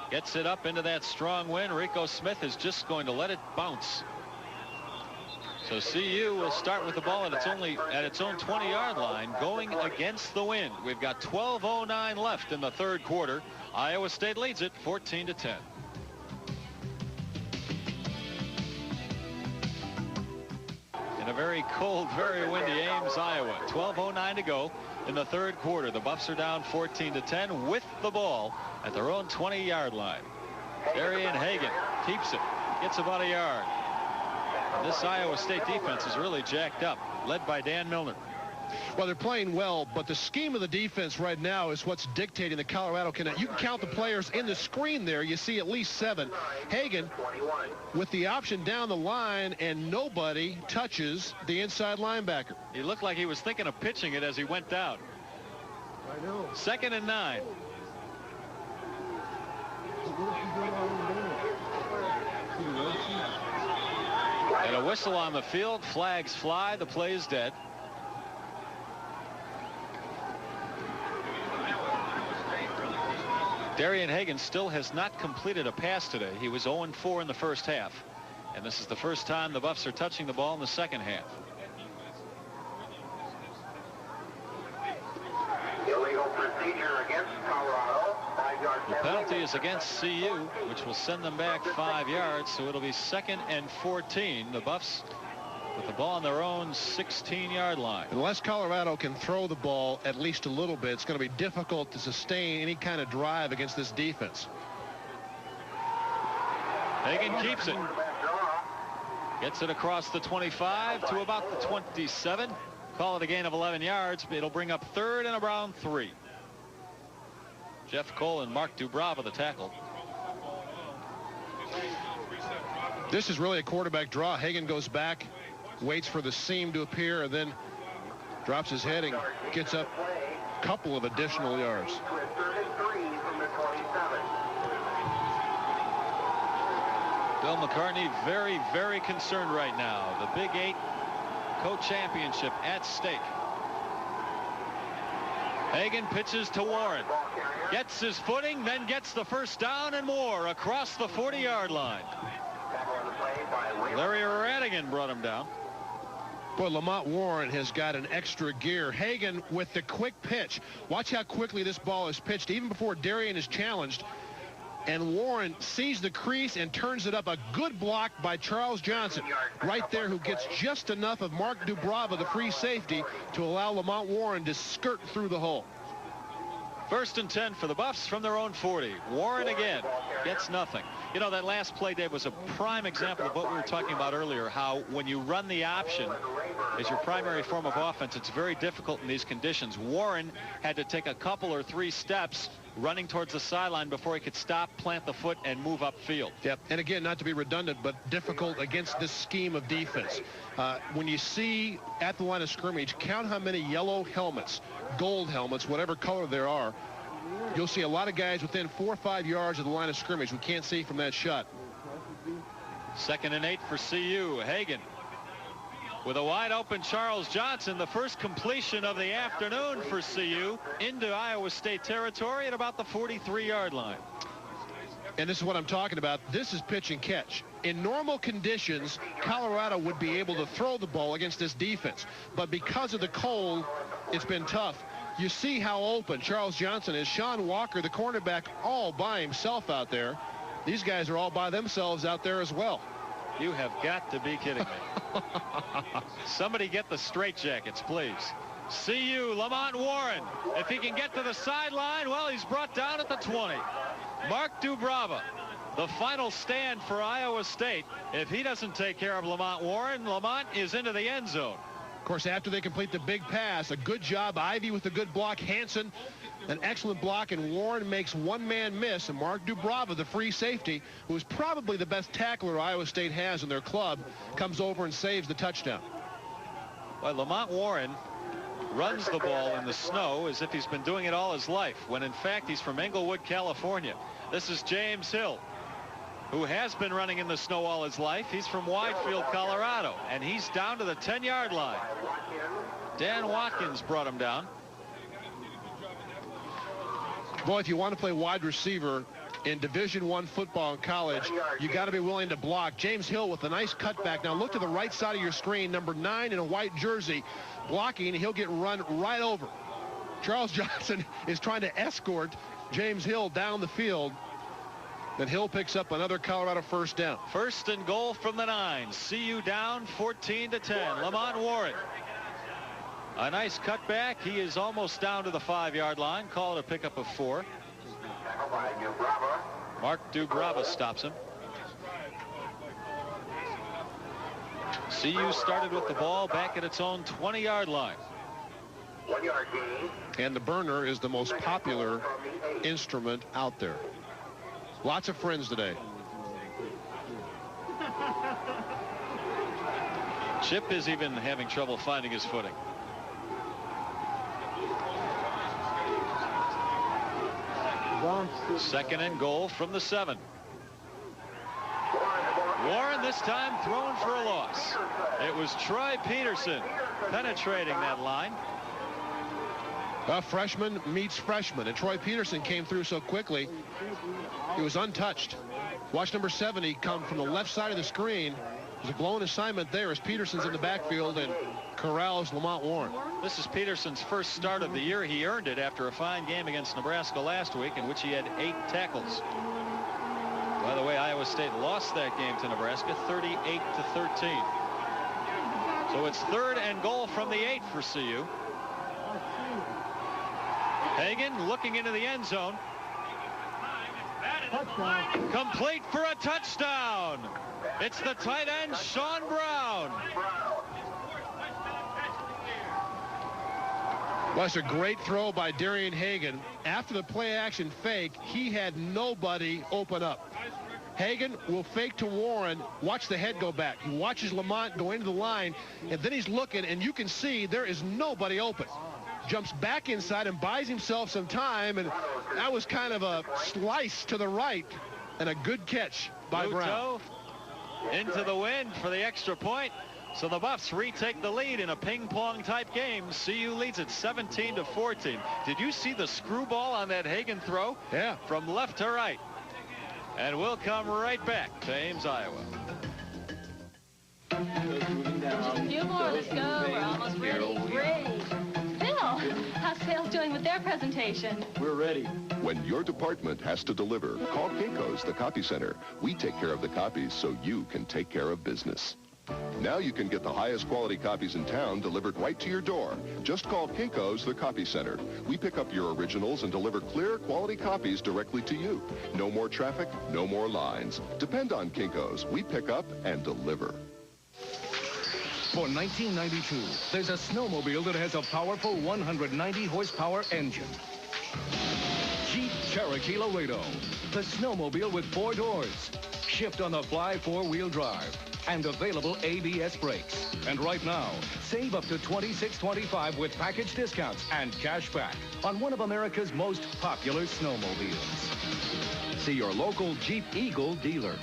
Gets it up into that strong wind. Rico Smith is just going to let it bounce. So CU will start with the ball at its own 20-yard line, going against the wind. We've got 12:09 left in the third quarter. Iowa State leads it 14-10. In a very cold, very windy Ames, Iowa. 12:09 to go in the third quarter. The Buffs are down 14-10 with the ball at their own 20-yard line. Darian Hagan keeps it, gets about a yard. This Iowa State defense is really jacked up, led by Dan Milner. Well, they're playing well, but the scheme of the defense right now is what's dictating the Colorado connect. You can count the players in the screen there. You see at least 7. Hagan with the option down the line, and nobody touches the inside linebacker. He looked like he was thinking of pitching it as he went down. I know. 2nd and 9. And a whistle on the field. Flags fly. The play is dead. Darian Hagan still has not completed a pass today. He was 0-4 in the first half. And this is the first time the Buffs are touching the ball in the second half. Illegal procedure against Colorado. 5-yard The penalty is against CU, which will send them back 5 yards, so it'll be 2nd and 14. The Buffs with the ball on their own 16-yard line. Unless Colorado can throw the ball at least a little bit, it's going to be difficult to sustain any kind of drive against this defense. Hagan keeps it. Gets it across the 25 to about the 27. Call it a gain of 11 yards. It'll bring up 3rd and around 3. Jeff Cole and Mark Dubrava the tackle. This is really a quarterback draw. Hagan goes back, waits for the seam to appear, and then drops his head and gets up a couple of additional yards. Bill McCartney very, very concerned right now. The Big 8 co-championship at stake. Hagan pitches to Warren. Gets his footing, then gets the first down and more across the 40-yard line. Larry Radigan brought him down. Boy, Lamont Warren has got an extra gear. Hagan with the quick pitch. Watch how quickly this ball is pitched, even before Darian is challenged. And Warren sees the crease and turns it up. A good block by Charles Johnson right there, who gets just enough of Mark Dubrava, the free safety, to allow Lamont Warren to skirt through the hole. 1st and 10 for the Buffs from their own 40. Warren again gets nothing. You know, that last play, Dave, was a prime example of what we were talking about earlier, how when you run the option as your primary form of offense, it's very difficult in these conditions. Warren had to take a couple or 3 steps running towards the sideline before he could stop, plant the foot, and move upfield. Yep, and again, not to be redundant, but difficult against this scheme of defense. When you see at the line of scrimmage, count how many yellow helmets, gold helmets, whatever color there are. You'll see a lot of guys within 4 or 5 yards of the line of scrimmage we can't see from that shot. 2nd and 8 for CU. Hagan with a wide open Charles Johnson, the first completion of the afternoon for CU into Iowa State territory at about the 43-yard line. And this is what I'm talking about. This is pitch and catch. In normal conditions, Colorado would be able to throw the ball against this defense. But because of the cold, it's been tough. You see how open Charles Johnson is. Sean Walker, the cornerback, all by himself out there. These guys are all by themselves out there as well. You have got to be kidding me. Somebody get the straitjackets, please. CU, Lamont Warren. If he can get to the sideline, well, he's brought down at the 20. Mark Dubrava, the final stand for Iowa State. If he doesn't take care of Lamont Warren, Lamont is into the end zone. course, after they complete the big pass, a good job. Ivy with a good block. Hansen, an excellent block, and Warren makes one man miss. And Mark Dubrava, the free safety, who is probably the best tackler Iowa State has in their club, comes over and saves the touchdown. Well, Lamont Warren runs the ball in the snow as if he's been doing it all his life, when in fact he's from Englewood, California. This is James Hill, who has been running in the snow all his life. He's from Widefield, Colorado, and he's down to the 10-yard line. Dan Watkins brought him down. Boy, if you want to play wide receiver in Division I football in college, you got to be willing to block. James Hill with a nice cutback. Now look to the right side of your screen, number 9 in a white jersey, blocking, and he'll get run right over. Charles Johnson is trying to escort James Hill down the field. Then Hill picks up another Colorado first down. First and goal from the 9. CU down 14-10. Lamont Warren. A nice cutback. He is almost down to the 5-yard line. Call it a pickup of 4. Mark Dubrava stops him. CU started with the ball back at its own 20-yard line. 1-yard gain. And the burner is the most popular instrument out there. Lots of friends today. Chip is even having trouble finding his footing. Second and goal from the 7. Warren this time throwing for a loss. It was Troy Peterson penetrating that line. A freshman meets freshman, and Troy Peterson came through so quickly. He was untouched. Watch number 70 come from the left side of the screen. There's a blown assignment there as Peterson's in the backfield and corrals Lamont Warren. This is Peterson's first start of the year. He earned it after a fine game against Nebraska last week, in which he had 8 tackles. By the way, Iowa State lost that game to Nebraska 38-13. So it's third and goal from the 8 for CU. Hagan looking into the end zone. Complete for a touchdown. It's the tight end, Sean Brown. Well, that's a great throw by Darian Hagan. After the play-action fake, he had nobody open up. Hagan will fake to Warren. Watch the head go back. He watches Lamont go into the line, and then he's looking, and you can see there is nobody open. Jumps back inside and buys himself some time, and that was kind of a slice to the right and a good catch by Brown. Into the wind for the extra point. So the Buffs retake the lead in a ping-pong type game. CU leads at 17-14. Did you see the screwball on that Hagan throw? Yeah. From left to right. And we'll come right back to Ames, Iowa. A few more, let's go. We're almost ready. Great. Phil, how's sales doing with their presentation? We're ready. When your department has to deliver, call Kinko's, the copy center. We take care of the copies so you can take care of business. Now you can get the highest quality copies in town delivered right to your door. Just call Kinko's, the copy center. We pick up your originals and deliver clear quality copies directly to you. No more traffic, no more lines. Depend on Kinko's. We pick up and deliver. For 1992, there's a snowmobile that has a powerful 190 horsepower engine. Jeep Cherokee Laredo, the snowmobile with 4 doors, shift on the fly 4-wheel drive, and available ABS brakes. And right now, save up to $26.25 with package discounts and cash back on one of America's most popular snowmobiles. See your local Jeep Eagle dealer.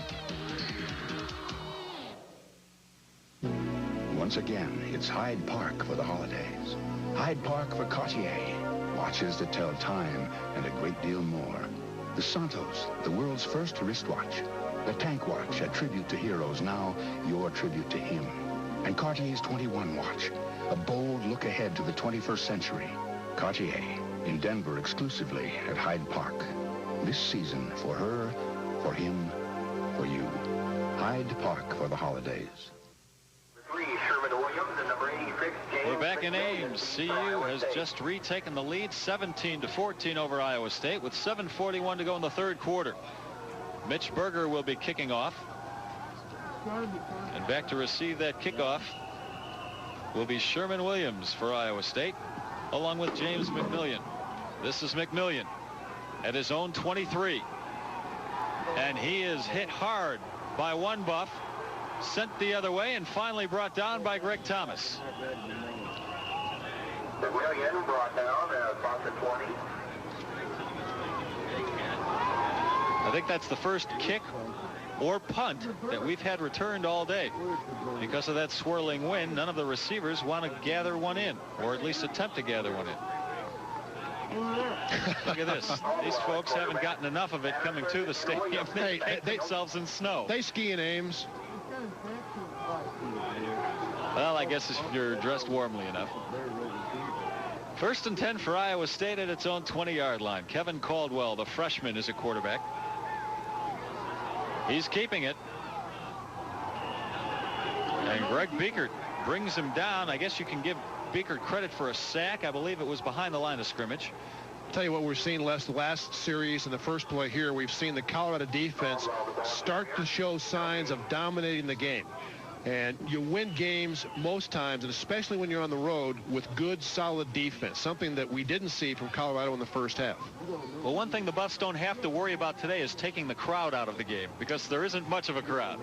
Once again, it's Hyde Park for the holidays. Hyde Park for Cartier. Watches that tell time and a great deal more. The Santos, the world's first wristwatch. The Tank Watch, a tribute to heroes, now your tribute to him. And Cartier's 21 watch, a bold look ahead to the 21st century. Cartier, in Denver exclusively at Hyde Park. This season for her, for him, for you. Hyde Park for the holidays. We're back in Ames. CU has just retaken the lead 17-14 over Iowa State with 7:41 to go in the third quarter. Mitch Berger will be kicking off. And back to receive that kickoff will be Sherman Williams for Iowa State, along with James McMillian. This is McMillian at his own 23. And he is hit hard by one Buff, sent the other way, and finally brought down by Greg Thomas. McMillian brought down across the 20. I think that's the first kick or punt that we've had returned all day. Because of that swirling wind, none of the receivers want to gather one in, or at least attempt to gather one in. Look at this. These folks haven't gotten enough of it coming to the stadium. They paint themselves in snow. They ski in Ames. Well, I guess if you're dressed warmly enough. 1st and 10 for Iowa State at its own 20-yard line. Kevin Caldwell, the freshman, is a quarterback. He's keeping it. And Greg Biekert brings him down. I guess you can give Biekert credit for a sack. I believe it was behind the line of scrimmage. Tell you what we're seeing, Les, the last series and the first play here, we've seen the Colorado defense start to show signs of dominating the game. And you win games most times, and especially when you're on the road, with good, solid defense, something that we didn't see from Colorado in the first half. Well, one thing the Buffs don't have to worry about today is taking the crowd out of the game, because there isn't much of a crowd.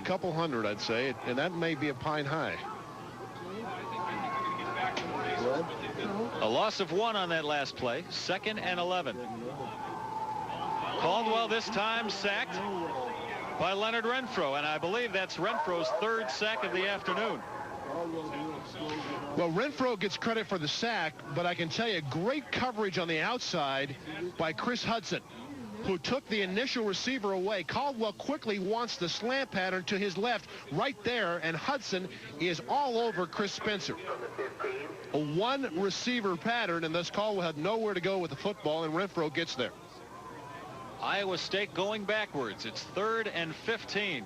A couple hundred, I'd say, and that may be a pine high. A loss of 1 on that last play. 2nd and 11. Caldwell this time sacked by Leonard Renfro, and I believe that's Renfro's 3rd sack of the afternoon. Well, Renfro gets credit for the sack, but I can tell you, great coverage on the outside by Chris Hudson, who took the initial receiver away. Caldwell quickly wants the slant pattern to his left right there, and Hudson is all over Chris Spencer. A one receiver pattern, and thus Caldwell had nowhere to go with the football, and Renfro gets there. Iowa State going backwards. It's 3rd and 15.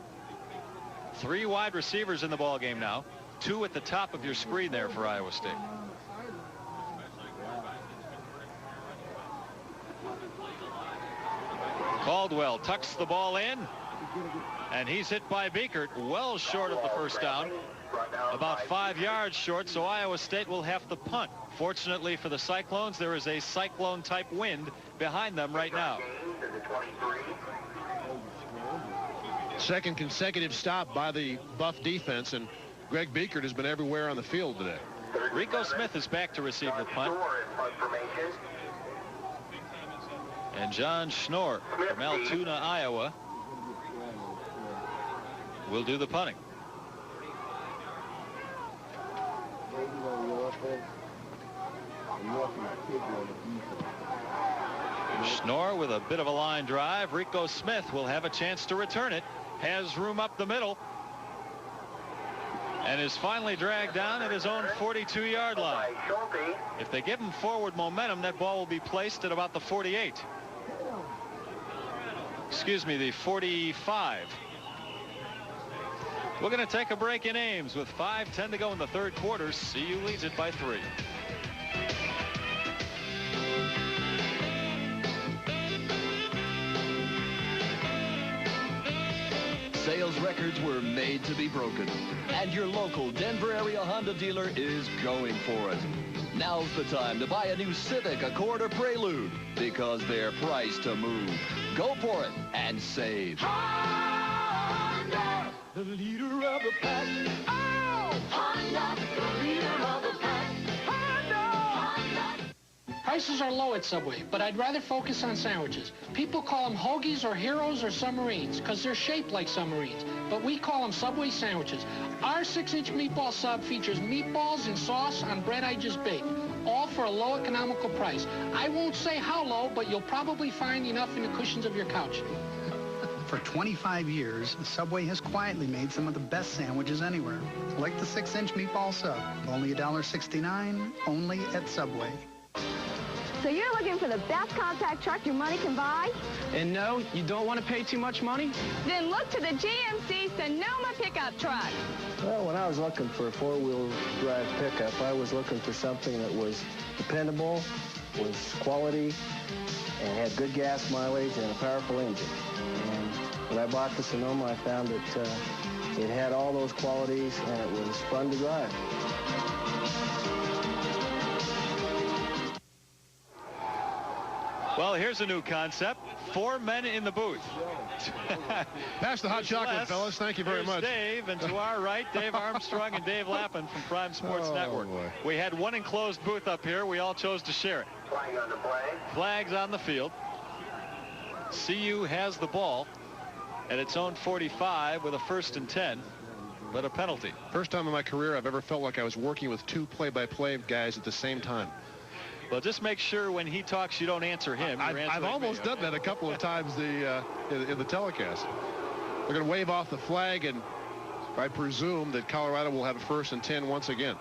3 wide receivers in the ball game now. 2 at the top of your screen there for Iowa State. Caldwell tucks the ball in, and he's hit by Biekert, well short of the first down, about 5 yards short, so Iowa State will have to punt. Fortunately for the Cyclones, there is a cyclone-type wind behind them right now. Second consecutive stop by the Buff defense, and Greg Biekert has been everywhere on the field today. Rico Smith is back to receive the punt. And John Schnorr from Altoona, Iowa, will do the punting. Schnorr with a bit of a line drive. Rico Smith will have a chance to return it. Has room up the middle. And is finally dragged down at his own 42-yard line. If they give him forward momentum, that ball will be placed at about the 48. Excuse me, the 45. We're going to take a break in Ames with 5:10 to go in the 3rd quarter. CU leads it by 3. Sales records were made to be broken, and your local Denver area Honda dealer is going for it. Now's the time to buy a new Civic, Accord, or Prelude, because they're priced to move. Go for it and save. Honda, the leader of the pack. Oh, Honda, the leader of the pack. Honda. Prices are low at Subway, but I'd rather focus on sandwiches. People call them hoagies or heroes or submarines because they're shaped like submarines, but we call them Subway sandwiches. Our 6-inch meatball sub features meatballs and sauce on bread I just baked, all for a low economical price. I won't say how low, but you'll probably find enough in the cushions of your couch. For 25 years, Subway has quietly made some of the best sandwiches anywhere, like the 6-inch meatball sub, only $1.69, only at Subway. So you're looking for the best compact truck your money can buy? And no, you don't want to pay too much money? Then look to the GMC Sonoma pickup truck. Well, when I was looking for a 4-wheel drive pickup, I was looking for something that was dependable, was quality, and had good gas mileage and a powerful engine. And when I bought the Sonoma, I found that it had all those qualities and it was fun to drive. Well, here's a new concept. 4 men in the booth. Pass the hot chocolate, fellas. Thank you very much. Dave, and to our right, Dave Armstrong and Dave Lappin from Prime Sports Network. Boy. We had one enclosed booth up here. We all chose to share it. Flag on the flag. Flags on the field. CU has the ball at its own 45 with a 1st and 10, but a penalty. First time in my career I've ever felt like I was working with 2 play-by-play guys at the same time. Well, just make sure when he talks you don't answer him. I've almost done that a couple of times in the telecast. They're going to wave off the flag, and I presume that Colorado will have a 1st and 10 once again.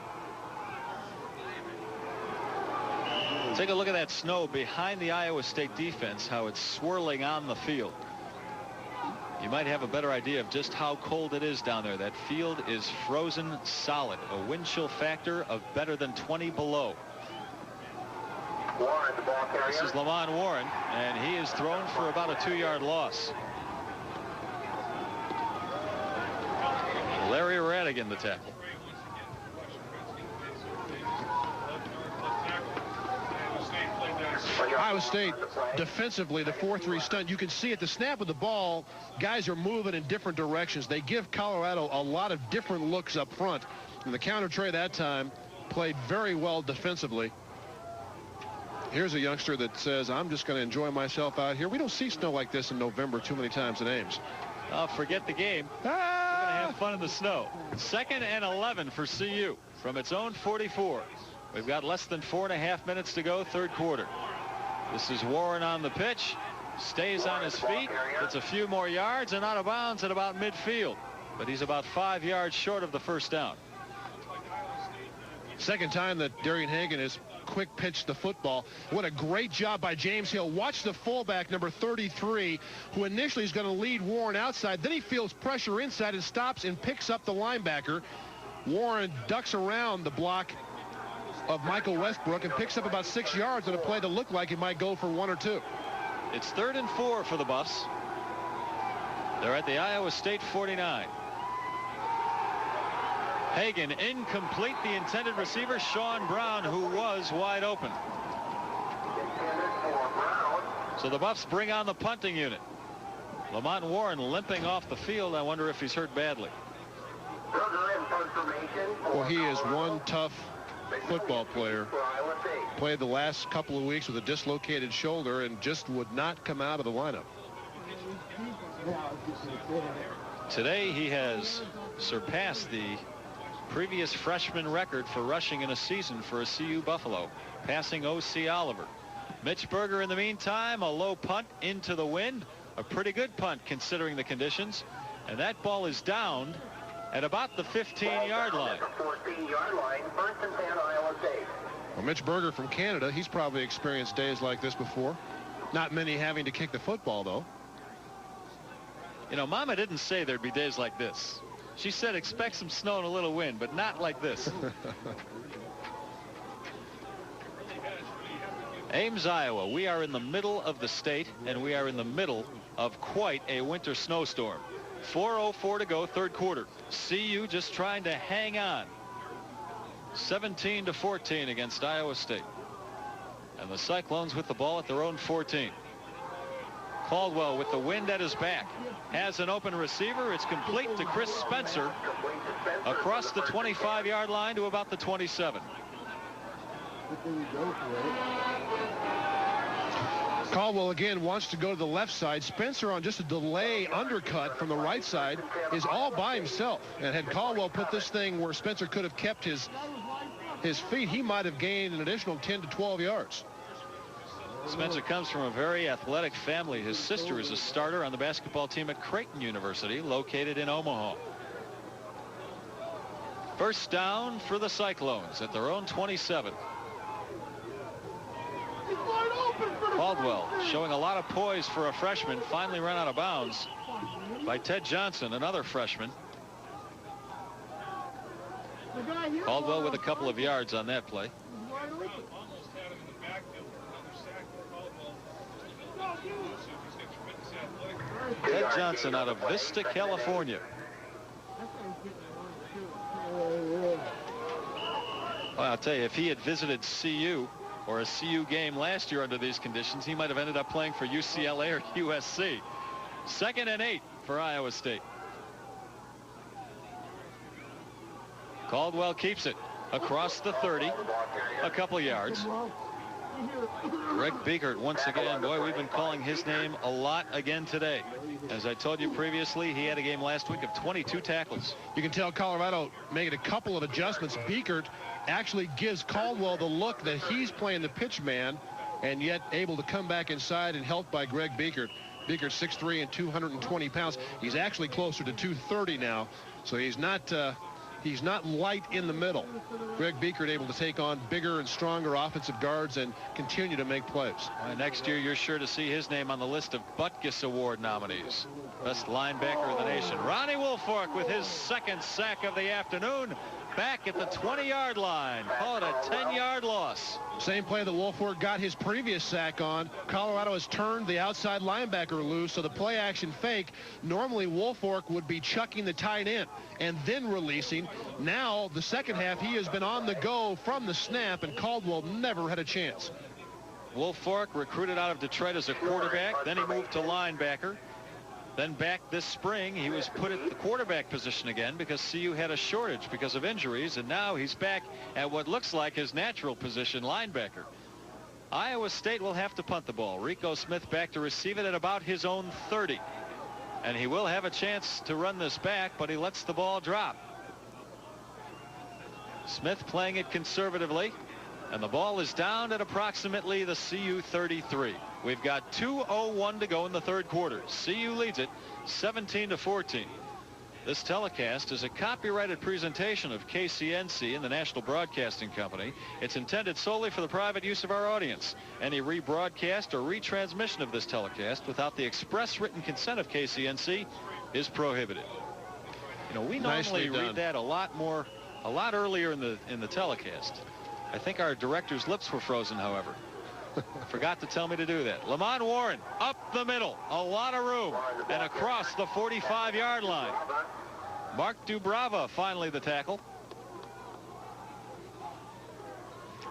Take a look at that snow behind the Iowa State defense, how it's swirling on the field. You might have a better idea of just how cold it is down there. That field is frozen solid, a wind chill factor of better than 20 below. Warren, the ball carrier. This is Lamont Warren, and he is thrown for about a 2-yard loss. Larry Radigan, the tackle. Iowa State defensively, the 4-3 stunt. You can see at the snap of the ball, guys are moving in different directions. They give Colorado a lot of different looks up front. And the counter tray that time played very well defensively. Here's a youngster that says, I'm just going to enjoy myself out here. We don't see snow like this in November too many times in Ames. Forget the game. We're going to have fun in the snow. 2nd and 11 for CU from its own 44. We've got less than 4.5 minutes to go, 3rd quarter. This is Warren on the pitch. Stays on his feet. Gets a few more yards and out of bounds at about midfield. But he's about 5 yards short of the 1st down. Second time that Darian Hagan has quick pitched the football. What a great job by James Hill. Watch the fullback, number 33, who initially is going to lead Warren outside. Then he feels pressure inside and stops and picks up the linebacker. Warren ducks around the block of Michael Westbrook and picks up about 6 yards on a play that looked like it might go for 1 or 2. It's 3rd and 4 for the Buffs. They're at the Iowa State 49. Hagan incomplete. The intended receiver, Sean Brown, who was wide open. So the Buffs bring on the punting unit. Lamont Warren limping off the field. I wonder if he's hurt badly. Well, he is one tough football player. Played the last couple of weeks with a dislocated shoulder and just would not come out of the lineup. Today he has surpassed the previous freshman record for rushing in a season for a CU Buffalo, passing O.C. Oliver. Mitch Berger in the meantime, a low punt into the wind, a pretty good punt considering the conditions, and that ball is downed at about the 15-yard line. 14-yard line, 1st and 10, Iowa State. Well, Mitch Berger from Canada, he's probably experienced days like this before. Not many having to kick the football, though. You know, Mama didn't say there'd be days like this. She said expect some snow and a little wind, but not like this. Ames, Iowa. We are in the middle of the state, and we are in the middle of quite a winter snowstorm. 4:04 to go, 3rd quarter. CU just trying to hang on. 17-14 against Iowa State. And the Cyclones with the ball at their own 14. Caldwell with the wind at his back. Has an open receiver. It's complete to Chris Spencer across the 25-yard line to about the 27. Caldwell again wants to go to the left side. Spencer on just a delay undercut from the right side is all by himself. And had Caldwell put this thing where Spencer could have kept his feet, he might have gained an additional 10 to 12 yards. Spencer comes from a very athletic family. His sister is a starter on the basketball team at Creighton University, located in Omaha. 1st down for the Cyclones at their own 27. Caldwell showing a lot of poise for a freshman, finally run out of bounds by Ted Johnson, another freshman. Caldwell with a couple of yards on that play. Ted Johnson out of Vista, California. Well, I'll tell you, if he had visited CU or a CU game last year under these conditions, he might have ended up playing for UCLA or USC. 2nd and 8 for Iowa State. Caldwell keeps it across the 30, a couple yards. Greg Biekert once again. Boy, we've been calling his name a lot again today. As I told you previously, he had a game last week of 22 tackles. You can tell Colorado making a couple of adjustments. Biekert actually gives Caldwell the look that he's playing the pitch man, and yet able to come back inside and helped by Greg Biekert. Biekert 6'3" and 220 pounds. He's actually closer to 230 now, so he's not light in the middle. Greg Biekert able to take on bigger and stronger offensive guards and continue to make plays. Next year, you're sure to see his name on the list of Butkus Award nominees. Best linebacker of the nation. Ronnie Woolfolk with his 2nd sack of the afternoon. Back at the 20-yard line. Call it a 10-yard loss. Same play that Woolfolk got his previous sack on. Colorado has turned the outside linebacker loose, so the play action fake. Normally Woolfolk would be chucking the tight end and then releasing. Now the second half he has been on the go from the snap, and Caldwell never had a chance. Woolfolk recruited out of Detroit as a quarterback. Then he moved to linebacker. Then back this spring, he was put at the quarterback position again because CU had a shortage because of injuries, and now he's back at what looks like his natural position, linebacker. Iowa State will have to punt the ball. Rico Smith back to receive it at about his own 30. And he will have a chance to run this back, but he lets the ball drop. Smith playing it conservatively, and the ball is down at approximately the CU 33. We've got 2:01 to go in the third quarter. CU leads it 17-14. This telecast is a copyrighted presentation of KCNC and the National Broadcasting Company. It's intended solely for the private use of our audience. Any rebroadcast or retransmission of this telecast without the express written consent of KCNC is prohibited. You know, we normally read that a lot earlier in the telecast. I think our director's lips were frozen, however. Forgot to tell me to do that. Lamont Warren up the middle, a lot of room, and across the 45-yard line. Mark Dubrava finally the tackle.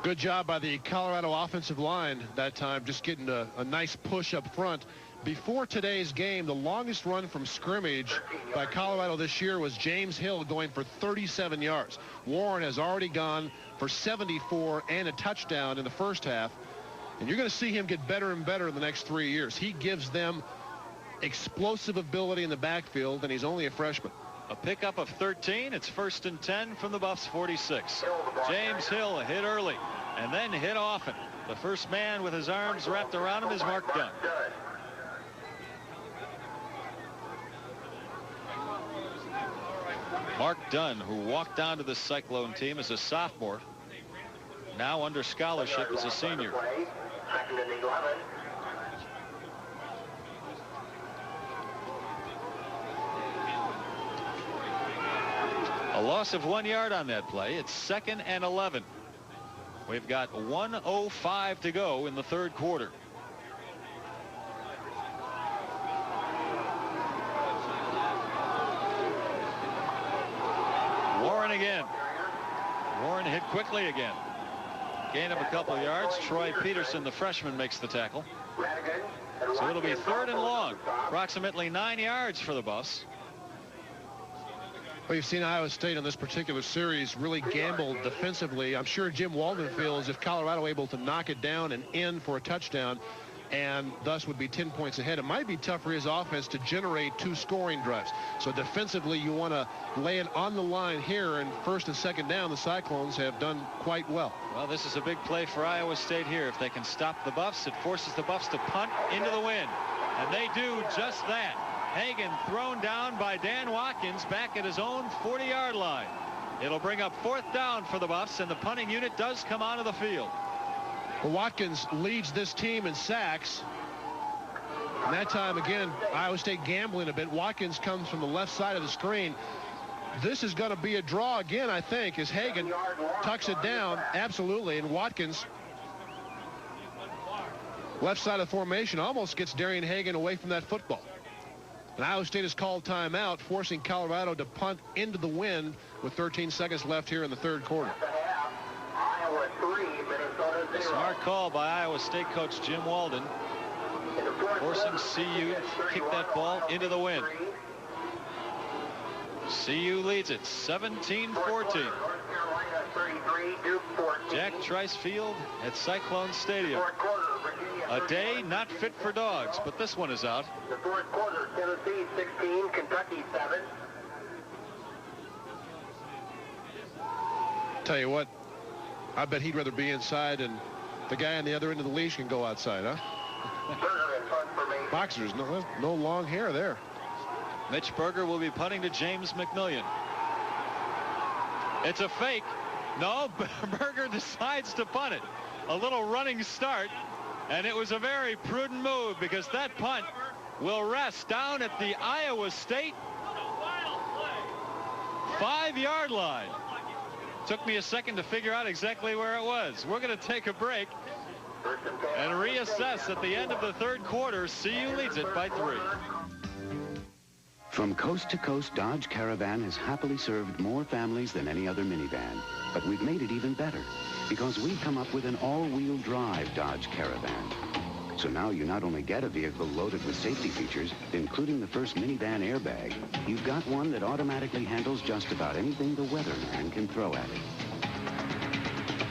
Good job by the Colorado offensive line that time, just getting a nice push up front. Before today's game, the longest run from scrimmage by Colorado this year was James Hill going for 37 yards. Warren has already gone for 74 and a touchdown in the first half. And you're going to see him get better and better in the next 3 years. He gives them explosive ability in the backfield, and he's only a freshman. A pickup of 13. It's 1st and 10 from the Buffs' 46. James Hill hit early and then hit often. The first man with his arms wrapped around him is Mark Dunn. Mark Dunn, who walked down to the Cyclone team as a sophomore, now under scholarship as a senior. A loss of 1 yard on that play. It's 2nd and 11. We've got 1:05 to go in the third quarter. Warren again. Warren hit quickly again. Gain of a couple yards. Troy Peterson, the freshman, makes the tackle. So it'll be 3rd and long. Approximately 9 yards for the Buffs. Well, you've seen Iowa State on this particular series really gamble defensively. I'm sure Jim Walden feels if Colorado able to knock it down and in for a touchdown, and thus would be 10 points ahead, it might be tough for his offense to generate 2 scoring drives. So defensively, you want to lay it on the line here, and 1st and 2nd down, the Cyclones have done quite well. Well, this is a big play for Iowa State here. If they can stop the Buffs, it forces the Buffs to punt into the wind, and they do just that. Hagan thrown down by Dan Watkins back at his own 40-yard line. It'll bring up 4th down for the Buffs, and the punting unit does come onto the field. Well, Watkins leads this team in sacks. And that time, again, Iowa State gambling a bit. Watkins comes from the left side of the screen. This is going to be a draw again, I think, as Hagan tucks it down. Absolutely. And Watkins, left side of the formation, almost gets Darian Hagan away from that football. And Iowa State has called timeout, forcing Colorado to punt into the wind with 13 seconds left here in the third quarter. Smart call by Iowa State coach Jim Walden, forcing CU to kick that ball into the wind. CU leads it 17-14. Jack Trice Field at Cyclone Stadium. A day not fit for dogs, but this one is out. The fourth quarter, Tennessee 16, Kentucky 7. Tell you what, I bet he'd rather be inside, and the guy on the other end of the leash can go outside, huh? Boxers, no long hair there. Mitch Berger will be punting to James McMillian. It's a fake. No, Berger decides to punt it. A little running start, and it was a very prudent move because that punt will rest down at the Iowa State 5-yard line. Took me a second to figure out exactly where it was. We're going to take a break and reassess at the end of the third quarter. CU leads it by 3. From coast to coast, Dodge Caravan has happily served more families than any other minivan. But we've made it even better because we've come up with an all-wheel drive Dodge Caravan. So now you not only get a vehicle loaded with safety features, including the first minivan airbag, you've got one that automatically handles just about anything the weatherman can throw at it.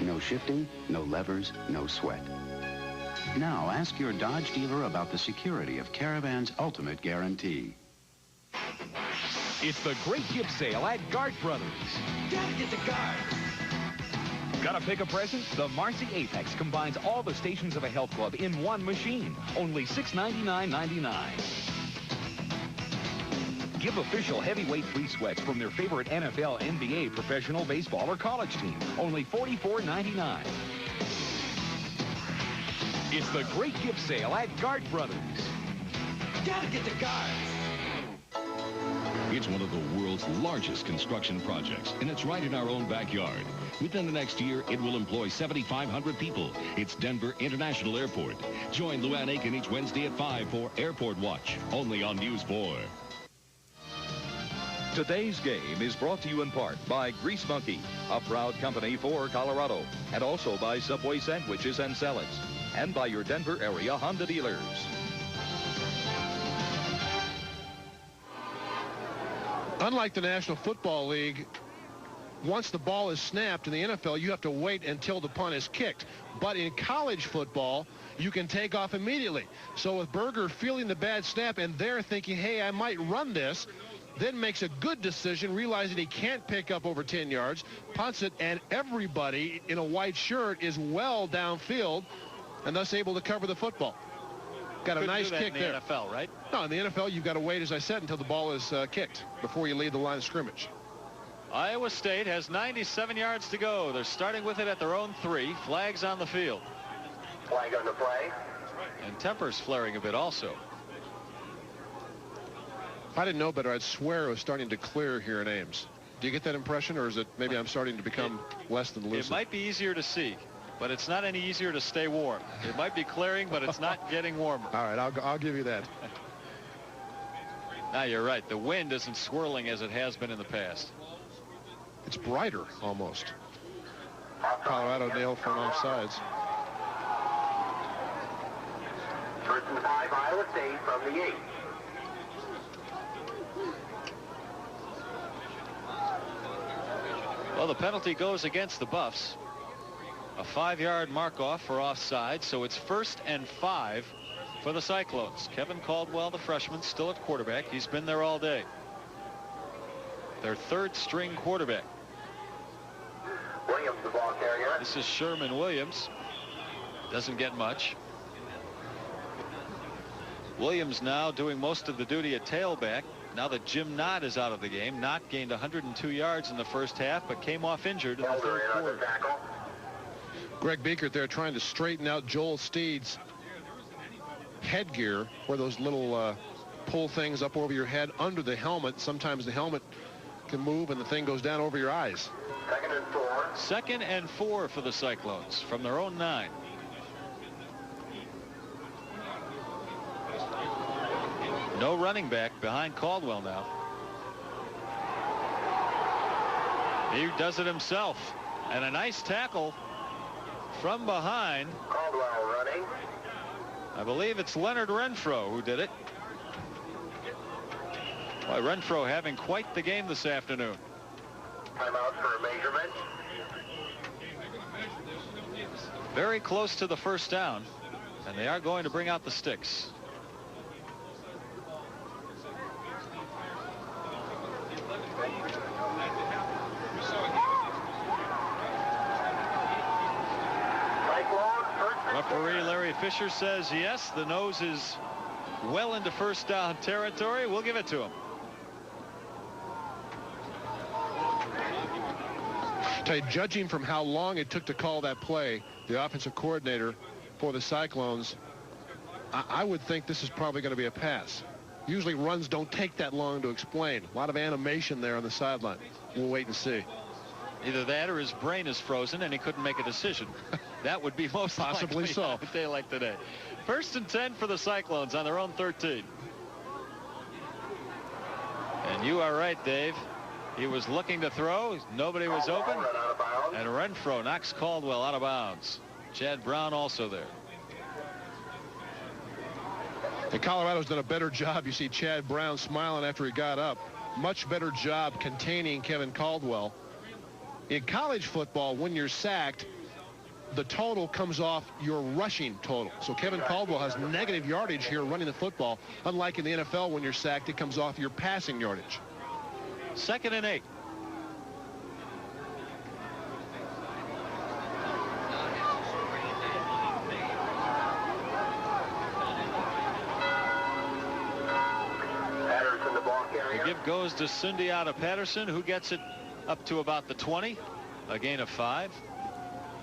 No shifting, no levers, no sweat. Now ask your Dodge dealer about the security of Caravan's ultimate guarantee. It's the great gift sale at Gart Brothers. Gotta get the guards. Gotta pick a present? The Marcy Apex combines all the stations of a health club in one machine. Only $699.99. Give official heavyweight free sweats from their favorite NFL, NBA, professional baseball, or college team. Only $44.99. It's the great gift sale at Gart Brothers. Gotta get the guards. It's one of the world's largest construction projects, and it's right in our own backyard. Within the next year, it will employ 7,500 people. It's Denver International Airport. Join Luann Aiken each Wednesday at 5 for Airport Watch, only on News 4. Today's game is brought to you in part by Grease Monkey, a proud company for Colorado, and also by Subway Sandwiches and Salads, and by your Denver area Honda dealers. Unlike the National Football League, once the ball is snapped in the NFL, you have to wait until the punt is kicked. But in college football, you can take off immediately. So with Berger feeling the bad snap and they're thinking, hey, I might run this, then makes a good decision, realizing he can't pick up over 10 yards, punts it, and everybody in a white shirt is well downfield and thus able to cover the football. Got a nice kick there. In the NFL, right? No, in the NFL, you've got to wait, as I said, until the ball is kicked before you leave the line of scrimmage. Iowa State has 97 yards to go. They're starting with it at their own 3. Flags on the field. Flag on the play. And temper's flaring a bit also. If I didn't know better, I'd swear it was starting to clear here in Ames. Do you get that impression, or is it maybe I'm starting to become less than lucid? It might be easier to see, but it's not any easier to stay warm. It might be clearing, but it's not getting warmer. All right, I'll give you that. Now, you're right. The wind isn't swirling as it has been in the past. It's brighter, almost. Colorado nailed from offsides. First and 5, Iowa State from the 8. Well, the penalty goes against the Buffs. A 5-yard mark-off for offside, so it's 1st and 5 for the Cyclones. Kevin Caldwell, the freshman, still at quarterback. He's been there all day. Their 3rd-string quarterback. Williams, the ball carrier. This is Sherman Williams. Doesn't get much. Williams now doing most of the duty at tailback. Now that Jim Knott is out of the game. Knott gained 102 yards in the first half, but came off injured in the 3rd quarter. Greg Beekert there trying to straighten out Joel Steed's headgear, where those little pull things up over your head under the helmet. Sometimes the helmet can move and the thing goes down over your eyes. 2nd and 4. 2nd and 4 for the Cyclones from their own 9. No running back behind Caldwell now. He does it himself. And a nice tackle from behind. Caldwell running. I believe it's Leonard Renfro who did it. Boy, Renfro having quite the game this afternoon. Timeout for a measurement. Very close to the first down, and they are going to bring out the sticks. Referee Larry Fisher says yes, the nose is well into first down territory. We'll give it to him. Judging from how long it took to call that play, the offensive coordinator for the Cyclones, I would think this is probably going to be a pass. Usually runs don't take that long to explain. A lot of animation there on the sideline. We'll wait and see. Either that or his brain is frozen and he couldn't make a decision. That would be most possibly likely so. on a day like today. 1st and 10 for the Cyclones on their own 13. And you are right, Dave. He was looking to throw. Nobody was open. And Renfro knocks Caldwell out of bounds. Chad Brown also there. And Colorado's done a better job. You see Chad Brown smiling after he got up. Much better job containing Kevin Caldwell. In college football, when you're sacked, the total comes off your rushing total. So Kevin Caldwell has negative yardage here running the football. Unlike in the NFL, when you're sacked, it comes off your passing yardage. 2nd and 8. Patterson, the ball carrier. The give goes to Sundiata Patterson, who gets it up to about the 20, a gain of 5.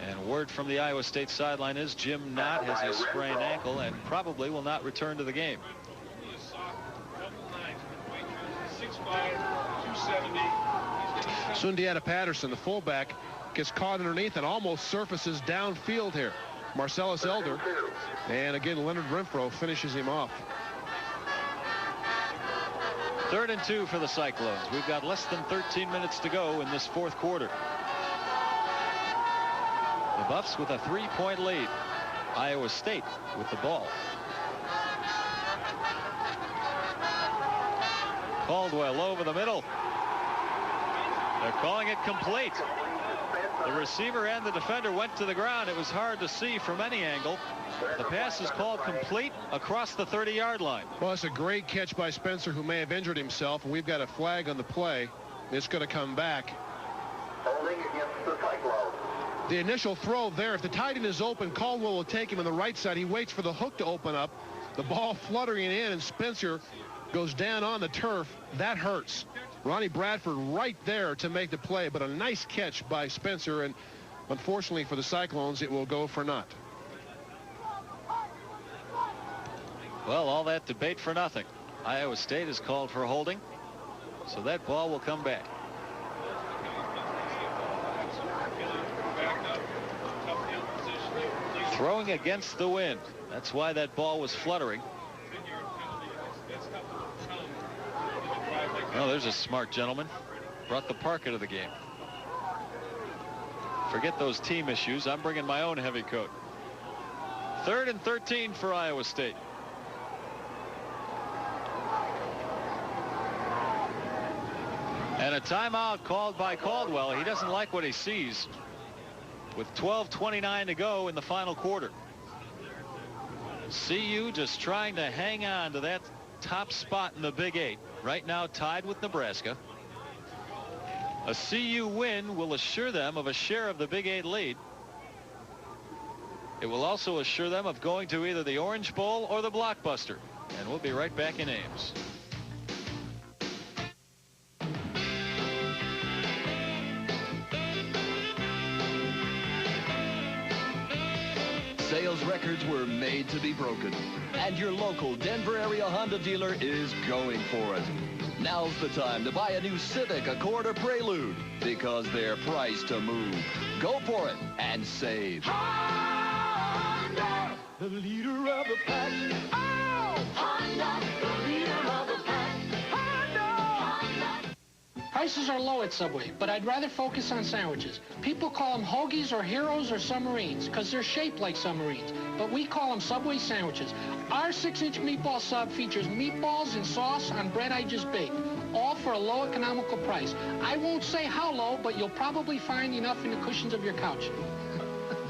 And word from the Iowa State sideline is Jim Knott has a sprained ankle and probably will not return to the game. 6'5", 270. Sundiata Patterson, the fullback, gets caught underneath and almost surfaces downfield here. Marcellus Elder, and again Leonard Renfro finishes him off. 3rd and 2 for the Cyclones. We've got less than 13 minutes to go in this 4th quarter. The Buffs with a 3-point lead. Iowa State with the ball. Caldwell over the middle. They're calling it complete. The receiver and the defender went to the ground. It was hard to see from any angle. The pass is called complete across the 30-yard line. Well, it's a great catch by Spencer, who may have injured himself, and we've got a flag on the play. It's going to come back. Holding against the Cyclones. The initial throw there, if the tight end is open, Caldwell will take him on the right side. He waits for the hook to open up. The ball fluttering in, and Spencer goes down on the turf. That hurts. Ronnie Bradford right there to make the play, but a nice catch by Spencer, and unfortunately for the Cyclones, it will go for naught. Well, all that debate for nothing. Iowa State is called for holding, so that ball will come back. Throwing against the wind. That's why that ball was fluttering. Oh, there's a smart gentleman. Brought the park into the game. Forget those team issues. I'm bringing my own heavy coat. 3rd and 13 for Iowa State. And a timeout called by Caldwell. He doesn't like what he sees. With 12:29 to go in the final quarter. CU just trying to hang on to that top spot in the Big 8. Right now tied with Nebraska. A CU win will assure them of a share of the Big 8 lead. It will also assure them of going to either the Orange Bowl or the Blockbuster. And we'll be right back in Ames. Sales records were made to be broken, and your local Denver area Honda dealer is going for it. Now's the time to buy a new Civic, Accord, or Prelude, because they're priced to move. Go for it and save. Honda, the leader of the pack. Oh, Honda, the leader of the pack. Honda. Price prices are low at Subway, but I'd rather focus on sandwiches. People call them hoagies or heroes or submarines because they're shaped like submarines, but we call them Subway sandwiches. Our 6-inch meatball sub features meatballs and sauce on bread I just baked, all for a low economical price. I won't say how low, but you'll probably find enough in the cushions of your couch.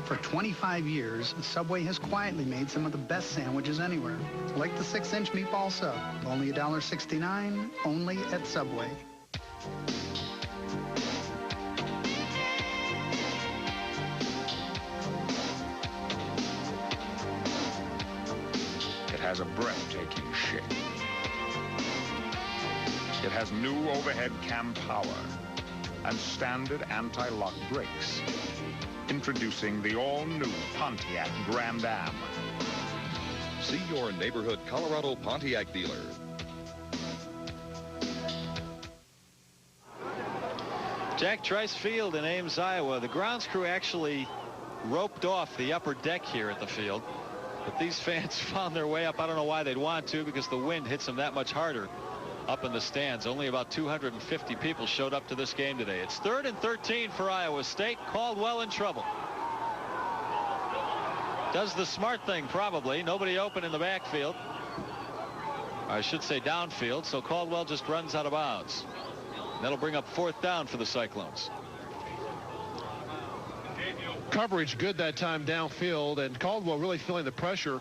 For 25 years, Subway has quietly made some of the best sandwiches anywhere, like the 6-inch meatball sub, only $1.69, only at Subway. It has a breathtaking shape. It has new overhead cam power and standard anti-lock brakes. Introducing the all-new Pontiac Grand Am. See your neighborhood Colorado Pontiac dealer. Jack Trice Field in Ames, Iowa. The grounds crew actually roped off the upper deck here at the field, but these fans found their way up. I don't know why they'd want to, because the wind hits them that much harder up in the stands. Only about 250 people showed up to this game today. It's 3rd and 13 for Iowa State. Caldwell in trouble. Does the smart thing, probably. Nobody open in the backfield. I should say downfield, so Caldwell just runs out of bounds. That'll bring up 4th down for the Cyclones. Coverage good that time downfield, and Caldwell really feeling the pressure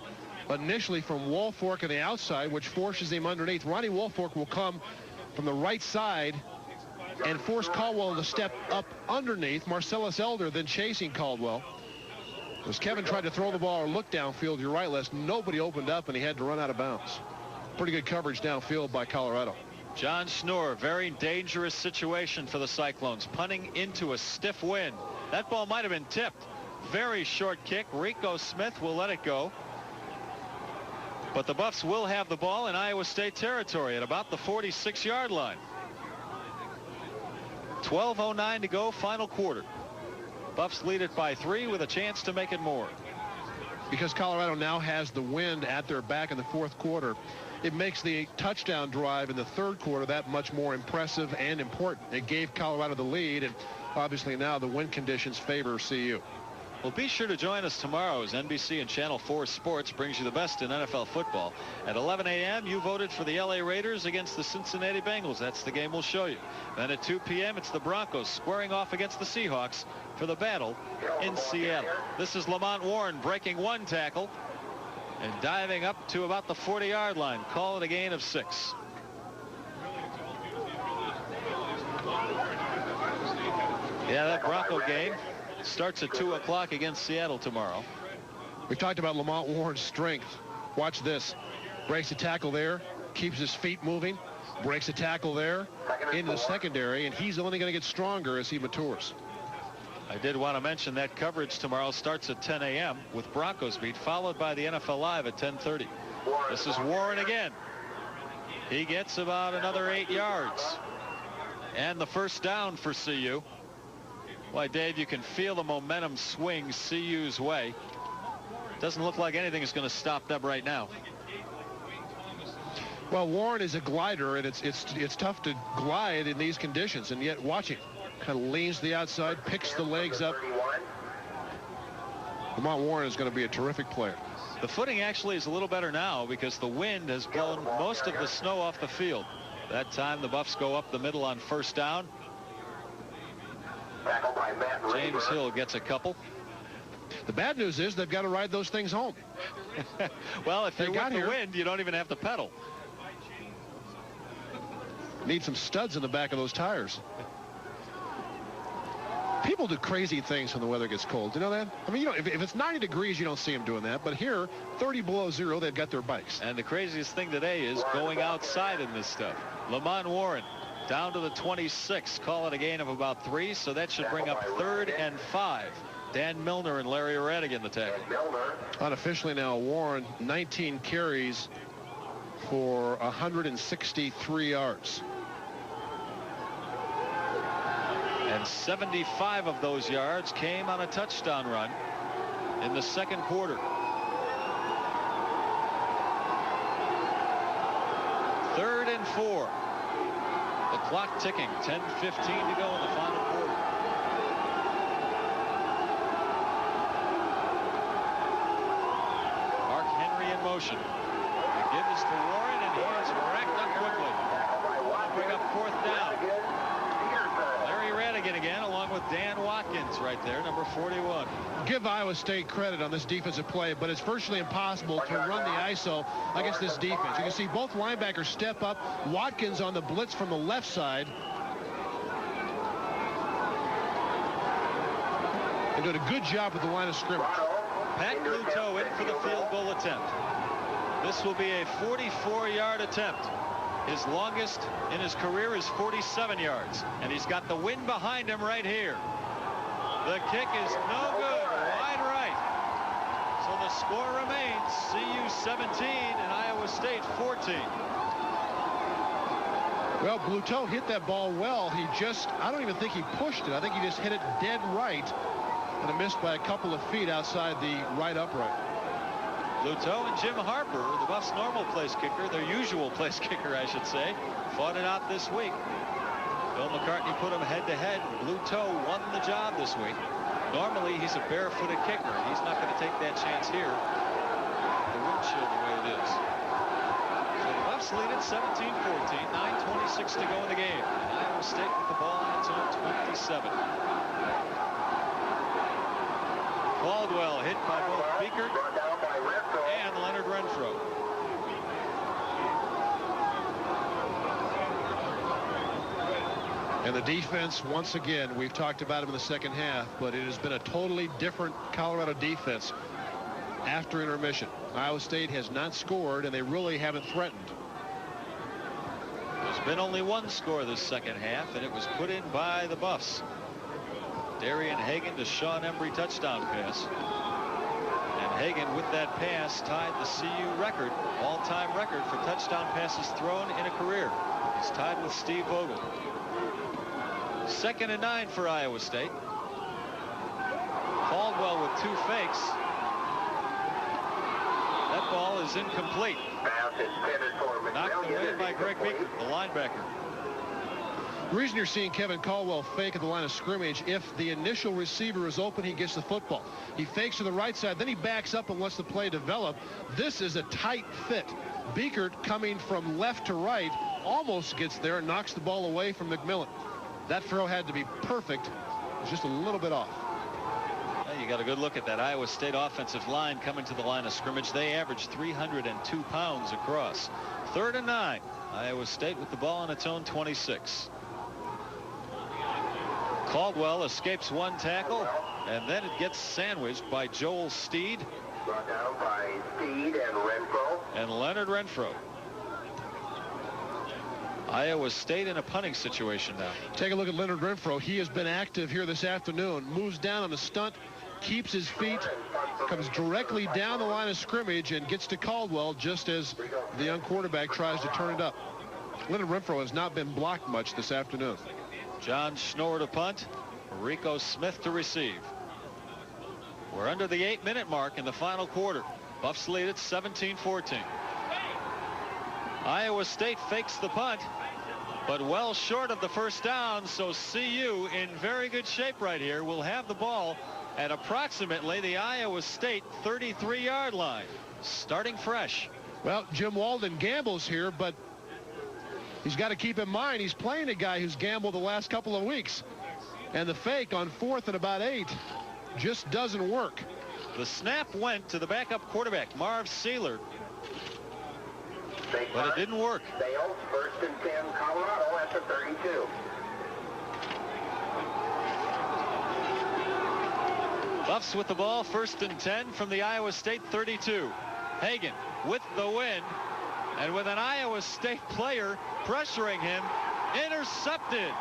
initially from Woolfolk on the outside, which forces him underneath. Ronnie Woolfolk will come from the right side and force Caldwell to step up underneath. Marcellus Elder then chasing Caldwell. As Kevin tried to throw the ball or look downfield, you're right, Les, nobody opened up and he had to run out of bounds. Pretty good coverage downfield by Colorado. John Schnoor, very dangerous situation for the Cyclones, punting into a stiff wind. That ball might have been tipped. Very short kick. Rico Smith will let it go. But the Buffs will have the ball in Iowa State territory at about the 46-yard line. 12:09 to go, final quarter. Buffs lead it by 3 with a chance to make it more. Because Colorado now has the wind at their back in the 4th quarter, it makes the touchdown drive in the 3rd quarter that much more impressive and important. It gave Colorado the lead, and obviously now the wind conditions favor CU. Well, be sure to join us tomorrow as NBC and Channel 4 Sports brings you the best in NFL football. At 11 a.m., you voted for the LA Raiders against the Cincinnati Bengals. That's the game we'll show you. Then at 2 p.m., it's the Broncos squaring off against the Seahawks for the battle in Seattle. This is Lamont Warren breaking 1 tackle and diving up to about the 40-yard line. Call it a gain of 6. Yeah, that Bronco game starts at 2 o'clock against Seattle tomorrow. We talked about Lamont Warren's strength. Watch this. Breaks a tackle there, keeps his feet moving, breaks a tackle there into the secondary, and he's only going to get stronger as he matures. I did want to mention that coverage tomorrow starts at 10 a.m. with Broncos beat, followed by the NFL Live at 10:30. This is Warren again. He gets about another 8 yards. And the first down for CU. Why, Dave, you can feel the momentum swing CU's way. Doesn't look like anything is going to stop them right now. Well, Warren is a glider, and it's tough to glide in these conditions, and yet watch him. Kind of leans to the outside, picks the legs up. Lamont Warren is going to be a terrific player. The footing actually is a little better now because the wind has blown most of the snow off the field. That time the Buffs go up the middle on first down. James Hill gets a couple. The bad news is they've got to ride those things home. Well, if you're with the wind, you don't even have to pedal. Need some studs in the back of those tires. People do crazy things when the weather gets cold. You know that? I mean, you know, if it's 90 degrees, you don't see them doing that. But here, 30 below zero, they've got their bikes. And the craziest thing today is going outside in this stuff. Lamont Warren down to the 26. Call it a gain of about 3. So that should bring up 3rd and 5. Dan Milner and Larry Radigan the tackle. Unofficially now, Warren, 19 carries for 163 yards. And 75 of those yards came on a touchdown run in the second quarter. 3rd and 4. The Clock ticking. 10:15 to go in the final quarter. Mark Henry in motion. They give this to Warren, and he is racked up quickly. Bring up 4th down. Larry Radigan again, along with Dan Watkins right there, number 41. Give Iowa State credit on this defensive play, but it's virtually impossible to run the ISO against this defense. You can see both linebackers step up. Watkins on the blitz from the left side. They did a good job with the line of scrimmage. Pat Bluto in for the field goal attempt. This will be a 44-yard attempt. His longest in his career is 47 yards, and he's got the wind behind him right here. The kick is no good, wide right. So the score remains CU 17 and Iowa State 14. Well, Bluto hit that ball well. I don't even think he pushed it. I think he just hit it dead right, and it missed by a couple of feet outside the right upright. Bluto and Jim Harper, the Buffs' normal place kicker, their usual place kicker, I should say, fought it out this week. Bill McCartney put him head-to-head. Bluto won the job this week. Normally, he's a barefooted kicker. He's not going to take that chance here. The windshield the way it is. So the Buffs lead it 17-14, 9:26 to go in the game. And Iowa State with the ball on its own 27. Caldwell hit by both Beekert and Leonard Renfro. And the defense, once again, we've talked about him in the second half, but it has been a totally different Colorado defense after intermission. Iowa State has not scored, and they really haven't threatened. There's been only one score this second half, and it was put in by the Buffs. Darian Hagan to Sean Embry touchdown pass. And Hagan, with that pass, tied the CU record, all-time record for touchdown passes thrown in a career. He's tied with Steve Vogel. 2nd and 9 for Iowa State. Caldwell with 2 fakes. That ball is incomplete. Knocked away by Greg Beekert, the linebacker. The reason you're seeing Kevin Caldwell fake at the line of scrimmage, if the initial receiver is open, he gets the football. He fakes to the right side, then he backs up and lets the play develop. This is a tight fit. Beekert, coming from left to right, almost gets there and knocks the ball away from McMillan. That throw had to be perfect. It was just a little bit off. Well, you got a good look at that Iowa State offensive line coming to the line of scrimmage. They averaged 302 pounds across. 3rd and 9. Iowa State with the ball on its own 26. Caldwell escapes one tackle, and then it gets sandwiched by Joel Steed. Brought down by Steed and Renfro. And Leonard Renfro. Iowa State in a punting situation now. Take a look at Leonard Renfro. He has been active here this afternoon. Moves down on the stunt, keeps his feet, comes directly down the line of scrimmage, and gets to Caldwell just as the young quarterback tries to turn it up. Leonard Renfro has not been blocked much this afternoon. John Schnorr to punt. Rico Smith to receive. We're under the 8-minute mark in the final quarter. Buffs lead at 17-14. Iowa State fakes the punt, but well short of the first down, so CU in very good shape right here will have the ball at approximately the Iowa State 33-yard line, starting fresh. Well, Jim Walden gambles here, but he's got to keep in mind he's playing a guy who's gambled the last couple of weeks. And the fake on 4th and about 8 just doesn't work. The snap went to the backup quarterback, Marv Seeler, but it didn't work. Sales, 1st and 10, Colorado at the 32. Buffs with the ball, 1st and 10 from the Iowa State 32. Hagan with the wind, and with an Iowa State player pressuring him, intercepted.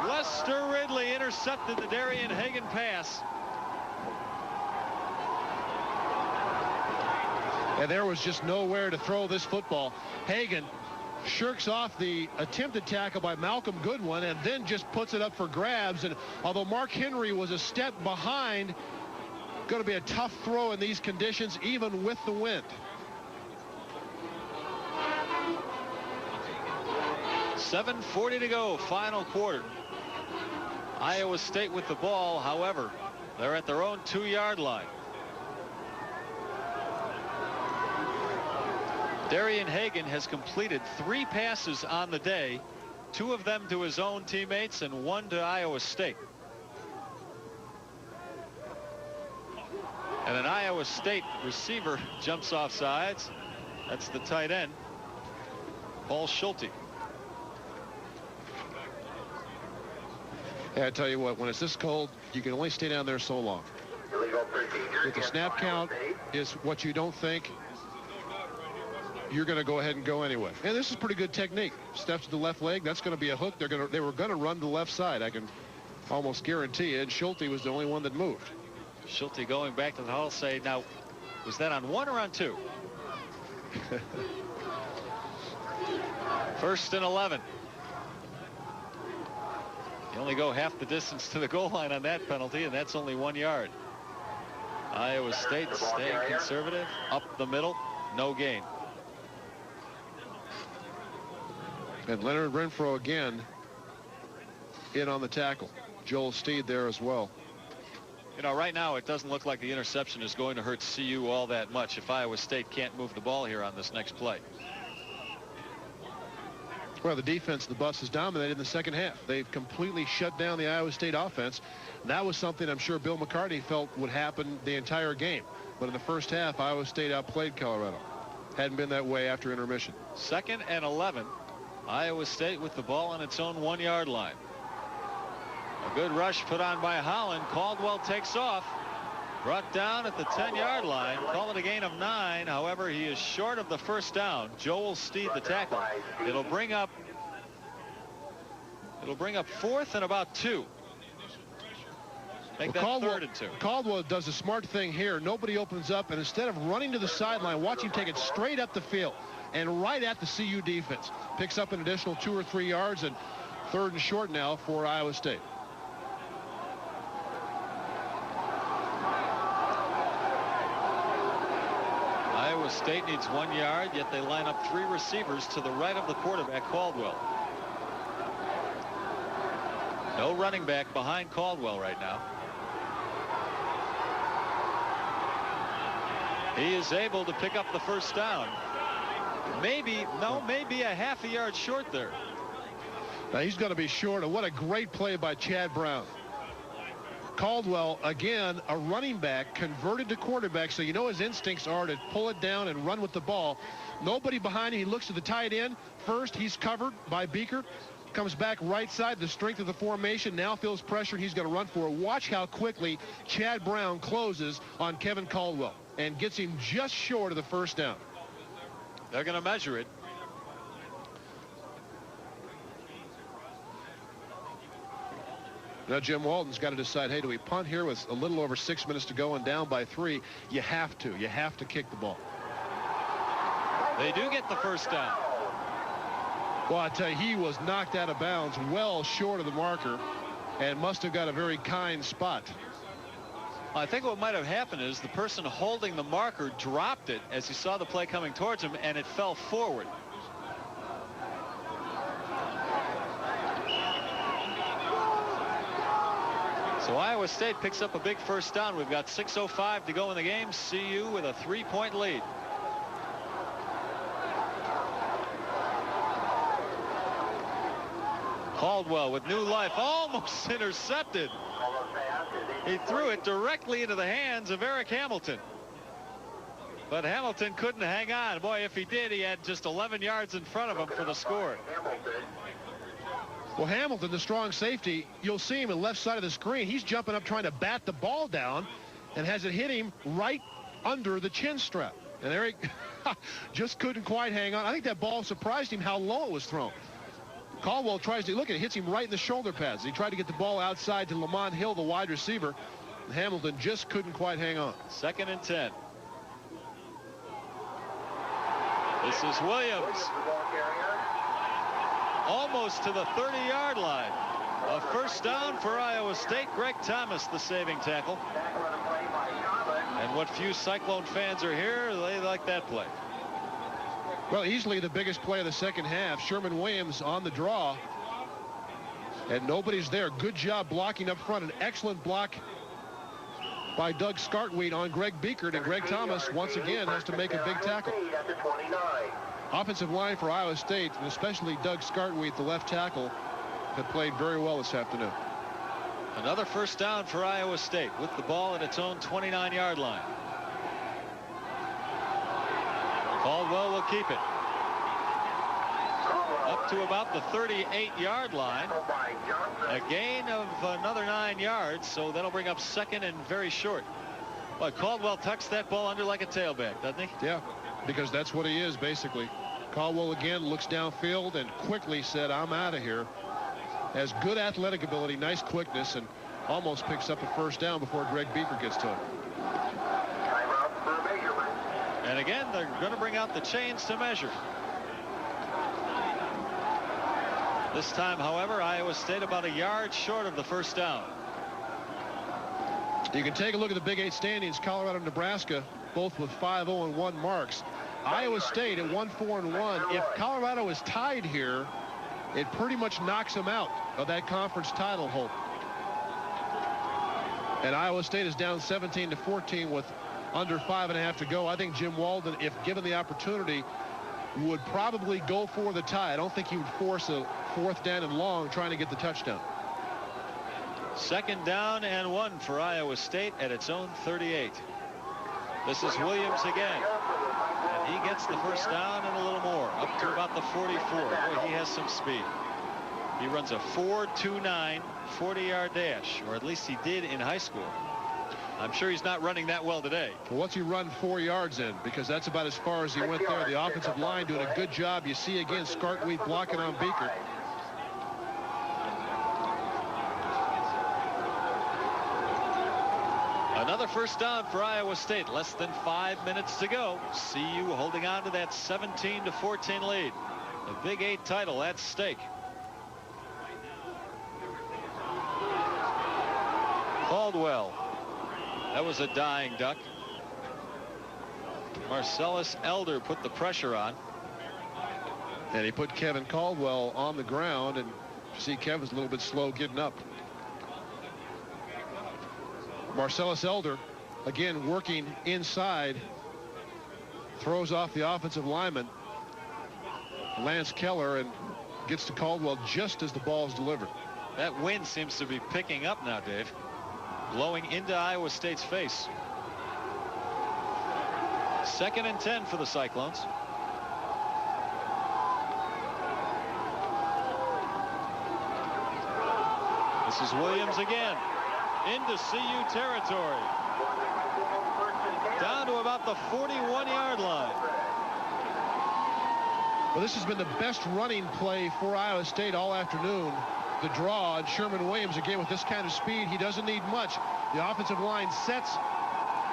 Lester Ridley intercepted the Darian Hagan pass. And there was just nowhere to throw this football. Hagan shirks off the attempted tackle by Malcolm Goodwin and then just puts it up for grabs. And although Mark Henry was a step behind, going to be a tough throw in these conditions, even with the wind. 7:40 to go, final quarter. Iowa State with the ball. However, they're at their own 2-yard line. Darian Hagan has completed 3 passes on the day, 2 of them to his own teammates and 1 to Iowa State. And an Iowa State receiver jumps off sides. That's the tight end, Paul Schulte. Yeah, I tell you what, when it's this cold, you can only stay down there so long. If the snap count is what you don't think, you're going to go ahead and go anyway. And this is pretty good technique. Steps to the left leg. That's going to be a hook. They were going to run to the left side. I can almost guarantee it. Schulte was the only one that moved. Schulte going back to the huddle. Say, now, was that on 1 or on 2? 1st and 11. You only go half the distance to the goal line on that penalty, and that's only 1 yard. Iowa State staying conservative. Up the middle. No gain. And Leonard Renfro again in on the tackle. Joel Steed there as well. You know, right now it doesn't look like the interception is going to hurt CU all that much if Iowa State can't move the ball here on this next play. Well, the defense of the Buffs has dominated in the second half. They've completely shut down the Iowa State offense. That was something I'm sure Bill McCartney felt would happen the entire game. But in the first half, Iowa State outplayed Colorado. Hadn't been that way after intermission. 2nd and 11. Iowa State with the ball on its own 1-yard line. A good rush put on by Holland. Caldwell takes off. Brought down at the 10-yard line. Call it a gain of 9. However, he is short of the first down. Joel Steed, the tackle. It'll bring up 4th and about 2. Make that 3rd and 2. Caldwell does a smart thing here. Nobody opens up, and instead of running to the sideline, watch him take it straight up the field and right at the CU defense. Picks up an additional 2 or 3 yards, and 3rd and short now for Iowa State. Iowa State needs 1 yard, yet they line up 3 receivers to the right of the quarterback, Caldwell. No running back behind Caldwell right now. He is able to pick up the first down. Maybe a half a yard short there. Now he's going to be short. And what a great play by Chad Brown. Caldwell, again, a running back converted to quarterback, so you know his instincts are to pull it down and run with the ball. Nobody behind him. He looks to the tight end. First, he's covered by Beaker. Comes back right side, the strength of the formation. Now feels pressure, and he's going to run for it. Watch how quickly Chad Brown closes on Kevin Caldwell and gets him just short of the first down. They're going to measure it. Now Jim Walton's got to decide, hey, do we punt here with a little over 6 minutes to go and down by 3? You have to. You have to kick the ball. They do get the first down. Well, I tell you, he was knocked out of bounds well short of the marker and must have got a very kind spot. I think what might have happened is the person holding the marker dropped it as he saw the play coming towards him, and it fell forward. So Iowa State picks up a big first down. We've got 6:05 to go in the game. CU with a 3-point lead. Caldwell with new life, almost intercepted. He threw it directly into the hands of Eric Hamilton. But Hamilton couldn't hang on. Boy, if he did, he had just 11 yards in front of him for the score. Well, Hamilton, the strong safety, you'll see him on the left side of the screen. He's jumping up trying to bat the ball down and has it hit him right under the chin strap. And Eric just couldn't quite hang on. I think that ball surprised him how low it was thrown. Caldwell tries to look at it, hits him right in the shoulder pads. He tried to get the ball outside to Lamont Hill, the wide receiver. Hamilton just couldn't quite hang on. 2nd and 10. This is Williams. Almost to the 30-yard line. A first down for Iowa State. Greg Thomas, the saving tackle. And what few Cyclone fans are here, they like that play. Well, easily the biggest play of the second half. Sherman Williams on the draw. And nobody's there. Good job blocking up front. An excellent block by Doug Skartweed on Greg Beekert. And Greg Thomas, once again, has to make a big tackle. Offensive line for Iowa State, and especially Doug Skartweed, the left tackle, have played very well this afternoon. Another first down for Iowa State with the ball at its own 29-yard line. Caldwell will keep it. Up to about the 38-yard line. A gain of another 9 yards, so that'll bring up second and very short. But Caldwell tucks that ball under like a tailback, doesn't he? Yeah, because that's what he is, basically. Caldwell again looks downfield and quickly said, I'm out of here. Has good athletic ability, nice quickness, and almost picks up a first down before Greg Beekert gets to him. And again, they're going to bring out the chains to measure. This time, however, Iowa State about a yard short of the first down. You can take a look at the Big 8 standings. Colorado and Nebraska both with 5-0-1 marks. Iowa State at 1-4-1. If Colorado is tied here, it pretty much knocks them out of that conference title hope. And Iowa State is down 17-14 with under 5.5 to go. I think Jim Walden, if given the opportunity, would probably go for the tie. I don't think he would force a fourth down and long trying to get the touchdown. Second down and 1 for Iowa State at its own 38. This is Williams again. And he gets the first down and a little more, up to about the 44. Boy, he has some speed. He runs a 4.29 40-yard dash, or at least he did in high school. I'm sure he's not running that well today. Well, what's he run 4 yards in? Because that's about as far as he went there. The offensive line doing a good job. You see again Skartweed blocking on Beekert. Another first down for Iowa State. Less than 5 minutes to go. CU holding on to that 17-14 lead. The Big 8 title at stake. Caldwell. That was a dying duck. Marcellus Elder put the pressure on. And he put Kevin Caldwell on the ground, and you see Kevin's a little bit slow getting up. Marcellus Elder, again working inside, throws off the offensive lineman, Lance Keller, and gets to Caldwell just as the ball is delivered. That wind seems to be picking up now, Dave. Blowing into Iowa State's face. Second and 10 for the Cyclones. This is Williams again. Into CU territory. Down to about the 41-yard line. Well, this has been the best running play for Iowa State all afternoon. The draw, and Sherman Williams again with this kind of speed, he doesn't need much. The offensive line sets.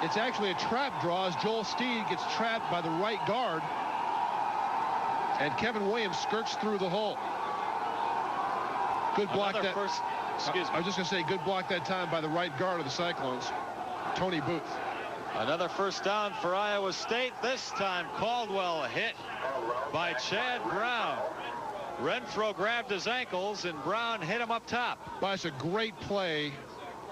It's actually a trap draw as Joel Steed gets trapped by the right guard, and Kevin Williams skirts through the hole. Good block. I was just going to say, good block that time by the right guard of the Cyclones, Tony Booth. Another first down for Iowa State. This time Caldwell hit by Chad Brown. Renfro grabbed his ankles, and Brown hit him up top. But it's a great play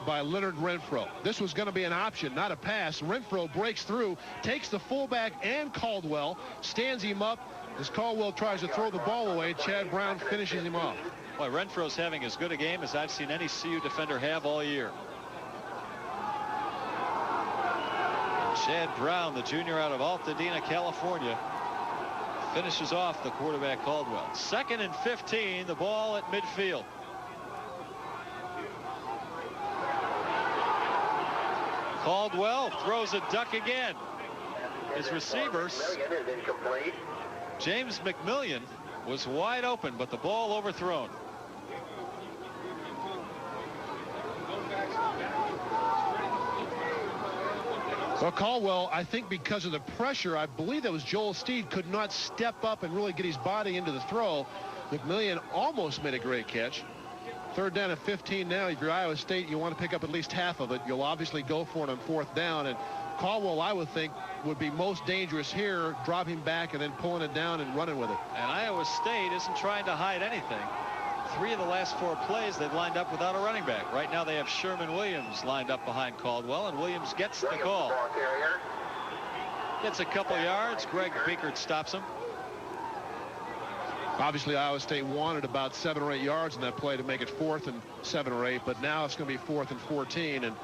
by Leonard Renfro. This was going to be an option, not a pass. Renfro breaks through, takes the fullback and Caldwell, stands him up. As Caldwell tries to throw the ball away, Chad Brown finishes him off. Boy, Renfro's having as good a game as I've seen any CU defender have all year. Chad Brown, the junior out of Altadena, California, finishes off the quarterback Caldwell. Second and 15, the ball at midfield. Caldwell throws a duck again. His receivers, James McMillian, was wide open, but the ball overthrown. Well, Caldwell, I think because of the pressure, I believe that was Joel Steed, could not step up and really get his body into the throw. McMillian almost made a great catch. Third down and 15 now. If you're Iowa State, you want to pick up at least half of it. You'll obviously go for it on fourth down, and Caldwell, I would think, would be most dangerous here, dropping back and then pulling it down and running with it. And Iowa State isn't trying to hide anything. 3 of the last 4 plays they've lined up without a running back. Right now they have Sherman Williams lined up behind Caldwell, and Williams gets the call. Gets a couple yards. Greg Biekert stops him. Obviously, Iowa State wanted about 7 or 8 yards in that play to make it 4th and 7 or 8, but now it's going to be 4th and 14, and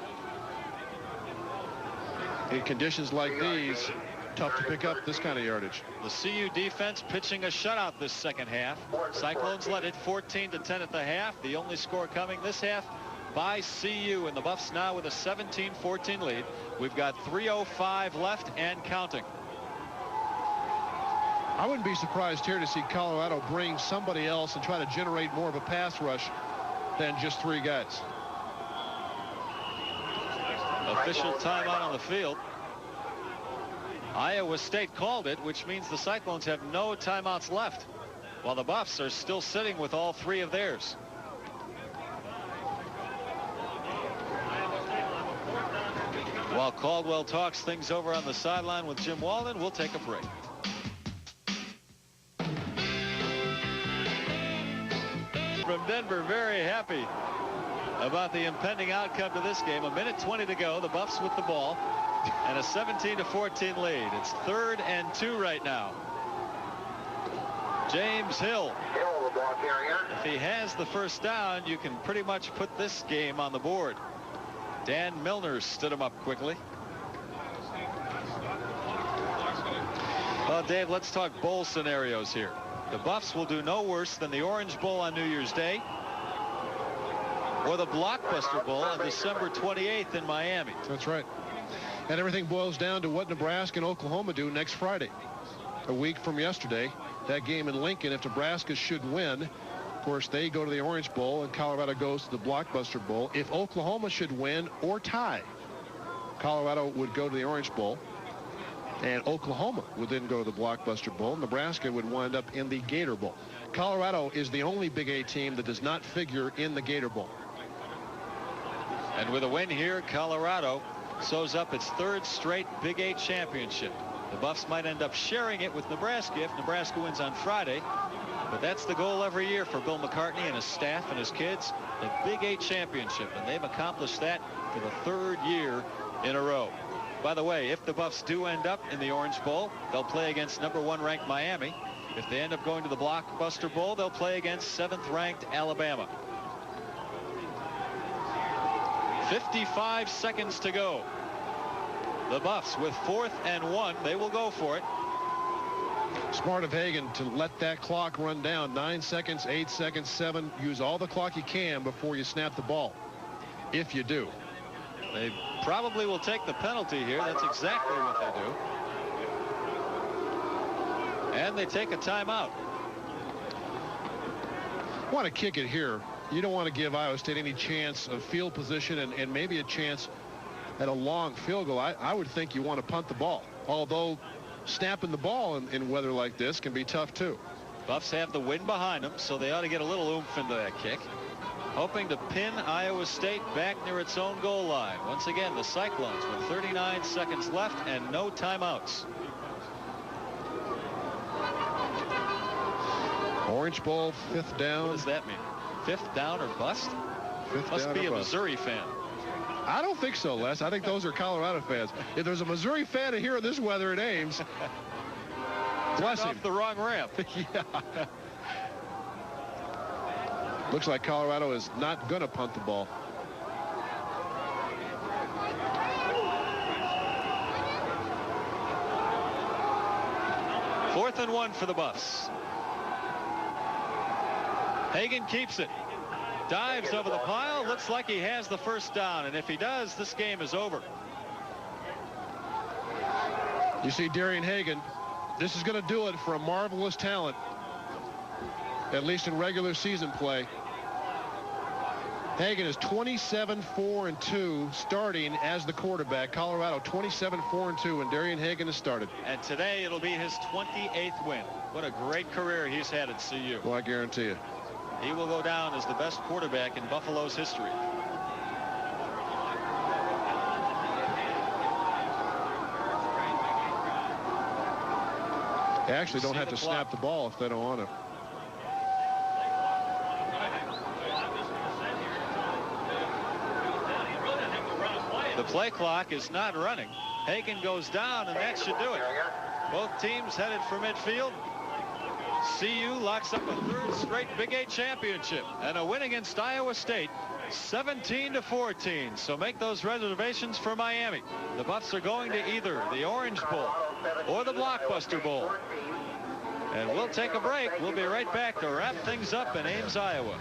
in conditions like these, tough to pick up this kind of yardage. The CU defense pitching a shutout this second half. Cyclones led it 14-10 at the half. The only score coming this half by CU, and the Buffs now with a 17-14 lead. We've got 3:05 left and counting. I wouldn't be surprised here to see Colorado bring somebody else and try to generate more of a pass rush than just 3 guys. Official timeout on the field. Iowa State called it, which means the Cyclones have no timeouts left, while the Buffs are still sitting with all 3 of theirs. While Caldwell talks things over on the sideline with Jim Walden, we'll take a break. From Denver, very happy about the impending outcome to this game. 1:20 to go. The Buffs with the ball and a 17-14 lead. It's 3rd and 2 right now. James Hill. If he has the first down, you can pretty much put this game on the board. Dan Milner stood him up quickly. Well, Dave, let's talk bowl scenarios here. The Buffs will do no worse than the Orange Bowl on New Year's Day or the Blockbuster Bowl on December 28th in Miami. That's right. And everything boils down to what Nebraska and Oklahoma do next Friday. A week from yesterday, that game in Lincoln, if Nebraska should win, of course, they go to the Orange Bowl and Colorado goes to the Blockbuster Bowl. If Oklahoma should win or tie, Colorado would go to the Orange Bowl, and Oklahoma would then go to the Blockbuster Bowl. Nebraska would wind up in the Gator Bowl. Colorado is the only Big 8 team that does not figure in the Gator Bowl. And with a win here, Colorado sews up its 3rd straight Big 8 championship. The Buffs might end up sharing it with Nebraska if Nebraska wins on Friday. But that's the goal every year for Bill McCartney and his staff and his kids, the Big 8 championship. And they've accomplished that for the 3rd year in a row. By the way, if the Buffs do end up in the Orange Bowl, they'll play against #1 ranked Miami. If they end up going to the Blockbuster Bowl, they'll play against 7th ranked Alabama. 55 seconds to go. The Buffs with 4th and 1. They will go for it. Smart of Hagan to let that clock run down. 9 seconds, 8 seconds, 7. Use all the clock you can before you snap the ball, if you do. They probably will take the penalty here. That's exactly what they do. And they take a timeout. Want to kick it here. You don't want to give Iowa State any chance of field position and maybe a chance at a long field goal. I would think you want to punt the ball, although snapping the ball in weather like this can be tough too. Buffs have the wind behind them, so they ought to get a little oomph into that kick, hoping to pin Iowa State back near its own goal line. Once again, the Cyclones with 39 seconds left and no timeouts. Orange Bowl, 5th down. What does that mean? 5th down or bust? Must be a Missouri fan. I don't think so, Les. I think those are Colorado fans. If there's a Missouri fan here in this weather at Ames, bless him. Off the wrong ramp. Yeah. Looks like Colorado is not going to punt the ball. Fourth and 1 for the Buffs. Hagan keeps it. Dives over the pile. Looks like he has the first down. And if he does, this game is over. You see Darian Hagan. This is going to do it for a marvelous talent, at least in regular season play. Hagan is 27-4-2 starting as the quarterback. Colorado 27-4-2 and Darian Hagan has started. And today it'll be his 28th win. What a great career he's had at CU. Well, I guarantee you. He will go down as the best quarterback in Buffalo's history. They actually don't have to snap the ball if they don't want to. The play clock is not running. Hagen goes down, and that should do it. Both teams headed for midfield. CU locks up a third straight Big 8 championship and a win against Iowa State, 17-14. So make those reservations for Miami. The Buffs are going to either the Orange Bowl or the Blockbuster Bowl. And we'll take a break. We'll be right back to wrap things up in Ames, Iowa.